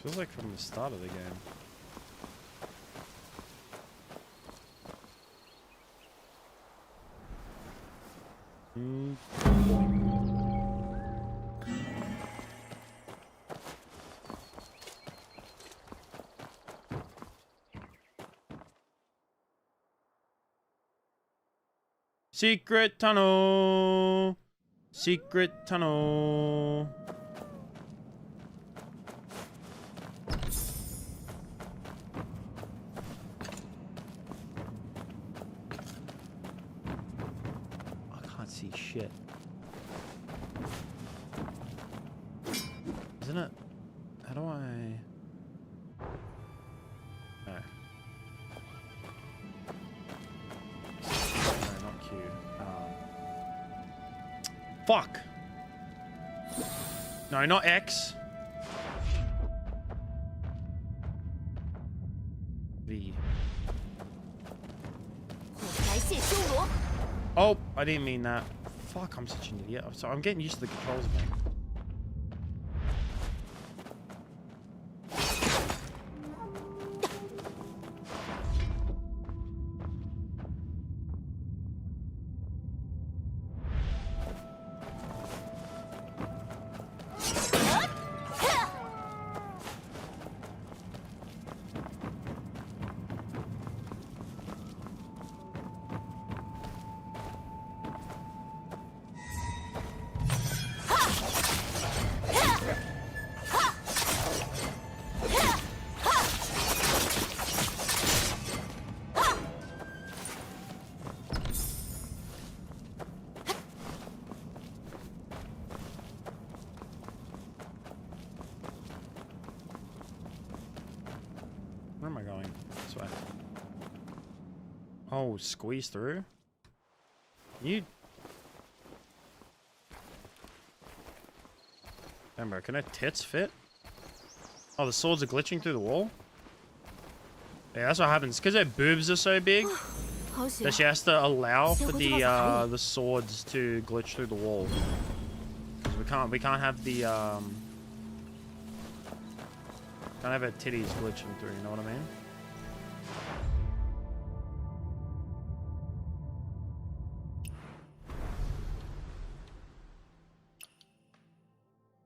Feels like from the start of the game. Secret tunnel! Secret tunnel! See shit. Isn't it? How do I? No. No, not Q. Fuck. No, not X. V. Oh, I didn't mean that. Fuck, I'm such an idiot. I'm sorry, I'm getting used to the controls, man. Where am I going? This way. Oh, squeeze through? You... Damn, bro, can her tits fit? Oh, the swords are glitching through the wall? Yeah, that's what happens. Because her boobs are so big that she has to allow for the swords to glitch through the wall. Because we can't have the can't have her titties glitching through, you know what I mean?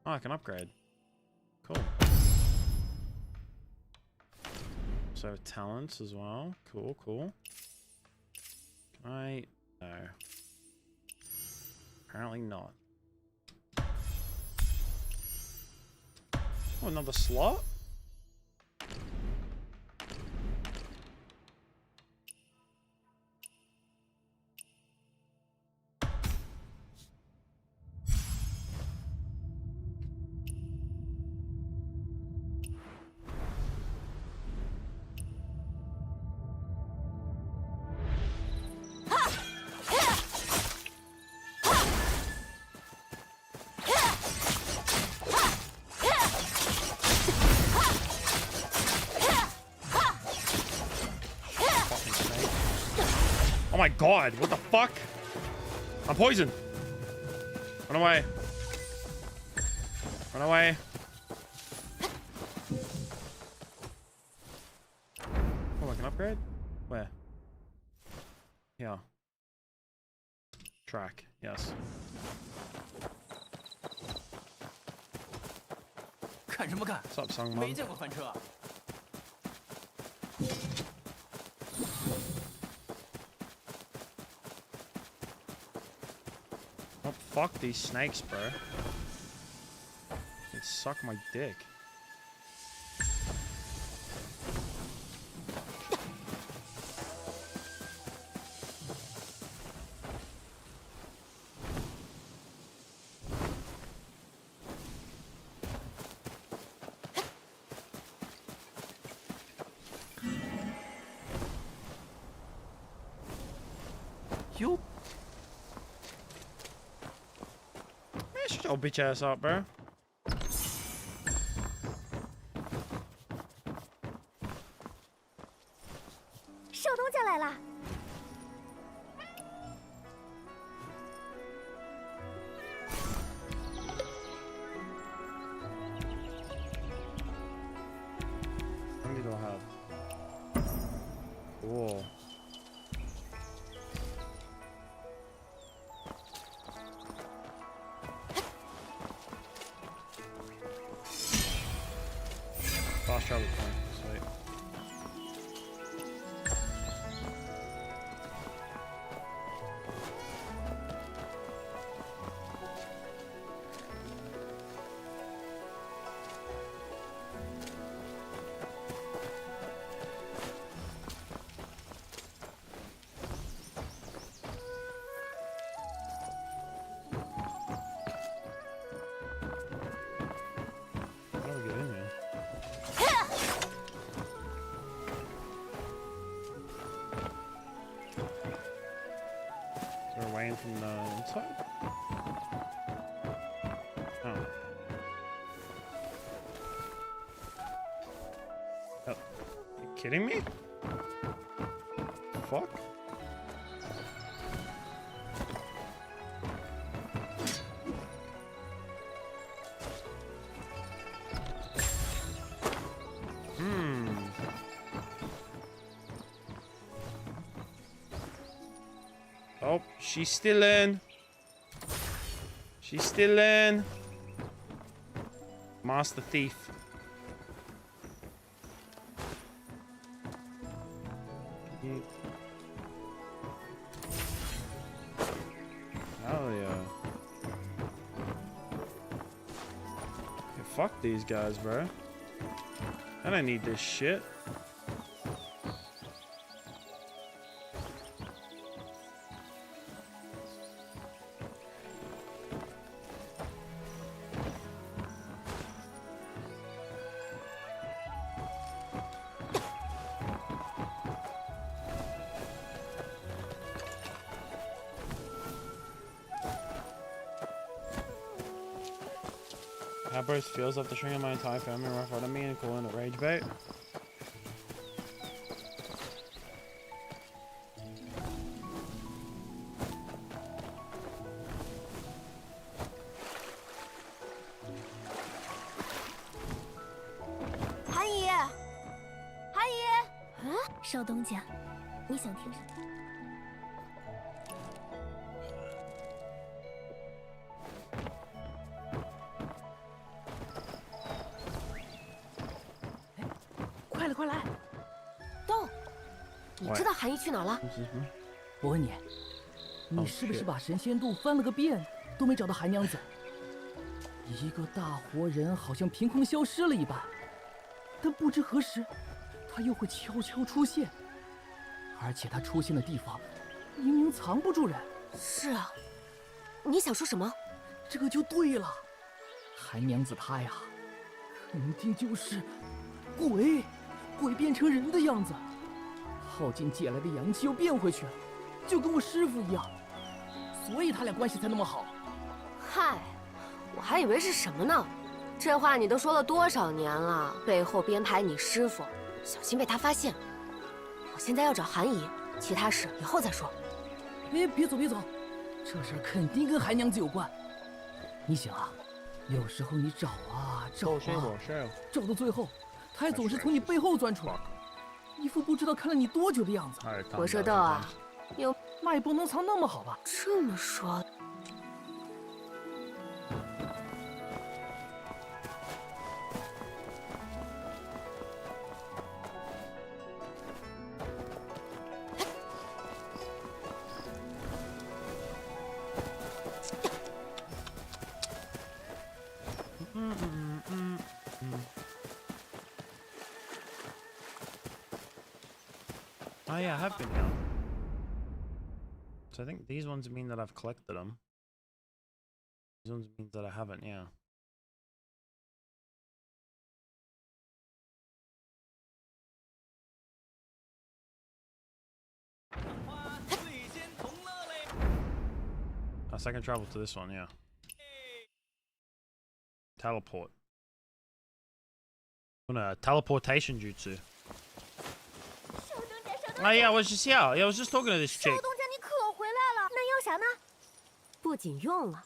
Oh, I can upgrade. Cool. So talents as well. Cool, cool. Can I? No. Apparently not. Oh, another slot? Oh my god, what the fuck? I'm poisoned. Run away. Run away. Oh, I can upgrade? Where? Yeah. Track, yes. 看什么看？ What's up, Song 没 Mom? 见过翻车。 Oh, fuck these snakes, bro. They suck my dick. You. Shut your bitch ass up, bro. How many do I have? Cool. Fast travel point, sweet. How do I get in here? Is there a way in from the inside? Oh. Oh. You kidding me? Fuck? Oh, she's still in. She's still in. Master Thief. Hell yeah. Yeah, fuck these guys, bro. I don't need this shit. How Bruce feels after stringing my entire family right in front of me and calling it rage bait.韩姨，韩姨，啊，少东家，你想听什么？ 快来快来！豆，你知道韩姨去哪儿了？我问你，你是不是把神仙渡翻了个遍，都没找到韩娘子？一个大活人好像凭空消失了一般，但不知何时，他又会悄悄出现，而且他出现的地方，明明藏不住人。是啊，你想说什么？这个就对了，韩娘子她呀，肯定就是鬼。 鬼变成人的样子，耗尽借来的阳气又变回去了，就跟我师傅一样，所以他俩关系才那么好。嗨，我还以为是什么呢？这话你都说了多少年了？背后编排你师傅，小心被他发现。我现在要找韩姨，其他事以后再说。别走，这事儿肯定跟韩娘子有关。你想啊，有时候你找啊，找到最后。 他还总是从你背后钻出来，一副不知道看了你多久的样子。我说豆啊，那也不能藏那么好吧？这么说，Oh yeah, I have been here. So I think these ones mean that I've collected them. These ones means that I haven't, yeah. A second travel to this one, yeah. Teleport. Teleportation jutsu. Oh yeah, I was just yeah, I was just talking to this chick. 少东家，你可回来了，那要啥呢？不仅用了，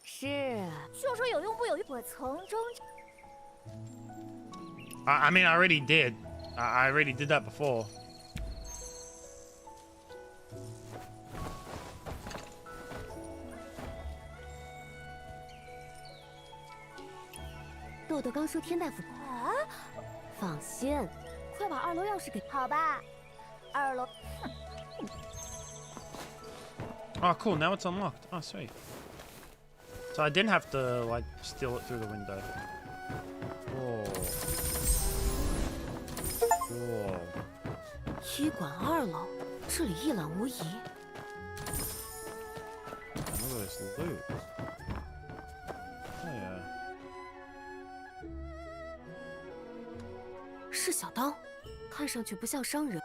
是啊，就说有用不有用，我从中。I mean, I already did. I already did that before. 豆豆刚说天大福啊，放心。 快把2楼钥匙给好吧，2楼。Oh, cool! Now it's unlocked. Oh, sweet. So I didn't have to like steal it through the window. Whoa. Whoa. 医馆2楼，这里一览无遗。Look at this loot. Oh yeah. 是小刀。 看上去不像商人。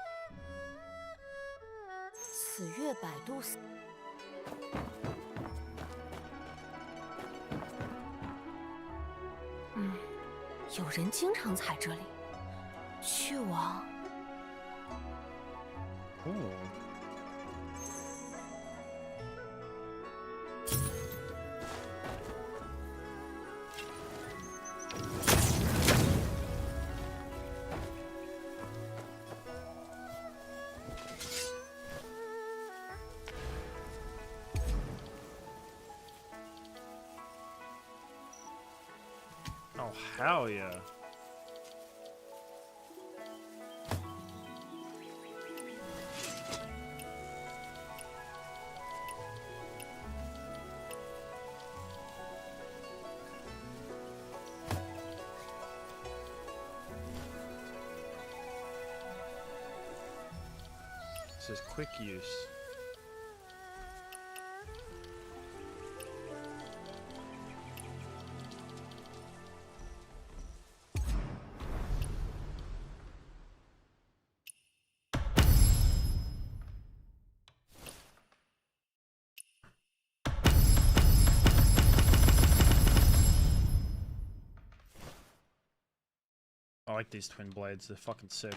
此月百度死。有人经常踩这里。去往。Oh, hell yeah. This is quick use. like these twin blades. They're fucking sick.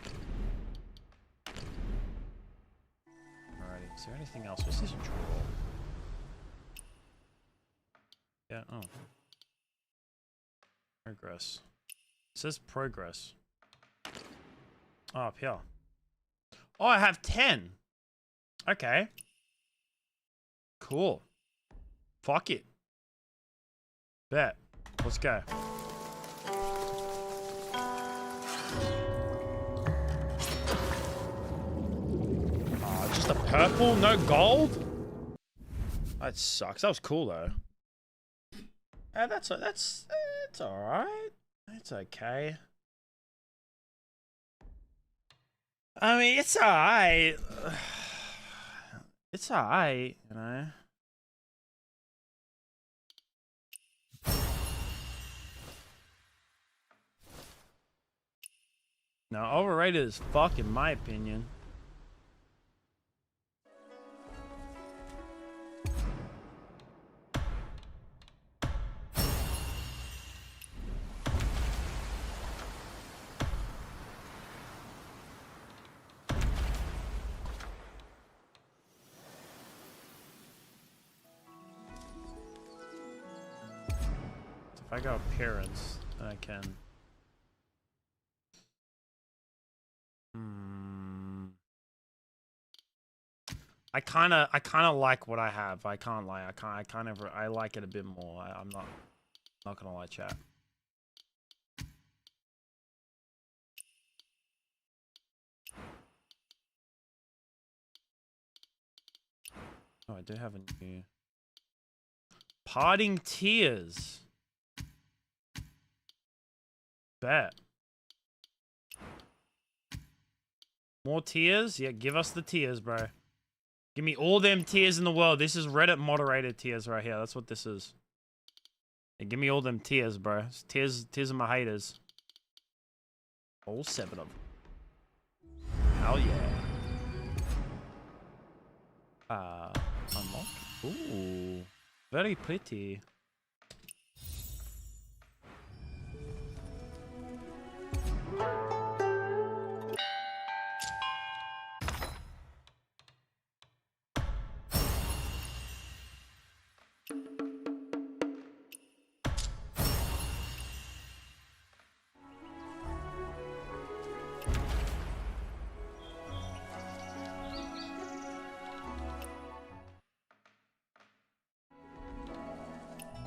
Alrighty. Is there anything else? What's this drawer? Yeah. Oh. Progress. It says progress. Oh, up here. Oh, I have 10. Okay. Cool. Fuck it. Bet. Let's go. Oh, just a purple, no gold? That sucks. That was cool though. That's alright. It's okay. I mean, it's alright. It's alright, you know. Now, overrated as fuck, in my opinion. If I go appearance, then I can. I kind of like what I have. I can't lie. I like it a bit more. I'm not gonna lie, chat. Oh, I do have a new Parting Tears. Bet. More tears? Yeah, give us the tears, bro. Give me all them tears in the world. This is Reddit moderated tears right here. That's what this is. Yeah, give me all them tears, bro. It's tears of my haters. All 7 of them. Hell yeah. Unlock. Ooh. Very pretty.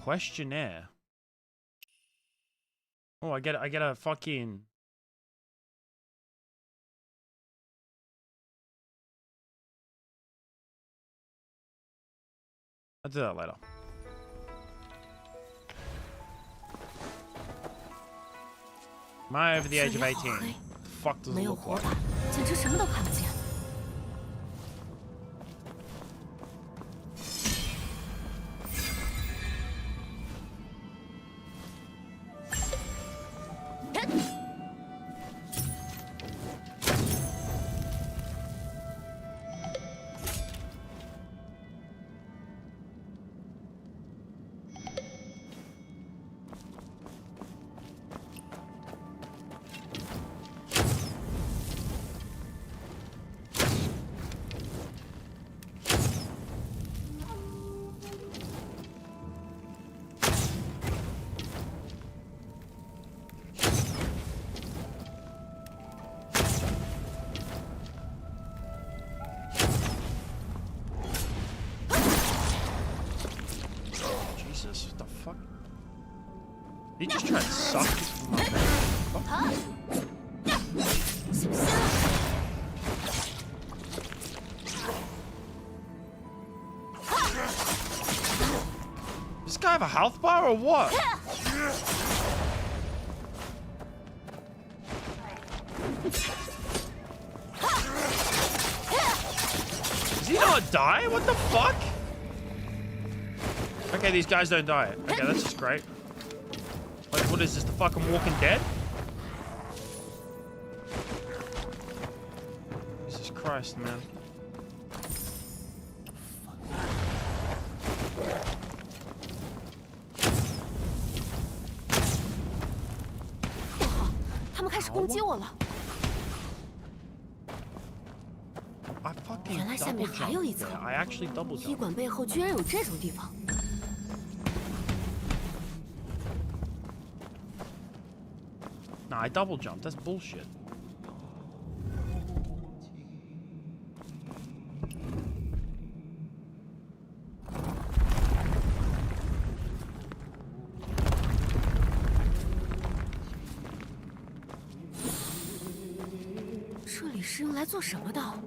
Questionnaire. Oh, I get a fucking. I'll do that later. Am I over the age of 18? What the fuck does it look like? What the fuck? He just tried to suck my This guy have a health bar or what? Does he not die? What the fuck? Okay, these guys don't die. Okay, that's just great. Like, what is this, the fucking Walking Dead? Jesus Christ, man. 他们开始攻击我了。 I fucking 原来下面还有一层。 I actually double jumped. 踢馆背后居然有这种地方。 Nah, I double jumped. That's bullshit. “这里是用来做什么的？凉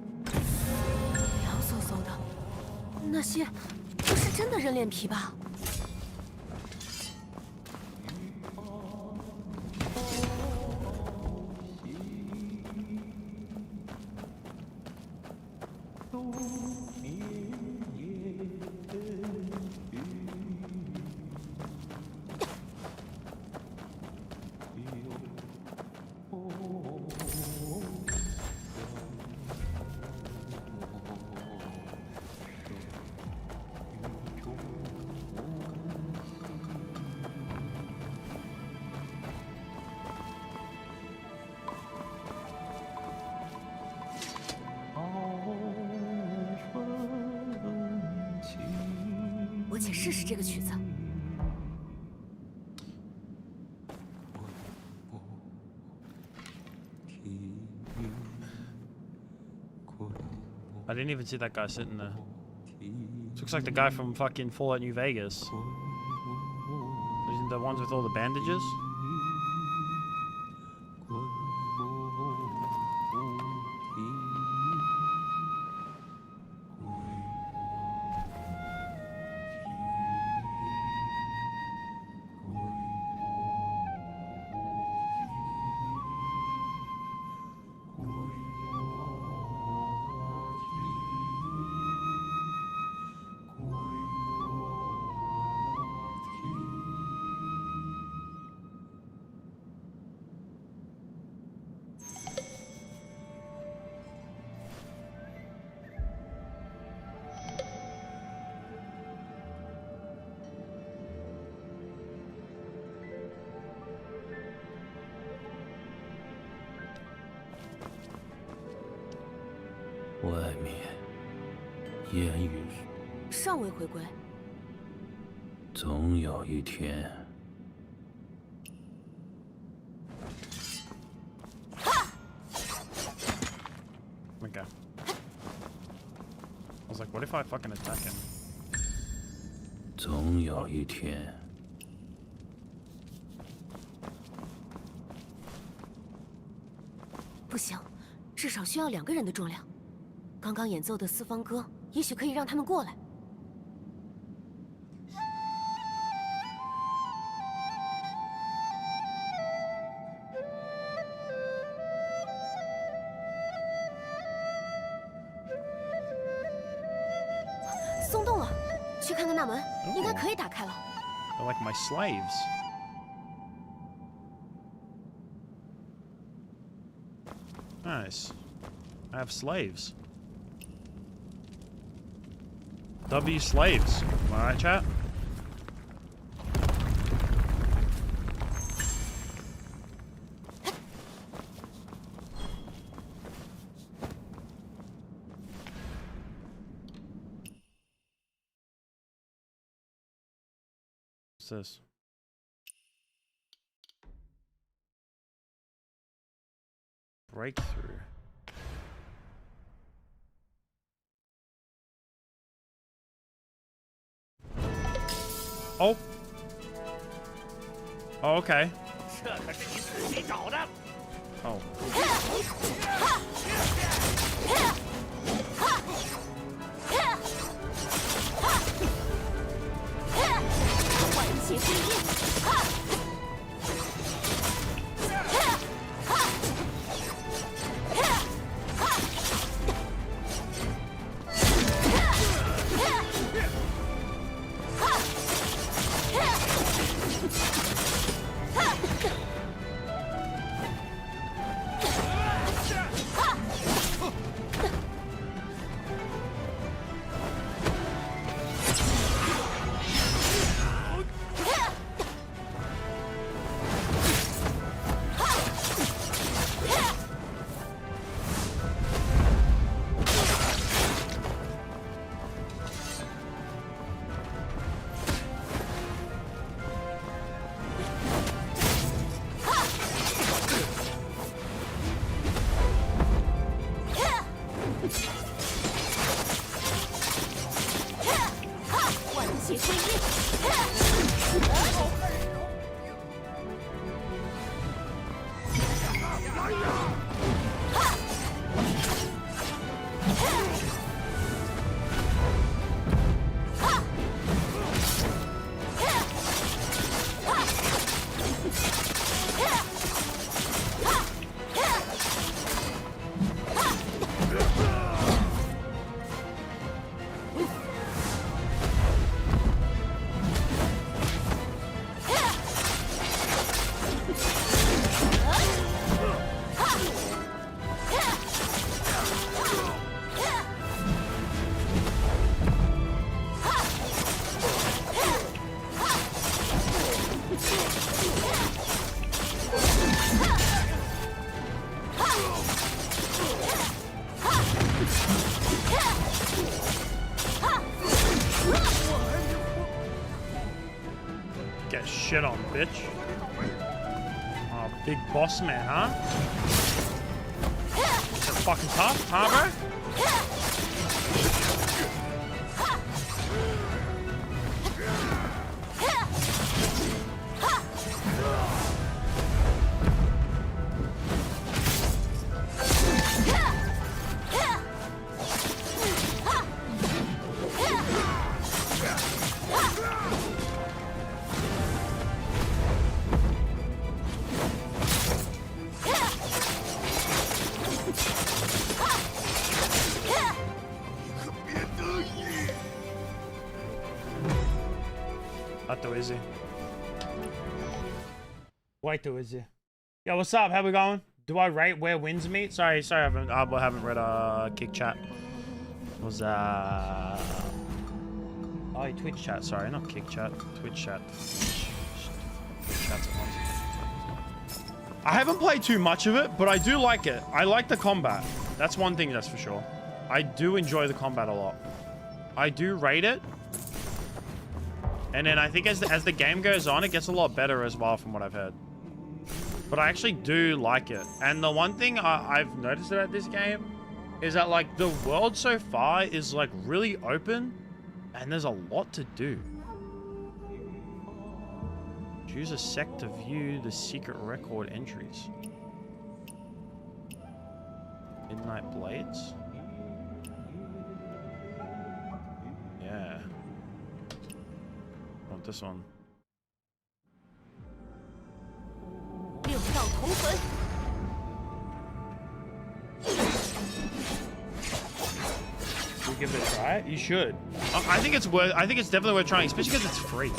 飕飕的，那些不是真的人脸皮吧？” 我且试试这个曲子。 I didn't even see that guy sitting there. Looks like the guy from fucking Fallout New Vegas. Isn't the ones with all the bandages? Yen 尚未回归。总有一天。 Okay. I was like, what if I fucking attack him? 总有一天。不行，至少需要2个人的重量。刚刚演奏的四方歌，也许可以让他们过来。松动了，去看看那门，应该可以打开了。 They're like my slaves. Nice. I have slaves. W slaves. Am I right, chat? What's this? Breakthrough. Oh. Oh, okay. 这可是你自己找的。 Oh. 万劫归一。 Oh shit on, bitch. Oh, big boss man, huh? That's fucking tough, huh, bro? Easy. Wait too easy. Yo, what's up? How we going? Do I rate where wins meet? Sorry, I haven't read kick chat. It was oh, Twitch chat. Sorry, not kick chat. Twitch chat. Twitch chats at once. I haven't played too much of it, but I do like it. I like the combat. That's one thing, that's for sure. I do enjoy the combat a lot. I do rate it. And then I think as the game goes on, it gets a lot better as well from what I've heard. But I actually do like it. And the one thing I've noticed about this game is that, like, the world so far is, like, really open. And there's a lot to do. Choose a sect to view the secret record entries. Midnight Blades? Yeah. This one. You give it a try? You should. I think it's definitely worth trying, especially because it's free.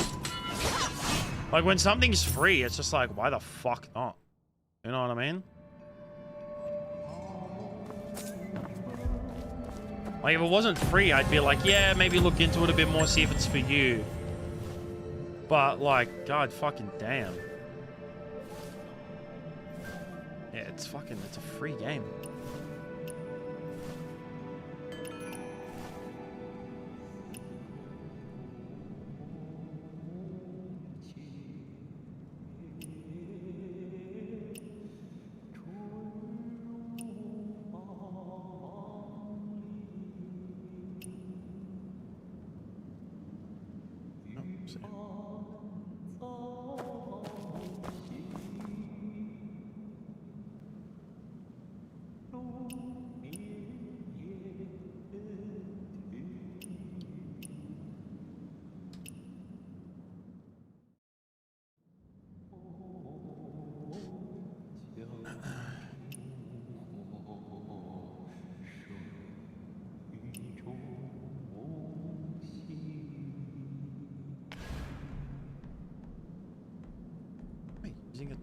Like, when something's free, it's just like, why the fuck not? You know what I mean? Like, if it wasn't free, I'd be like, yeah, maybe look into it a bit more, see if it's for you. But, like, god fucking damn. Yeah, it's a free game. Using it.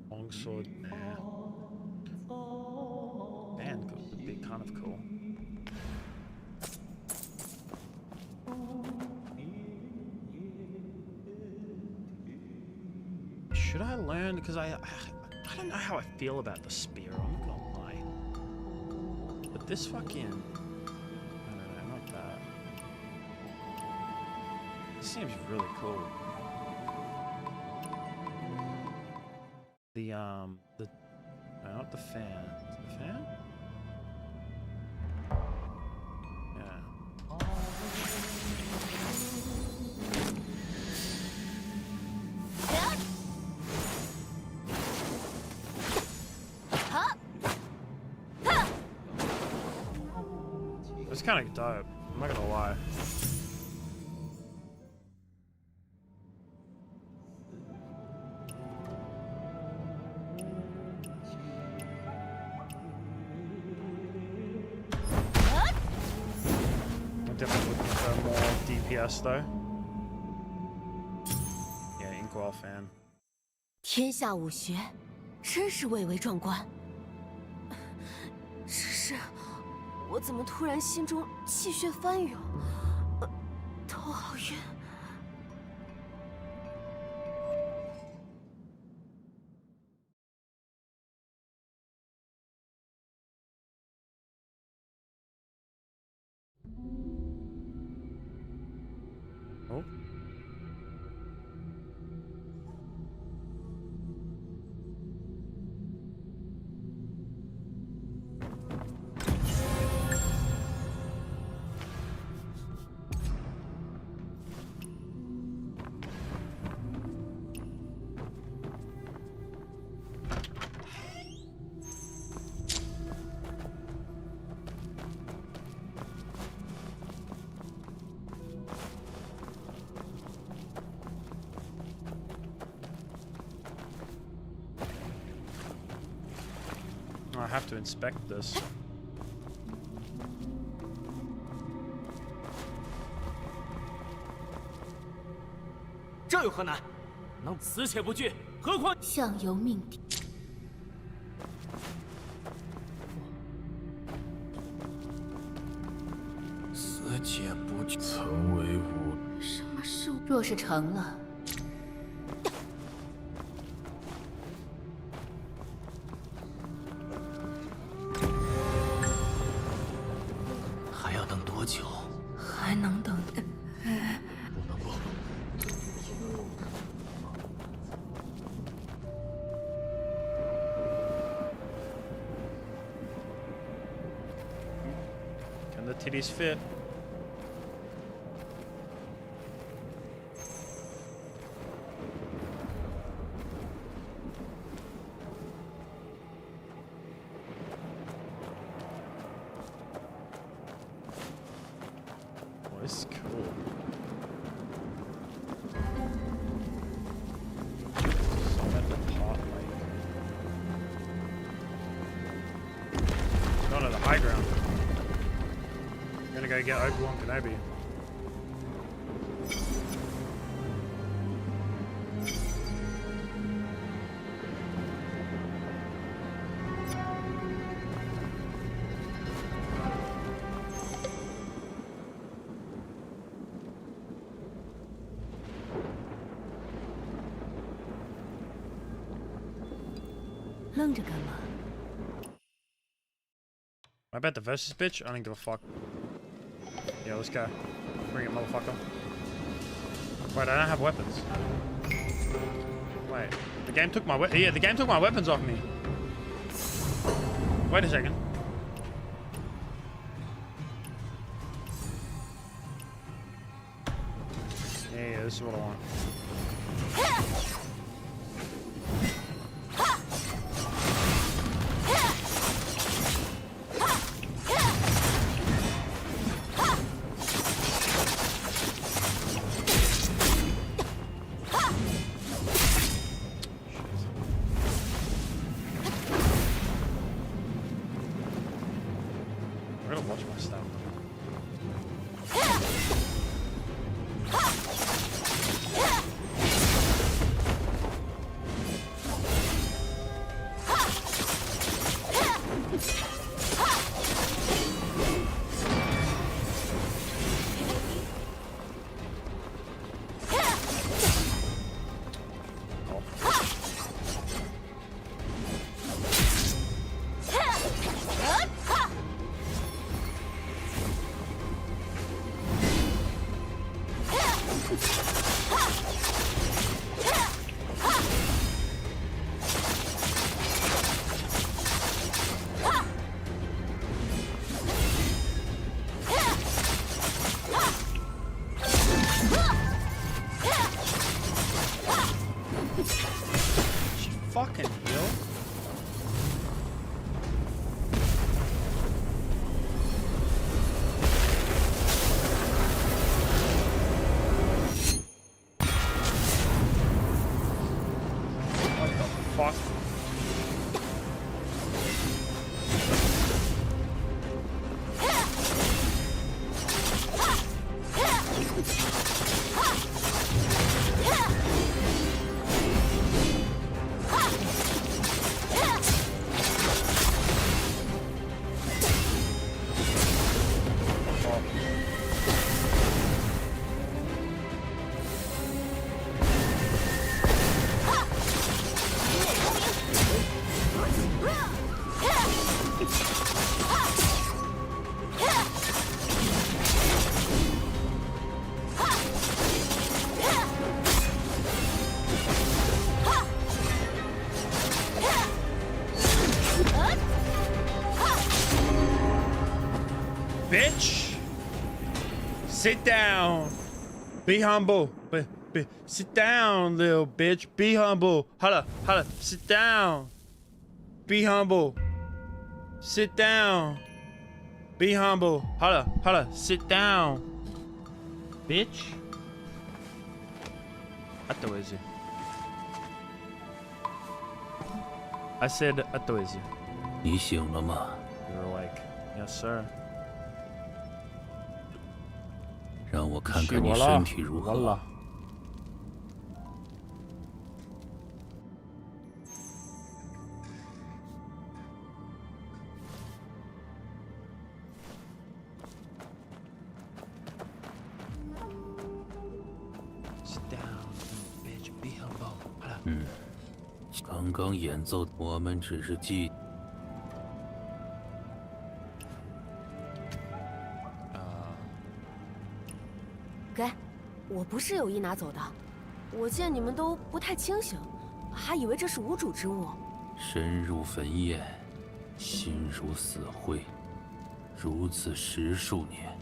Longsword. Man, could be kind of cool. Should I learn? Because I don't know how I feel about the spear. I'm not gonna lie. But this fucking, I don't know, not bad. This seems really cool. No, not the fan. Is it the fan? Yeah. It's kind of dope. I'm not gonna lie. I'm definitely looking for more DPS though. Yeah, Inkwell fan. 天下武学，真是蔚为壮观。只是，我怎么突然心中气血翻涌，头好晕。Oh. I have to inspect this. 这有何难？能死且不惧，何况相由命定。死且不惧，曾为吾。什么事？若是成了，还要等多久？还能等？不。 Can the titties fit? Oh, this is cool. Some at the pot lake. Going to the high ground. I'm gonna go get Obi-Wan Kenobi. I bet the versus bitch. I don't give a fuck. Yeah, let's go. Bring it, motherfucker. Wait, I don't have weapons. Wait, the game took my yeah, the game took my weapons off me. Wait a second. Yeah, this is what I want. I gotta watch my stuff. bitch. Sit down. Be humble. Sit down, little bitch. Be humble. Holla. Sit down. Be humble. Sit down. Be humble. Holla. Sit down. Bitch. Atoezi. I said Atoezi. 你醒了吗？ You're awake. Yes, sir. 让我看看你身体如何。刚刚演奏，我们只是记。给，我不是有意拿走的。我见你们都不太清醒，还以为这是无主之物。深入坟谔，心如死灰，如此10数年，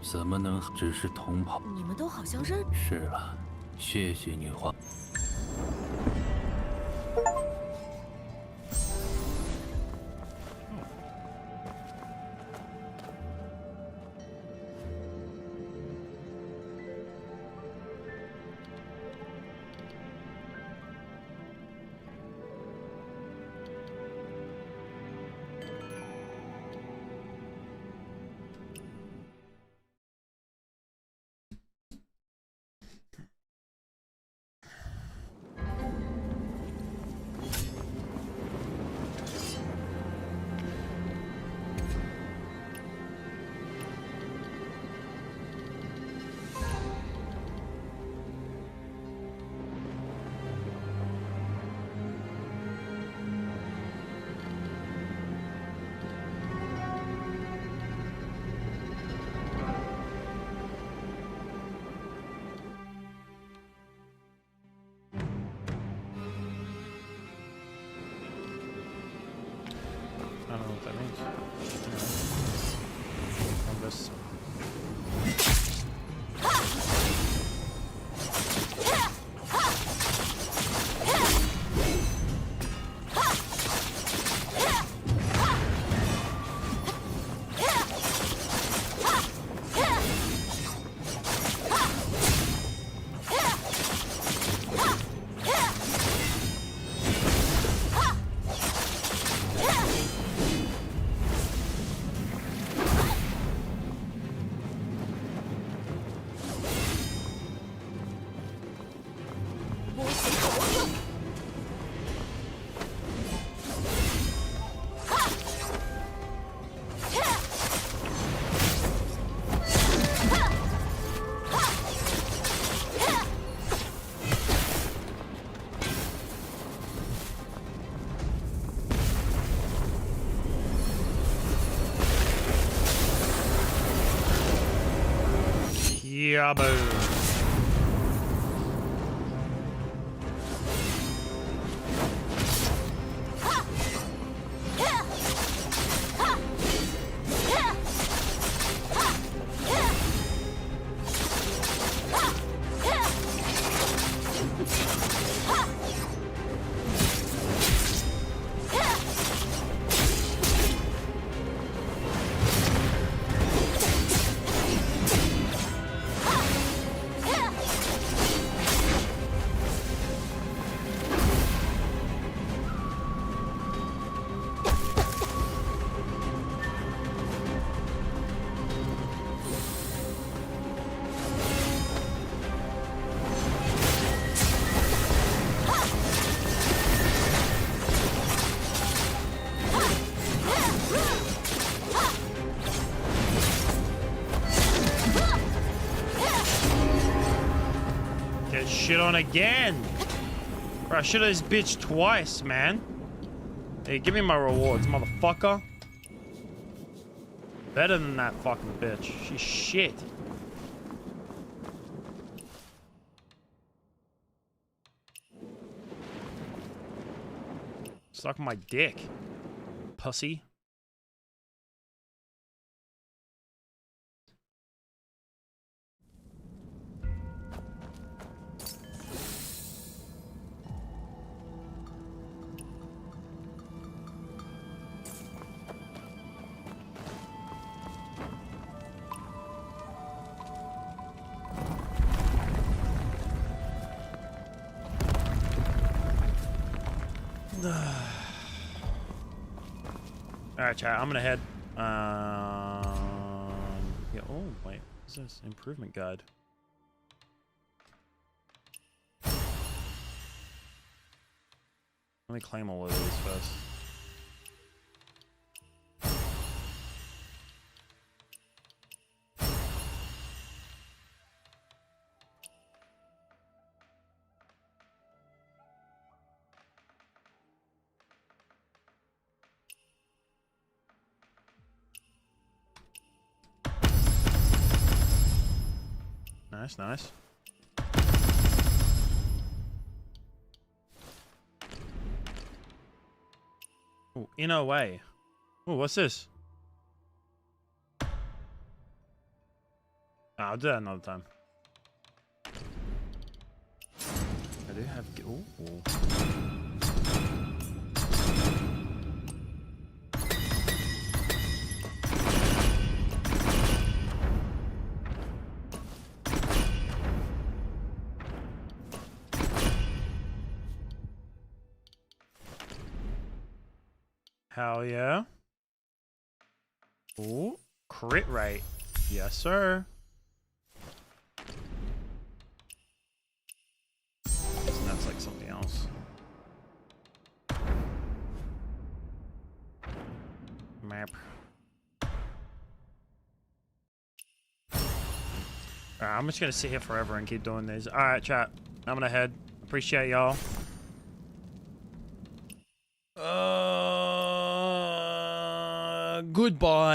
怎么能只是同袍？你们都好像认。是了，谢谢女皇。 I don't know what that means. On this. Yaboo. Get shit on again. Bro, I shit on this bitch twice, man. Hey, give me my rewards, motherfucker. Better than that fucking bitch. She's shit. Suck my dick, pussy. Alright, chat, I'm gonna head. Yeah, oh, wait. What's this? Improvement guide. Let me claim all of these first. Nice, nice. Ooh, in a way. Ooh, what's this? I'll do that another time. I do have... Ooh. Hell yeah. Ooh, crit rate. Yes, sir. And that's like something else. Map. Alright, I'm just gonna sit here forever and keep doing these. Alright, chat. I'm gonna head. Appreciate y'all. Goodbye.